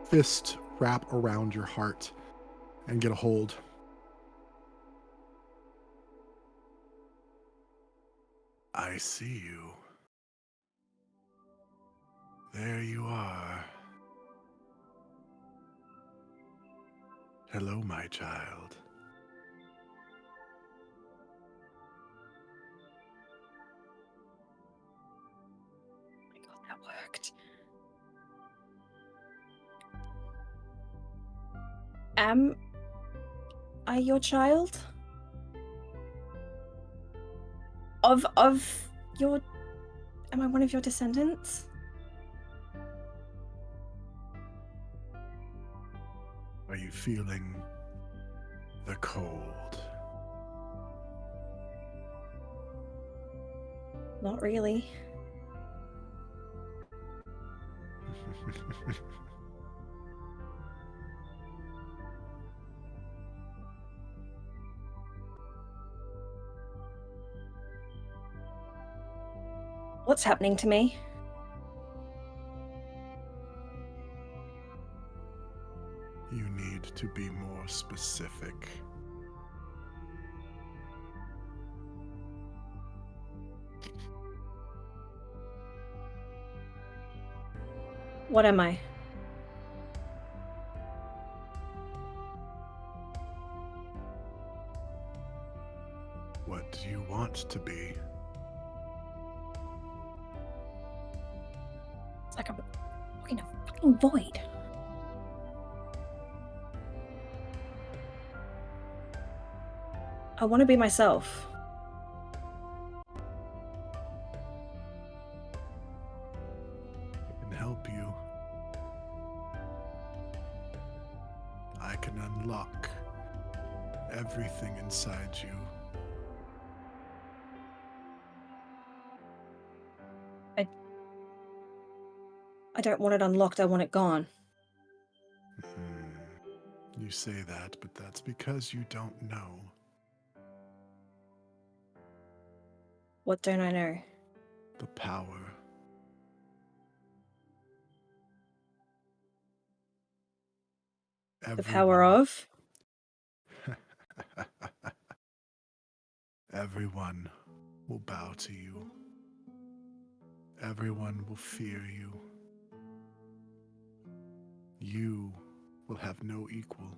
fist wrap around your heart and get a hold. I see you. There you are. Hello, my child. Oh my god, that worked. Am I your child? Of your... Am I one of your descendants? Are you feeling the cold? Not really. What's happening to me? You need to be more specific. What am I? What do you want to be? It's like I'm in a fucking void. I want to be myself. I can help you. I can unlock everything inside you. I don't want it unlocked, I want it gone. You say that, but that's because you don't know. What don't I know? The power. The power of? Everyone will bow to you. Everyone will fear you. You will have no equal.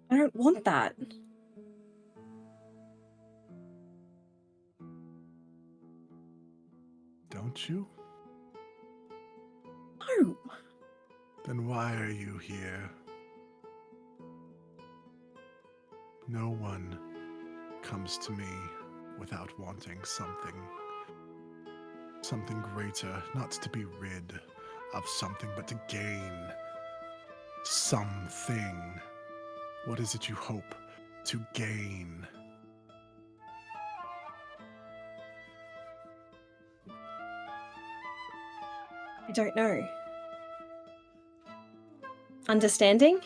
I don't want that. Don't you? No. Then why are you here? No one comes to me without wanting something. Something greater, not to be rid of something, but to gain something. What is it you hope to gain? I don't know. Understanding?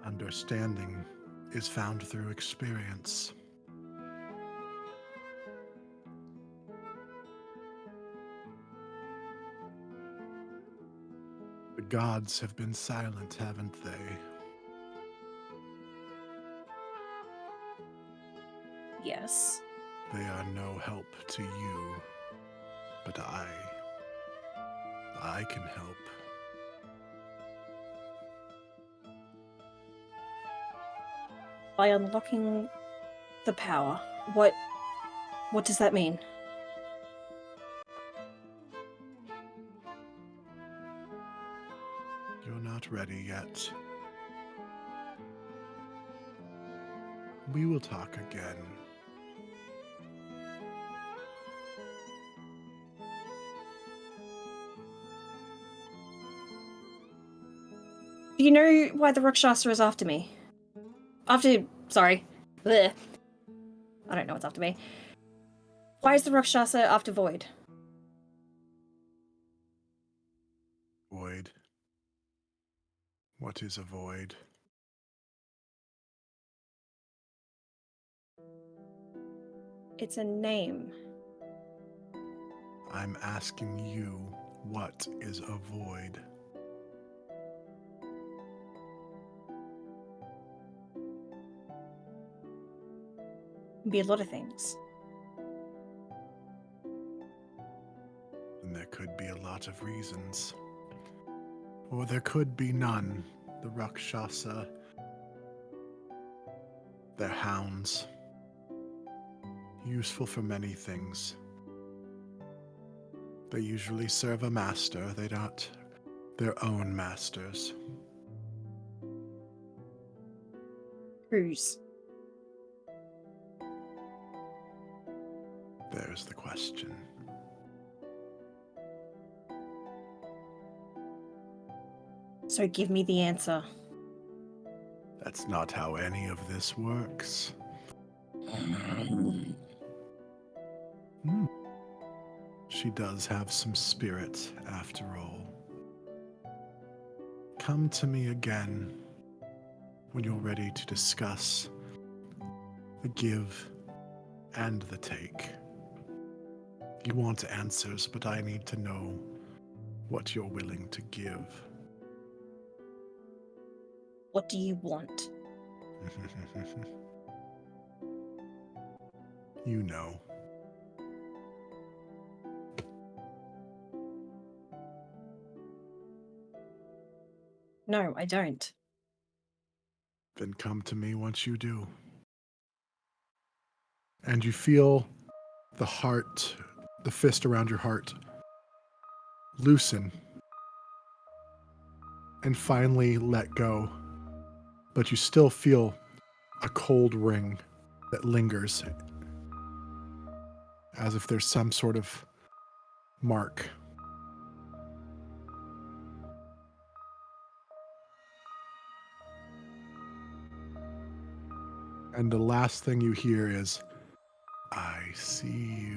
Understanding is found through experience. The gods have been silent, haven't they? Yes. They are no help to you, but I can help. By unlocking the power. What does that mean? You're not ready yet. We will talk again. Do you know why the Rakshasa is after me? Sorry. Blech. I don't know what's after me. Why is the Rakshasa after Void? Void. What is a void? It's a name. I'm asking you, what is a void? It can be a lot of things. And there could be a lot of reasons. Or there could be none. The Rakshasa, they're hounds. Useful for many things. They usually serve a master. They're not their own masters. Cruise. There's the question. So give me the answer. That's not how any of this works. She does have some spirit, after all. Come to me again when you're ready to discuss the give and the take. You want answers, but I need to know what you're willing to give. What do you want? You know. No, I don't. Then come to me once you do. And you feel the heart, the fist around your heart, loosen and finally let go. But you still feel a cold ring that lingers, as if there's some sort of mark. And the last thing you hear is, I see you.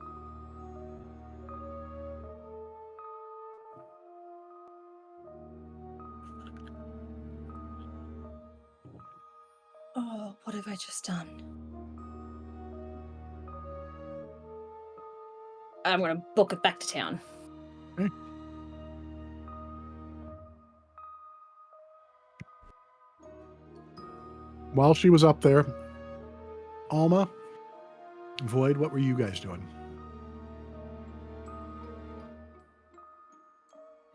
Oh, what have I just done? I'm gonna book it back to town. Okay. While she was up there, Alma, Void, what were you guys doing?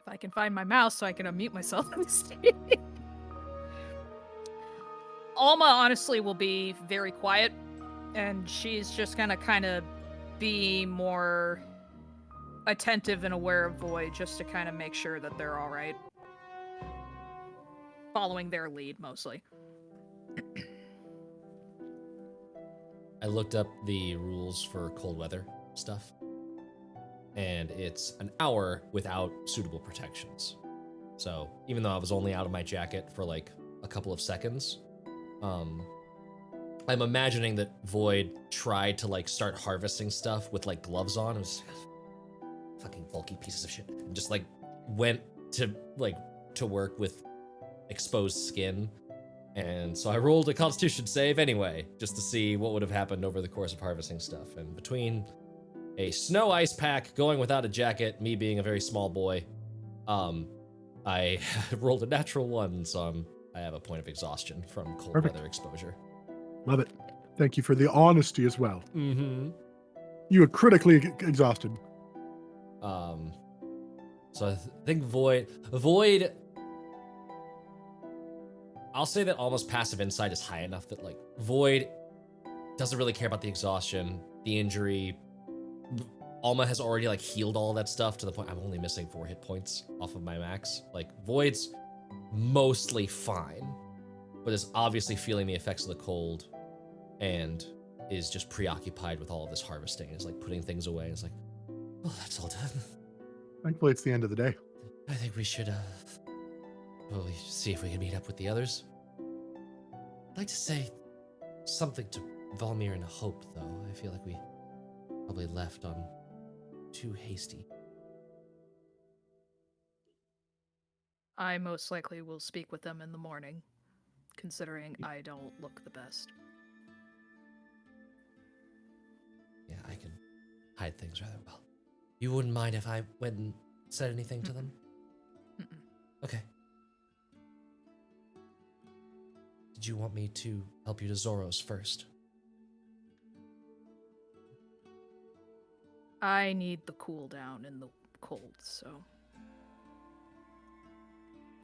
If I can find my mouse so I can unmute myself on the stage. Alma honestly will be very quiet, and she's just gonna kind of be more attentive and aware of Void just to kind of make sure that they're all right. Following their lead, mostly. I looked up the rules for cold weather stuff, and it's an hour without suitable protections. So even though I was only out of my jacket for like a couple of seconds, I'm imagining that Void tried to like start harvesting stuff with like gloves on. It was fucking bulky pieces of shit, and just like went to work with exposed skin. And so I rolled a Constitution save anyway, just to see what would have happened over the course of harvesting stuff. And between a snow ice pack, going without a jacket, me being a very small boy, I rolled a natural 1, so I have a point of exhaustion from cold Perfect. weather exposure. Love it. Thank you for the honesty as well. Mm-hmm. You are critically exhausted. So I think Void, I'll say that almost passive insight is high enough that like Void doesn't really care about the exhaustion, the injury. Alma has already like healed all that stuff to the point I'm only missing 4 hit points off of my max. Like Void's mostly fine, but is obviously feeling the effects of the cold and is just preoccupied with all of this harvesting. Is like putting things away. It's like, oh, that's all done. Thankfully, it's the end of the day. I think we should probably see if we can meet up with the others. I'd like to say something to Valmir and Hope, though. I feel like we probably left on too hasty. I most likely will speak with them in the morning, considering I don't look the best. Yeah, I can hide things rather well. You wouldn't mind if I went and said anything to them? Okay. Did you want me to help you to Zoros first? I need the cool down in the cold, so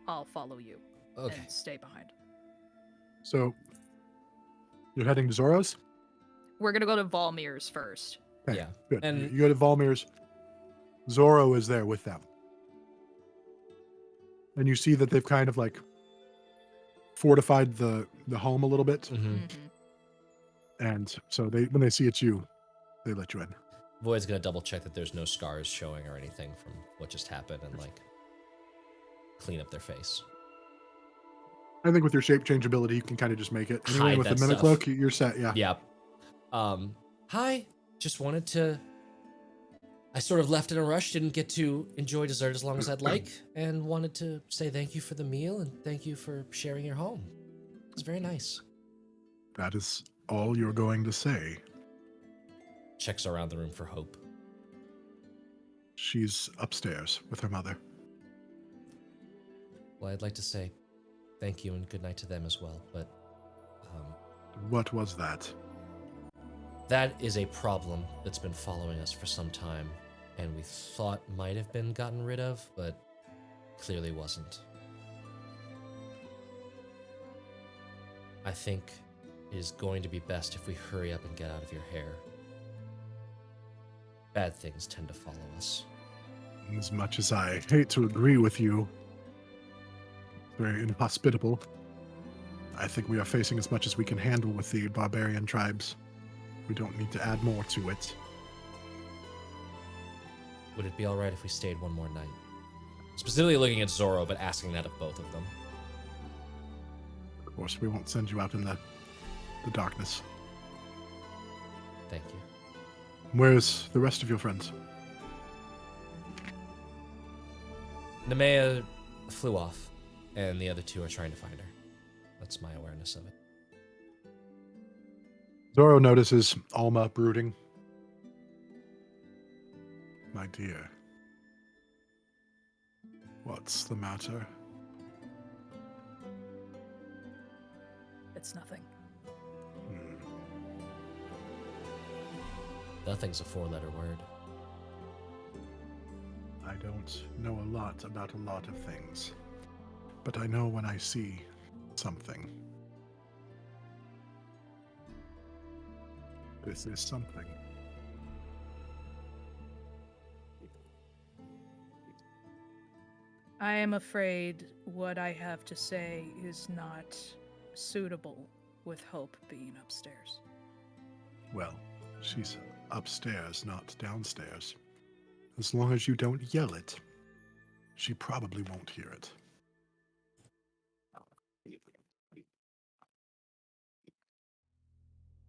I'll follow you Okay. and stay behind. So, you're heading to Zoros? We're gonna go to Valmir's first. Okay, Yeah. good. And- You go to Valmir's. Zoro is there with them. And you see that they've kind of like fortified the home a little bit. Mm-hmm. And so when they see it's you, they let you in. Void's gonna double check that there's no scars showing or anything from what just happened and like clean up their face. I think with your shape change ability, you can kind of just make it. Anyway, Hide with the that mimic stuff. cloak, you're set. Yeah. Yep. Hi. Just wanted to. I sort of left in a rush, didn't get to enjoy dessert as long as I'd like, and wanted to say thank you for the meal and thank you for sharing your home. It's very nice. That is all you're going to say. Checks around the room for Hope. She's upstairs with her mother. Well, I'd like to say thank you and good night to them as well, but What was that? that is a problem that's been following us for some time, and we thought might have been gotten rid of, but clearly wasn't. I think it is going to be best if we hurry up and get out of your hair. Bad things tend to follow us. As much as I hate to agree with you, very inhospitable, I think we are facing as much as we can handle with the barbarian tribes. We don't need to add more to it. Would it be alright if we stayed one more night? Specifically looking at Zoro, but asking that of both of them. Of course, we won't send you out in the darkness. Thank you. Where's the rest of your friends? Nemea flew off, and the other two are trying to find her. That's my awareness of it. Zoro notices Alma brooding. My dear. What's the matter? It's nothing. Nothing's a four-letter word. I don't know a lot about a lot of things, but I know when I see something. This is something. I am afraid what I have to say is not suitable with Hope being upstairs. Well, she's upstairs, not downstairs. As long as you don't yell it, she probably won't hear it.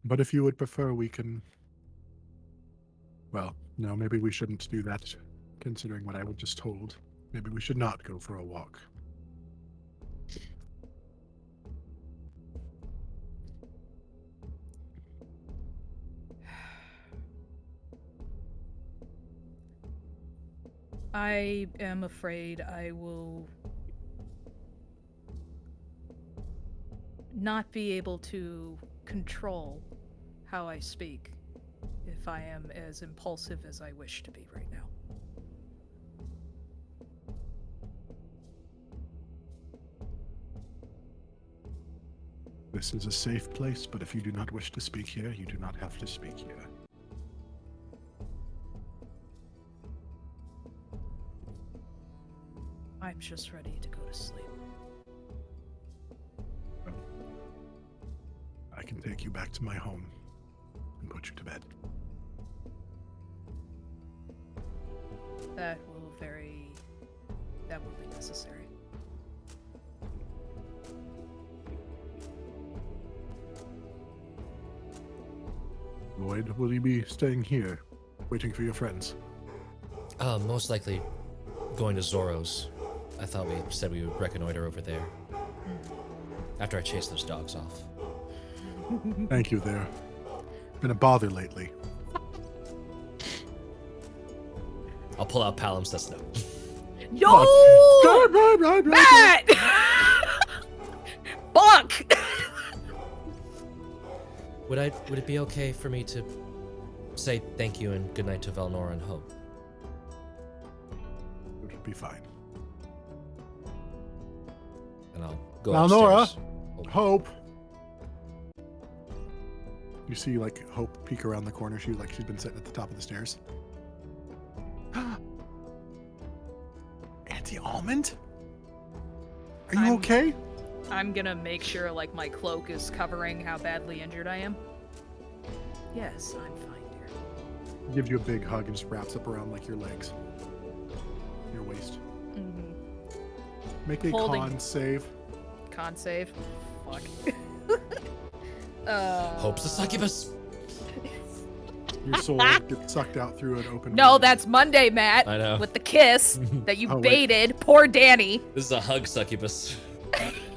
But if you would prefer, we can... Well, no, maybe we shouldn't do that, considering what I was just told. Maybe we should not go for a walk. I am afraid I will not be able to control how I speak if I am as impulsive as I wish to be right now. This is a safe place, but if you do not wish to speak here, you do not have to speak here. I'm just ready to go to sleep. I can take you back to my home and put you to bed. That will be necessary. Lloyd, will you be staying here, waiting for your friends? Most likely going to Zoro's. I thought we said we would reconnoiter over there. After I chase those dogs off. Thank you there. Been a bother lately. I'll pull out Palimpsest note. Yo! Matt! Bonk! Would it be okay for me to say thank you and goodnight to Velnora and Hope? It would be fine. And I'll go Velnora! upstairs. Oh, Hope! You see, like, Hope peek around the corner. She's been sitting at the top of the stairs. Auntie Almond? Are you okay? I'm gonna make sure, like, my cloak is covering how badly injured I am. Yes, I'm fine, dear. Gives you a big hug and just wraps up around like your legs, your waist. Mhm. Make a Holding- con save. Con save. Fuck. Hope's a succubus. Your soul gets sucked out through an open. No, wound. that's Monday, Matt. I know. With the kiss that you Oh, wait. baited. Poor Danny. This is a hug succubus.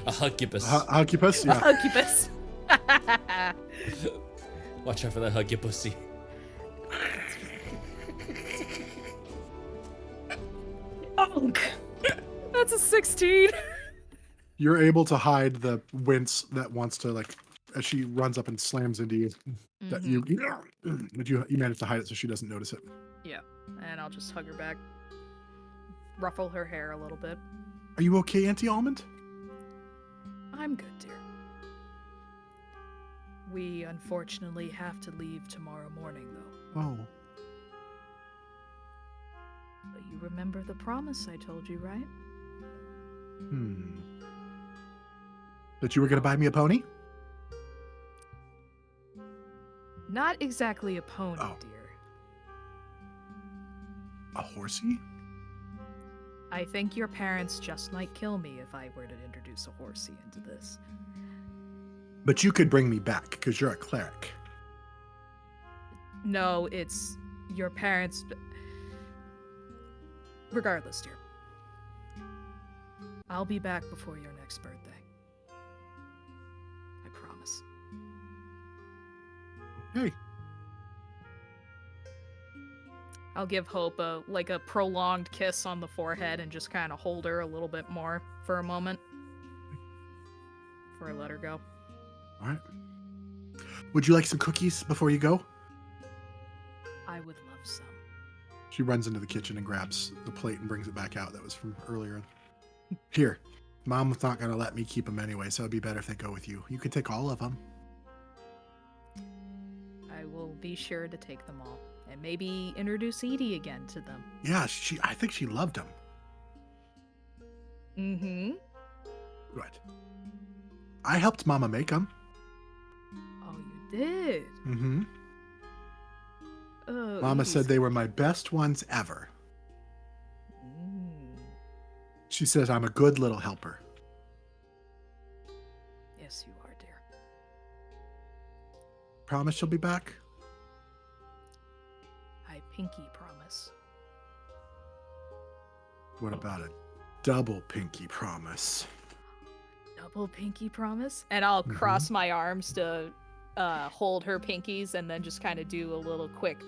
A hugubus. Hugubus. Yeah. Succubus. Watch out for that hugubussy. That's a 16. You're able to hide the wince that wants to like as she runs up and slams into you. That but you manage to hide it so she doesn't notice it. Yeah, and I'll just hug her back. Ruffle her hair a little bit. Are you okay, Auntie Almond? I'm good, dear. We unfortunately have to leave tomorrow morning, though. Oh. But you remember the promise I told you, right? That you were gonna buy me a pony? Not exactly a pony, Oh. dear. A horsey? I think your parents just might kill me if I were to introduce a horsey into this. But you could bring me back because you're a cleric. No, it's your parents. Regardless, dear. I'll be back before your next birthday. I promise. Hey. I'll give Hope a prolonged kiss on the forehead and just kind of hold her a little bit more for a moment before I let her go. All right. Would you like some cookies before you go? I would love some. She runs into the kitchen and grabs the plate and brings it back out. That was from earlier. Here. Mom's not going to let me keep them anyway, so it'd be better if they go with you. You can take all of them. I will be sure to take them all. And maybe introduce Edie again to them. Yeah, I think she loved them. Mm-hmm. Good. I helped Mama make them. Oh, you did? Mm-hmm. Oh, Mama said Edie's- they were my best ones ever. Mm. She says I'm a good little helper. Yes, you are, dear. Promise she'll be back? I pinky promise. What about a double pinky promise? Double pinky promise? And I'll Mhm. cross my arms to hold her pinkies and then just kind of do a little quick,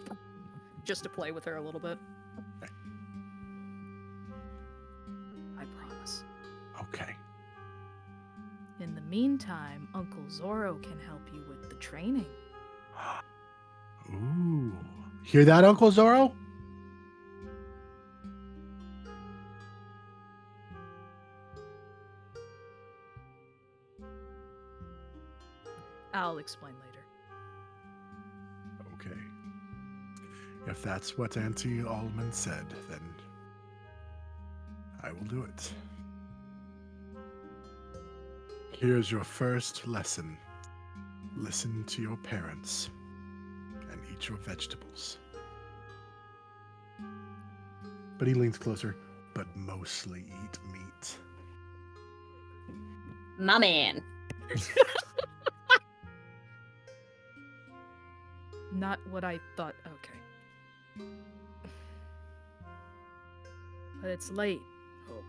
just to play with her a little bit. Okay. I promise. Okay. In the meantime, Uncle Zorro can help you with the training. Ooh. Hear that, Uncle Zorro? I'll explain later. Okay. If that's what Auntie Almond said, then I will do it. Here's your first lesson. Listen to your parents and eat your vegetables. But he leans closer, but mostly eat meat. My man. Not what I thought. Okay. But it's late, Hope.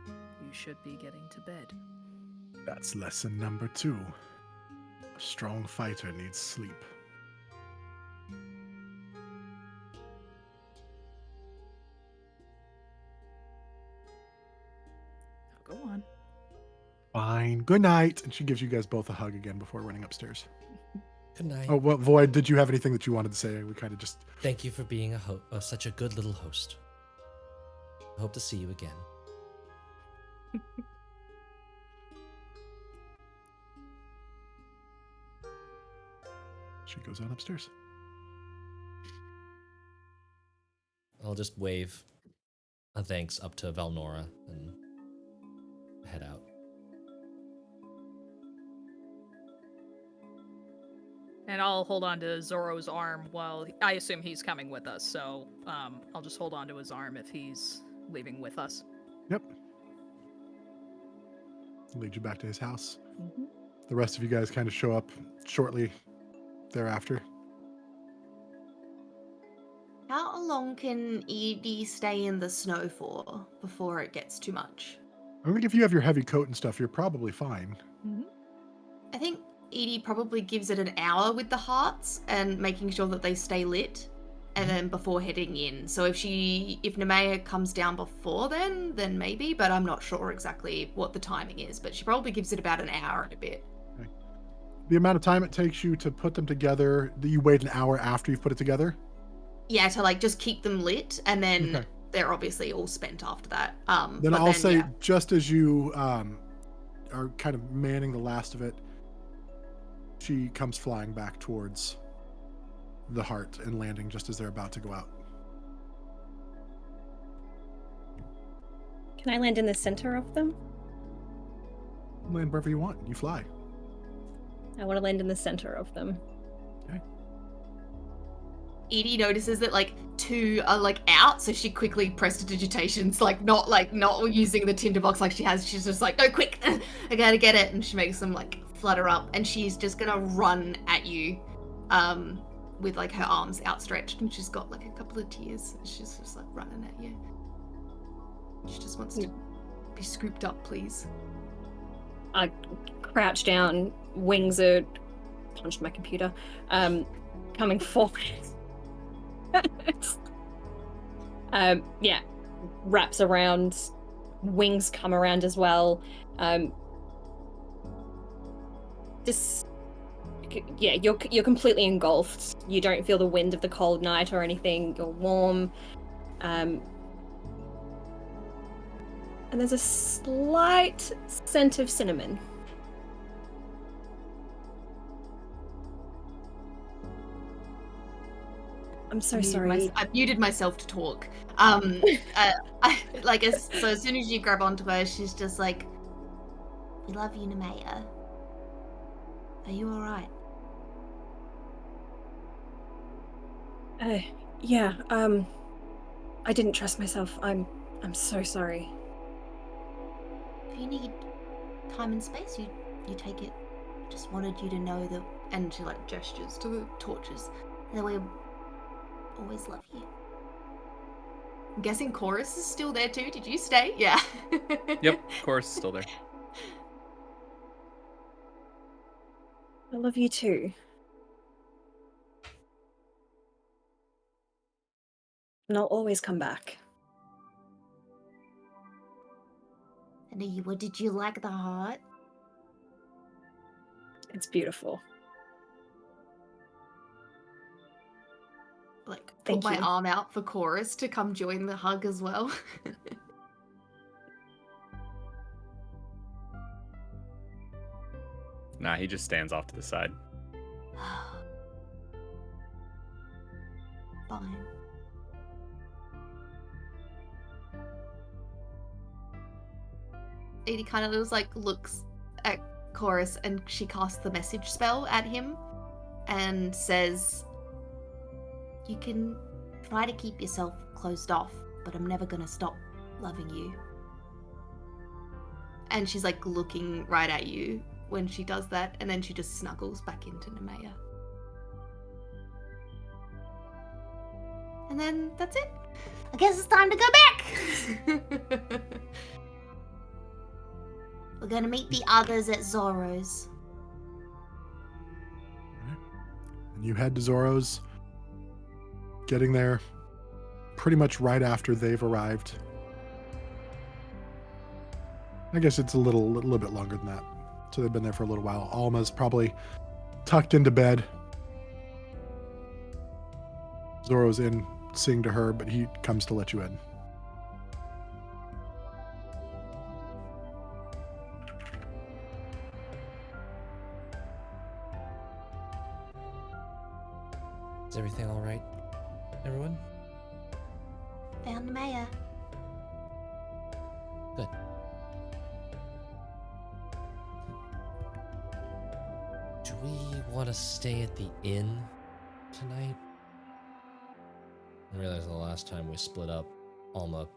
You should be getting to bed. That's lesson number 2. A strong fighter needs sleep. Now go on. Fine. Good night. And she gives you guys both a hug again before running upstairs. Good night. Oh, well, Void, did you have anything that you wanted to say? We kind of just... Thank you for being such a good little host. I hope to see you again. She goes on upstairs. I'll just wave a thanks up to Valnora and head out. And I'll hold on to Zoro's arm while I assume he's coming with us, so I'll just hold on to his arm if he's leaving with us. Yep. Lead you back to his house. Mm-hmm. The rest of you guys kind of show up shortly thereafter. How long can Edie stay in the snow for before it gets too much? I think if you have your heavy coat and stuff, you're probably fine. Mm-hmm. I think Edie probably gives it an hour with the hearts and making sure that they stay lit, and then before heading in. So if Nemea comes down before then maybe, but I'm not sure exactly what the timing is. But she probably gives it about an hour and a bit. Okay. The amount of time it takes you to put them together, you wait an hour after you've put it together? Yeah, to like just keep them lit, and then Okay. they're obviously all spent after that. Then but I'll say, yeah. just as you are kind of manning the last of it, she comes flying back towards the heart and landing just as they're about to go out. Can I land in the center of them? Land wherever you want. You fly. I want to land in the center of them. Edie notices that like two are like out, so she quickly prestidigitations, not using the tinderbox like she has. She's just like, no, quick, I gotta get it, and she makes them like flutter up, and she's just gonna run at you, with like her arms outstretched, and she's got like a couple of tears. She's just like running at you. She just wants to be scooped up, please. I crouch down, wings are punched my computer, coming forward. Yeah, wraps around, wings come around as well. You're completely engulfed. You don't feel the wind of the cold night or anything. You're warm. And there's a slight scent of cinnamon. I'm so sorry. I muted myself to talk. As soon as you grab onto her, she's just like, "We love you, Nemea. Are you all right?" Yeah. I didn't trust myself. I'm so sorry. If you need time and space, you take it. Just wanted you to know that, And she like gestures to the torches. that we always love you. I'm guessing Chorus is still there too. Did you stay? Yeah. Yep, of course, still there. I love you too. And I'll always come back. And what did you like the heart? It's beautiful. Like put Thank my you. arm out for Chorus to come join the hug as well. Nah, he just stands off to the side. Fine. Edie kind of just like looks at Chorus, and she casts the message spell at him and says, You can try to keep yourself closed off, but I'm never gonna stop loving you. and she's like looking right at you when she does that, and then she just snuggles back into Nemea. And then that's it. I guess it's time to go back! We're gonna meet the others at Zoro's. And you head to Zoro's, getting there pretty much right after they've arrived. I guess it's a little bit longer than that. So they've been there for a little while. Alma's probably tucked into bed. Zoro's in singing to her, but he comes to let you in. Is everything all right, everyone? Found Maya. Do we want to stay at the inn tonight? I realized the last time we split up, Alma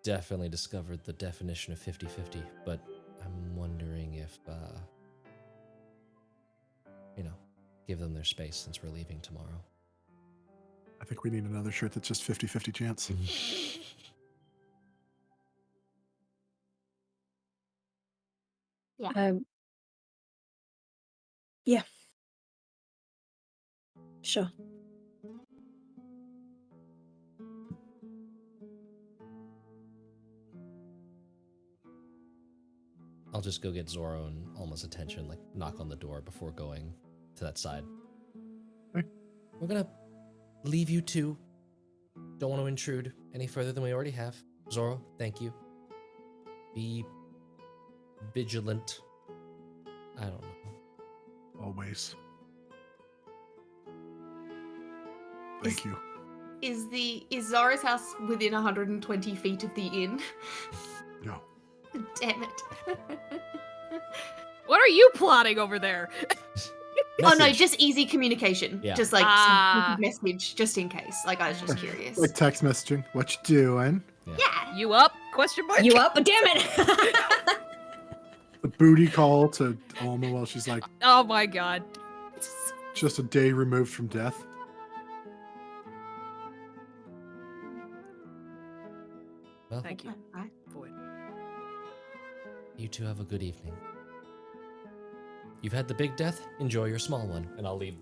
definitely discovered the definition of 50-50, but I'm wondering if, give them their space since we're leaving tomorrow. I think we need another shirt that's just 50-50 chance. Yeah. Yeah. Sure. I'll just go get Zoro and Alma's attention, like knock on the door before going to that side. Okay. We're gonna leave you two. Don't want to intrude any further than we already have. Zoro, thank you. Be vigilant. I don't know. Always. Thank you. Is Zoro's house within 120 feet of the inn? No. Damn it. What are you plotting over there? Oh no, just easy communication. Yeah. Just like Ah. some message, just in case. Like I was just curious. Like text messaging. What you doing? Yeah. You up? Question mark. You up? Damn it! The booty call to Alma while she's like Oh my god. just a day removed from death. Well, Thank you. Right. Void. you two have a good evening. You've had the big death, enjoy your small one, and I'll leave.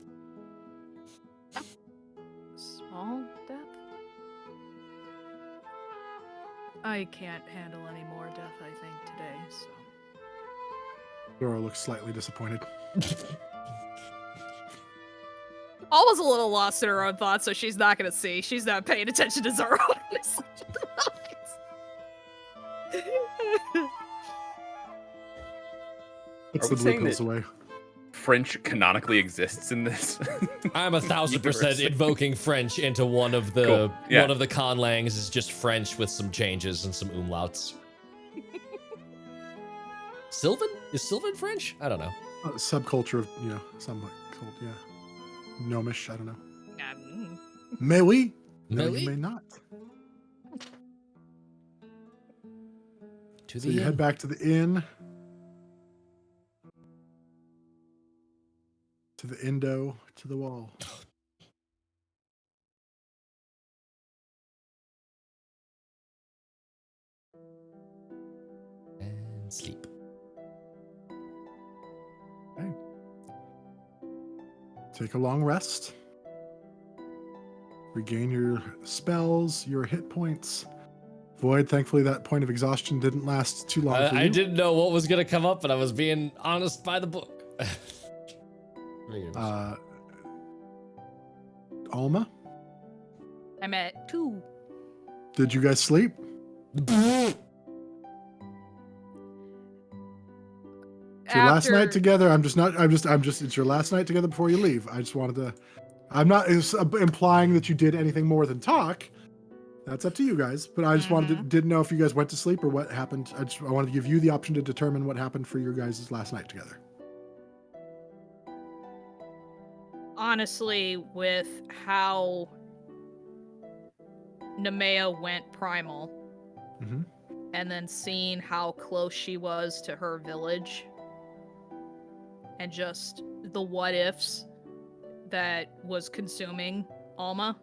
Small death? I can't handle any more death, I think, today, so. Dora looks slightly disappointed. Alwa's a little lost in her own thoughts, so she's not gonna see. She's not paying attention to Zoro. Puts Are the we blue saying pills that- away. French canonically exists in this. I'm 1,000% universe. invoking French into one of the Cool. Yeah. one of the conlangs is just French with some changes and some umlauts. Sylvan? Is Sylvan French? I don't know. Subculture of, some like cult, yeah. Gnomish, I don't know. Um, May we? No, May you we? may not. To So the you head inn. back to the inn. To the Indo, to the wall. And sleep. Okay. Take a long rest. Regain your spells, your hit points. Void, thankfully that point of exhaustion didn't last too long for you. I didn't know what was gonna come up, but I was being honest by the book. Alma, I'm at 2. did you guys sleep? It's your last night together. It's your last night together before you leave. I just wanted to, I'm not implying that you did anything more than talk. That's up to you guys. But I just didn't know if you guys went to sleep or what happened. I wanted to give you the option to determine what happened for your guys' last night together. Honestly, with how Nemea went primal, Mm-hmm. and then seeing how close she was to her village, and just the what ifs that was consuming Alma,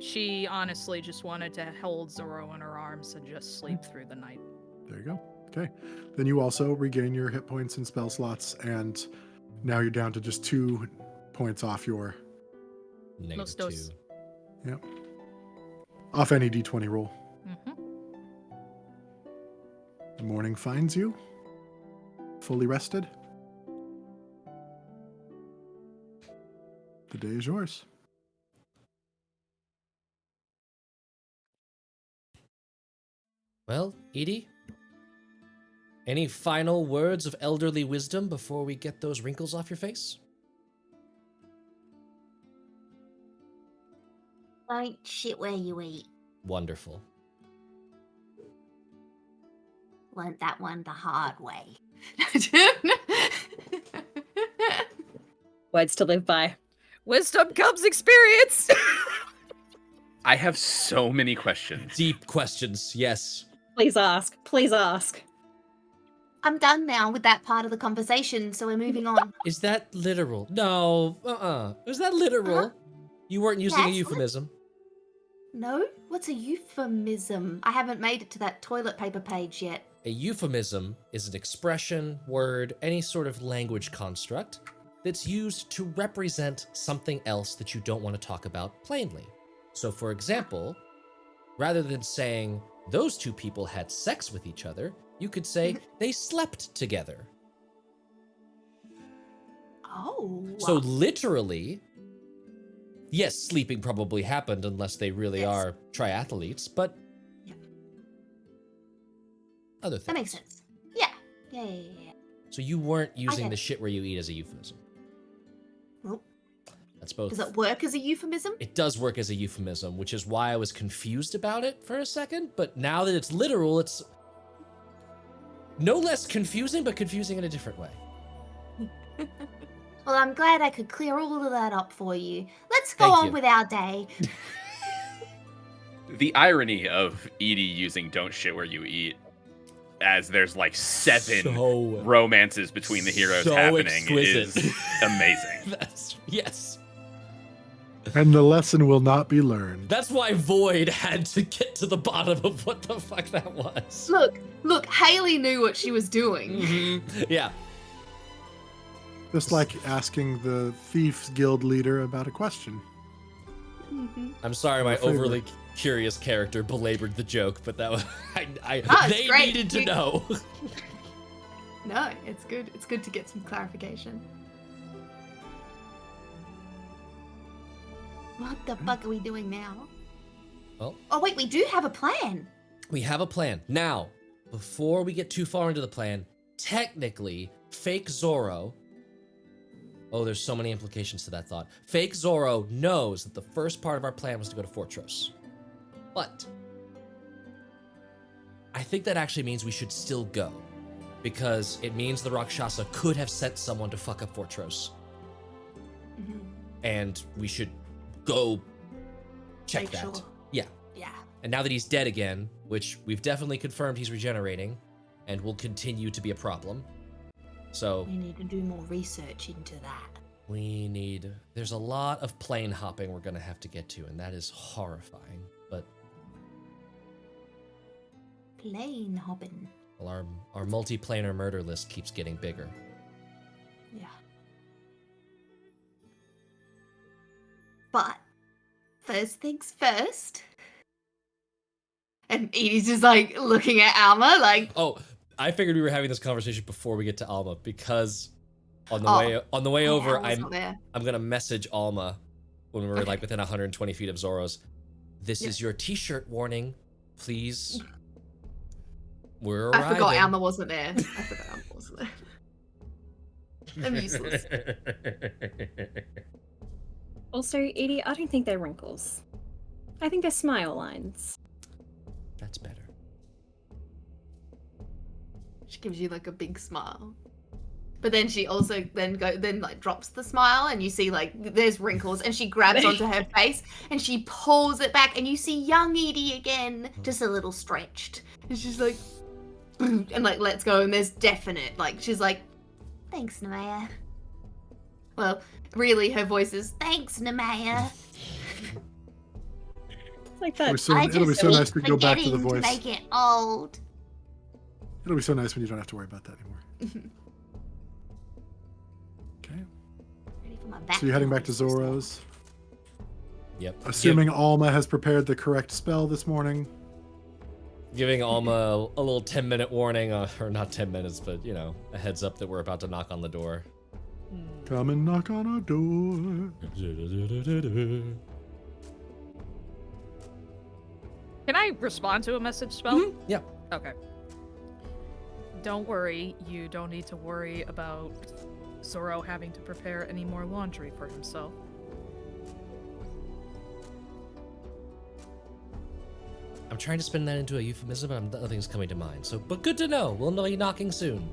she honestly just wanted to hold Zoro in her arms and just sleep through the night. There you go. Okay. Then you also regain your hit points and spell slots, and now you're down to just 2 points off your -2. Dos. off any d20 roll. Mm-hmm. The morning finds you fully rested. The day is yours. Well, Edie, any final words of elderly wisdom before we get those wrinkles off your face? Don't shit where you eat. Wonderful. Learned that one the hard way. Words to live by. Wisdom comes experience. I have so many questions. Deep questions, yes. Please ask. Please ask. I'm done now with that part of the conversation, so we're moving on. Is that literal? No, Is that literal? Uh-huh. You weren't using a Yes, what? euphemism. No? What's a euphemism? I haven't made it to that toilet paper page yet. A euphemism is an expression, word, any sort of language construct that's used to represent something else that you don't want to talk about plainly. So, for example, rather than saying those two people had sex with each other, you could say they slept together. Oh. So literally, yes, sleeping probably happened unless they really Yes. are triathletes, but Yeah. other things. That makes sense. Yeah. Yeah. So you weren't using get the it. shit where you eat as a euphemism. Nope. That's both. Does it work as a euphemism? It does work as a euphemism, which is why I was confused about it for a second, but now that it's literal, it's no less confusing, but confusing in a different way. Well, I'm glad I could clear all of that up for you. Let's go Thank on you. with our day. The irony of Edie using "don't shit where you eat" as there's like 7 So- romances between the heroes so happening exquisite. is amazing. Yes. And the lesson will not be learned. That's why Void had to get to the bottom of what the fuck that was. Look, Haley knew what she was doing. Mhm. Yeah. Just like asking the Thieves Guild leader about a question. I'm sorry, my My favorite. overly curious character belabored the joke, but that was it's they great. needed to know. No, it's good. It's good to get some clarification. What the fuck are we doing now? Well, Oh, wait, we do have a plan. we have a plan. Now, before we get too far into the plan, technically, fake Zorro. Oh, there's so many implications to that thought. Fake Zorro knows that the first part of our plan was to go to Fortress. But I think that actually means we should still go. Because it means the Rakshasa could have sent someone to fuck up Fortress. And we should go check Make that. sure. Yeah. Yeah. And now that he's dead again, which we've definitely confirmed he's regenerating and will continue to be a problem. So We need to do more research into that. there's a lot of plane hopping we're gonna have to get to, and that is horrifying. But Plane hopping. well, our multiplanar murder list keeps getting bigger. Yeah. But first things first. And Edie's just like looking at Alma, like, Oh, I figured we were having this conversation before we get to Alma because on the Oh. way over, Alma's not there. I'm gonna message Alma when we're Okay. like within 120 feet of Zoro's. This is your T-shirt warning, please. We're arriving. I forgot Alma wasn't there. I'm useless. Also, Edie, I don't think they're wrinkles. I think they're smile lines. That's better. She gives you like a big smile. But then she also then drops the smile and you see like there's wrinkles and she grabs onto her face and she pulls it back and you see young Edie again, just a little stretched. And she's like and like lets go and there's definite like she's like, Thanks, Nemea. well, really her voice is Thanks, Nemea. Like It'll that. be so, I it'll be just so keep nice to go back to the forgetting voice. make it old. It'll be so nice when you don't have to worry about that anymore. Okay. Ready for my back. So you're heading back to Zoro's. Yep. Assuming Alma has prepared the correct spell this morning. Giving Alma a little 10-minute warning, or not 10 minutes, but you know, a heads up that we're about to knock on the door. Come and knock on our door. Can I respond to a message spell? Yeah. Okay. Don't worry, you don't need to worry about Zoro having to prepare any more laundry for himself. I'm trying to spin that into a euphemism, but nothing's coming to mind. So, but good to know. We'll know you're knocking soon.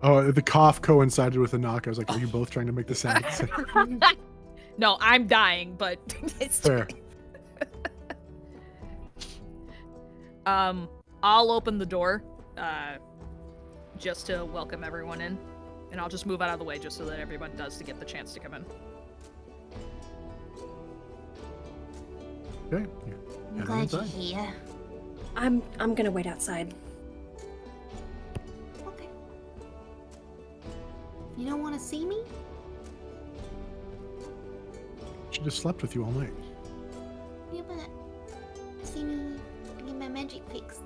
Oh, the cough coincided with the knock. I was like, are you both trying to make the sound? at the same time? No, I'm dying, but it's Fair. I'll open the door, just to welcome everyone in, and I'll just move out of the way just so that everyone does to get the chance to come in. Okay. I'm glad you're here. I'm gonna wait outside. Okay. You don't want to see me? She just slept with you all night. Yeah, but see me get my magic fixed.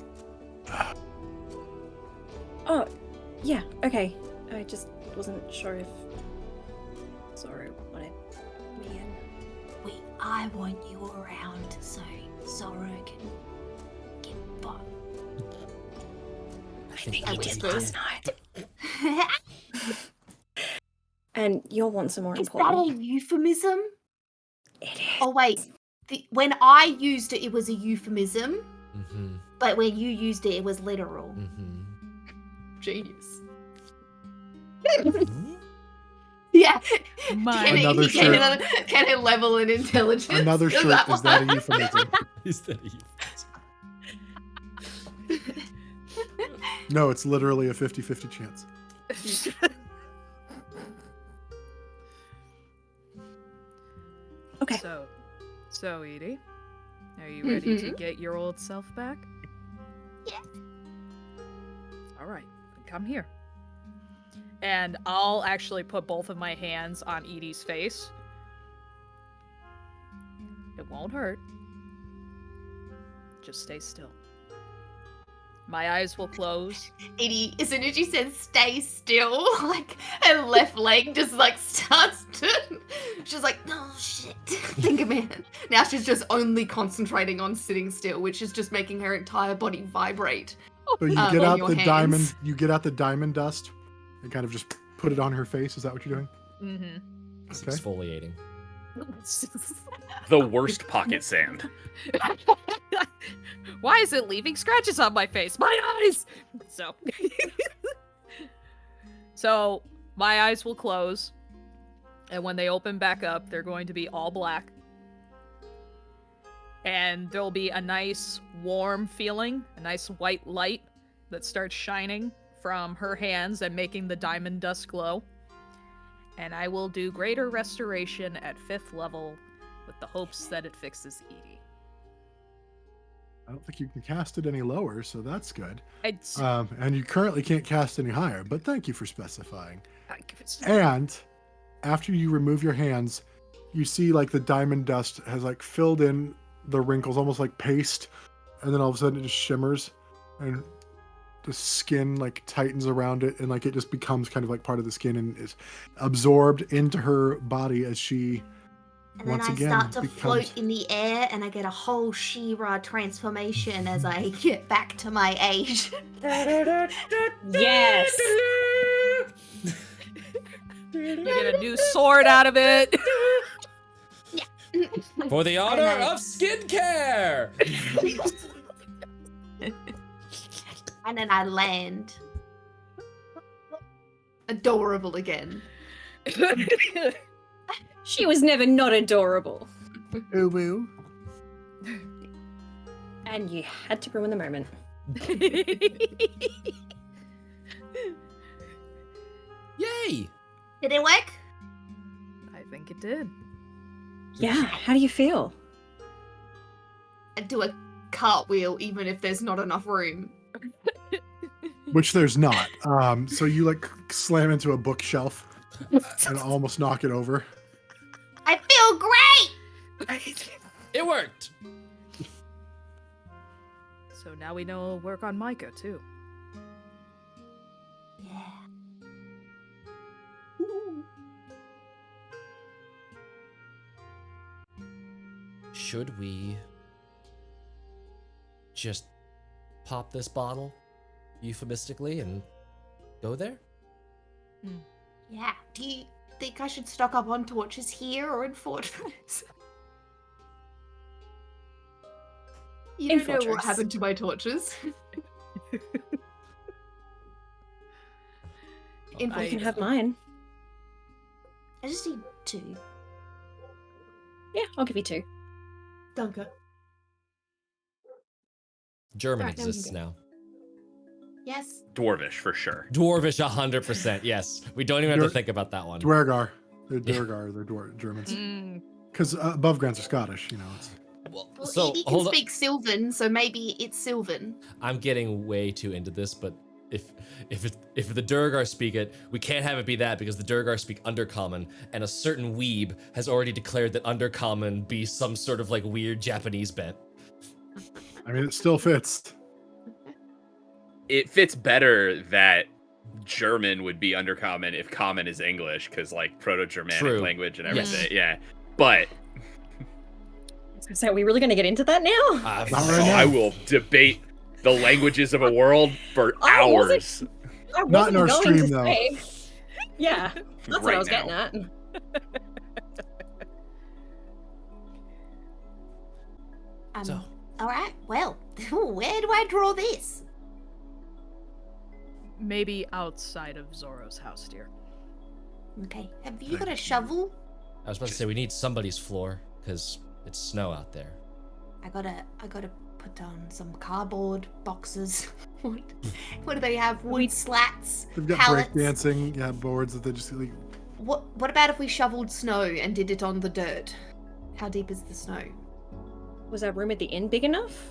Oh, yeah, okay. I just wasn't sure if Zoro wanted me in. Wait, I want you around so Zoro can get by. I think I he did whisper. last night. And you'll want some more Is that important. a euphemism? It is. Oh wait, when I used it, it was a euphemism, Mm-hmm. but when you used it, it was literal. Mm-hmm. Genius. Yeah. My Another shirt. Can it level in intelligence? Another Is shirt. that Is that a one? euphemism? Is that a No, it's literally a 50-50 chance. Okay. So Edie, are you ready to Mhm. get your old self back? Yeah. All right, then come here. And I'll actually put both of my hands on Edie's face. It won't hurt. Just stay still. My eyes will close. Edie, as soon as you said stay still, like her left leg just like starts to. She's like, oh shit. Think of it. Now she's just only concentrating on sitting still, which is just making her entire body vibrate. So you on get out your the hands. diamond. You get out the diamond dust, and kind of just put it on her face. Is that what you're doing? Mm-hmm. It's Okay. exfoliating. The worst pocket sand. Why is it leaving scratches on my face? My eyes! So my eyes will close. And when they open back up, they're going to be all black. And there'll be a nice warm feeling, a nice white light that starts shining from her hands and making the diamond dust glow. And I will do greater restoration at 5th level with the hopes that it fixes Edie. I don't think you can cast it any lower, so that's good. It's, And you currently can't cast any higher, but thank you for specifying. And after you remove your hands, you see like the diamond dust has like filled in the wrinkles, almost like paste, and then all of a sudden it just shimmers, and the skin like tightens around it, and like it just becomes kind of like part of the skin and is absorbed into her body as she And then once I again start to becomes... float in the air, and I get a whole She-Ra transformation as I get back to my age. Yes. You get a new sword out of it. For the honor And I- of skincare! And then I land. Adorable again. She was never not adorable. Ooh, woo. And you had to ruin the moment. Yay! Did it work? I think it did. Yeah, how do you feel? I do a cartwheel even if there's not enough room. Which there's not. So you like slam into a bookshelf and almost knock it over. I feel great! It worked! So now we know work on Micah too. Yeah. Should we just pop this bottle euphemistically and go there? Yeah. Do you think I should stock up on torches here or in Fortress? You In don't know what Fortress. happened to my torches. You can have mine. I just need 2. Yeah, I'll give you 2. Danke. German Alright, now we exists can go. now. Yes. Dwarvish for sure. Dwarvish, 100%. Yes, we don't even have to think about that one. Dwergar. They're Yeah. Dwergar. They're Germans. Mm, Because above grounds are Scottish. You know. It's... Well, Well, so Edie can hold on. speak Sylvan, so maybe it's Sylvan. I'm getting way too into this, but if the Durgar speak it, we can't have it be that because the Durgar speak Undercommon, and a certain weeb has already declared that Undercommon be some sort of like weird Japanese bent. I mean, it still fits. It fits better that German would be Undercommon if Common is English, because like Proto-Germanic True. language and Yes. everything. Yeah, but So are we really going to get into that now? Not right now. I will debate the languages of a world for I wasn't- hours. I Not in wasn't our going stream, to though. say. Yeah, that's what Right I was now. getting at. So- All right. Well, where do I draw this? maybe outside of Zoro's house, dear. Okay. Have you got a shovel? I was about to say we need somebody's floor because it's snow out there. I gotta put down some cardboard boxes. what do they have? Wood slats, They've got pallets. breakdancing, yeah, boards that they just like. What about if we shoveled snow and did it on the dirt? How deep is the snow? Was our room at the inn big enough?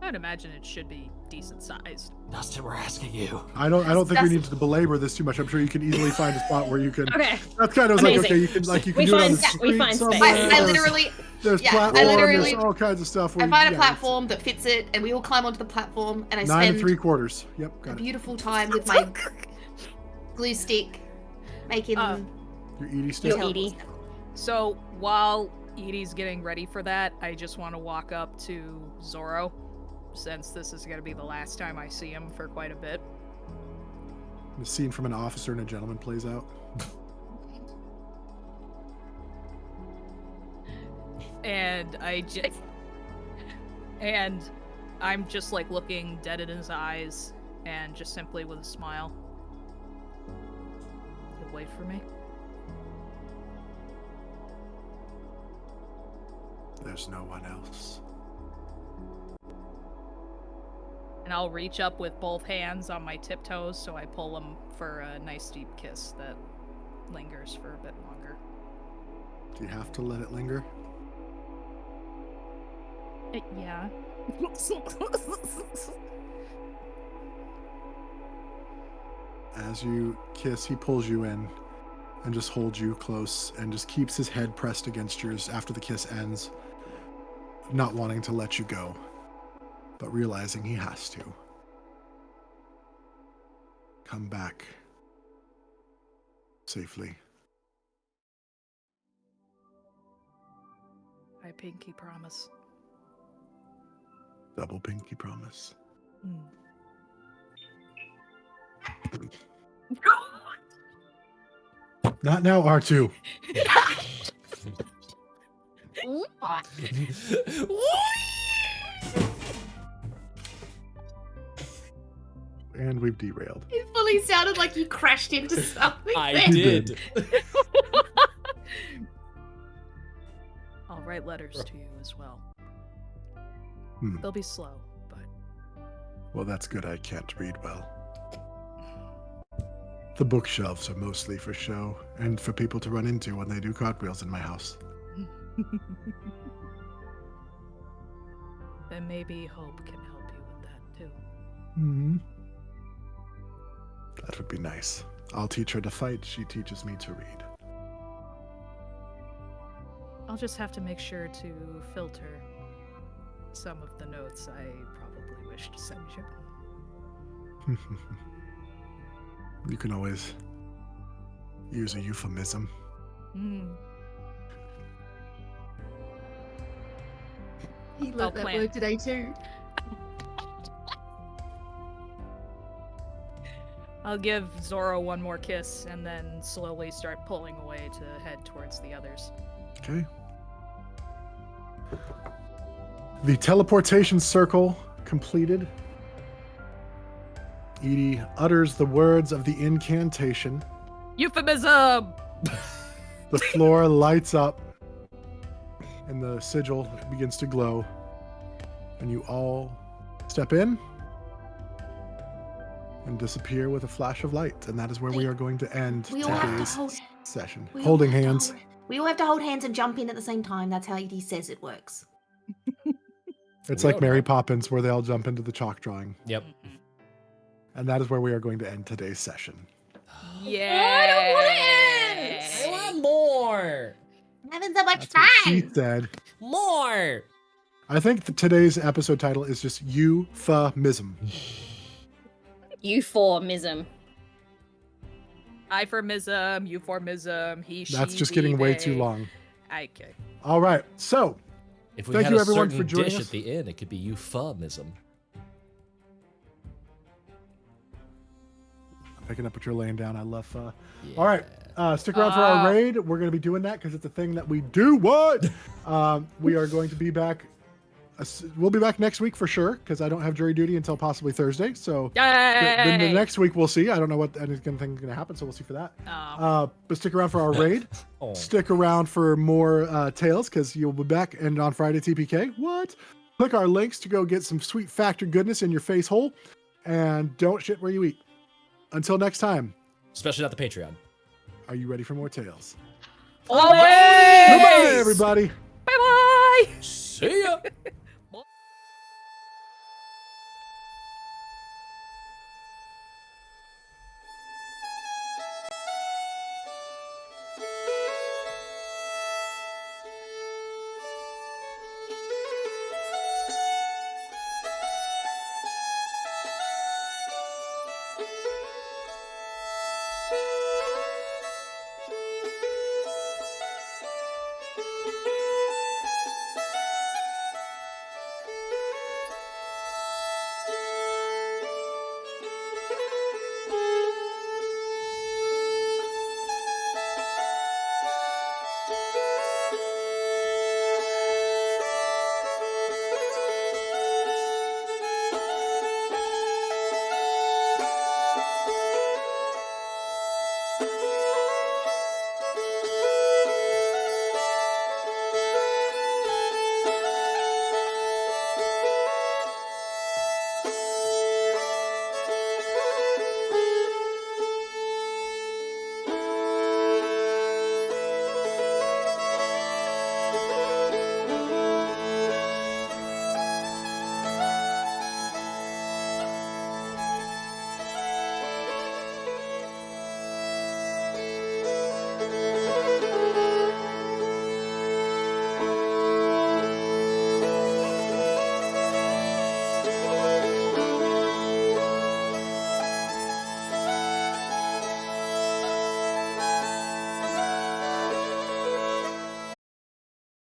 I'd imagine it should be decent sized. Dustin, we're asking you. I don't think we That's- need to belabor this too much. I'm sure you can easily find a spot where you can. Okay. That's kind of like Amazing. okay, you can We do it on find the sta- we street find space. somewhere. I literally, There's yeah, I platform. literally- There's all kinds of stuff. I Where, find a yeah, platform that fits it, and we all climb onto the platform, and I it's 9 spend 3/4. Yep, a got it. beautiful time with my glue stick, making Your Edie Yo, stick. Edie. So while Edie's getting ready for that, I just want to walk up to Zoro, since this is going to be the last time I see him for quite a bit. The scene from An Officer and a Gentleman plays out. And I'm just like looking dead in his eyes and just simply with a smile. You'll wait for me? There's no one else. And I'll reach up with both hands on my tiptoes so I pull him for a nice deep kiss that lingers for a bit longer. Do you have to let it linger? Yeah. As you kiss, he pulls you in and just holds you close and just keeps his head pressed against yours after the kiss ends, not wanting to let you go, but realizing he has to. Come back safely. I pinky promise. Double pinky promise. Not now, R2. And we've derailed. It fully sounded like you crashed into something. I there. did. I'll write letters to you as well. Hmm. They'll be slow, but Well, that's good. I can't read well. The bookshelves are mostly for show and for people to run into when they do cartwheels in my house. then maybe Hope can help you with that too. Hmm. That would be nice. I'll teach her to fight. She teaches me to read. I'll just have to make sure to filter some of the notes I probably wish to send you. You can always use a euphemism. Mm. He I'll learned that plan. word today too. I'll give Zoro one more kiss and then slowly start pulling away to head towards the others. Okay. The teleportation circle completed. Edie utters the words of the incantation. Euphemism! The floor lights up, and the sigil begins to glow. And you all step in and disappear with a flash of light. And that is where we are going to end We all have to today's hold. session. We all Holding have to hands. we all have to hold hands and jump in at the same time. That's how Edie says it works. It's We like all Mary know. Poppins, where they all jump into the chalk drawing. Yep. And that is where we are going to end today's session. Yeah. I don't want to end. I want more. Having so much That's what she fun. said. More. I think today's episode title is just euphemism. Euphemism. I-formism, euphemism, he, she, That's just we, getting way they. too long. Okay. All right. So, If we Thank had you, a everyone, certain for joining dish us. at the end, it could be euphemism. picking up what you're laying down. I love Yeah. All right. Stick around for our raid. We're going to be doing that because it's a thing that we do. What? We are going to be back. We'll be back next week for sure because I don't have jury duty until possibly Thursday. So then the Yay! next week we'll see. I don't know what anything's going to happen, so we'll see for that. But stick around for our raid. Oh. Stick around for more tales because you'll be back and on Friday TPK. What? Click our links to go get some sweet factor goodness in your face hole, and don't shit where you eat. Until next time. Especially not the Patreon. Are you ready for more tales? Always! Goodbye, everybody. Bye-bye! See ya.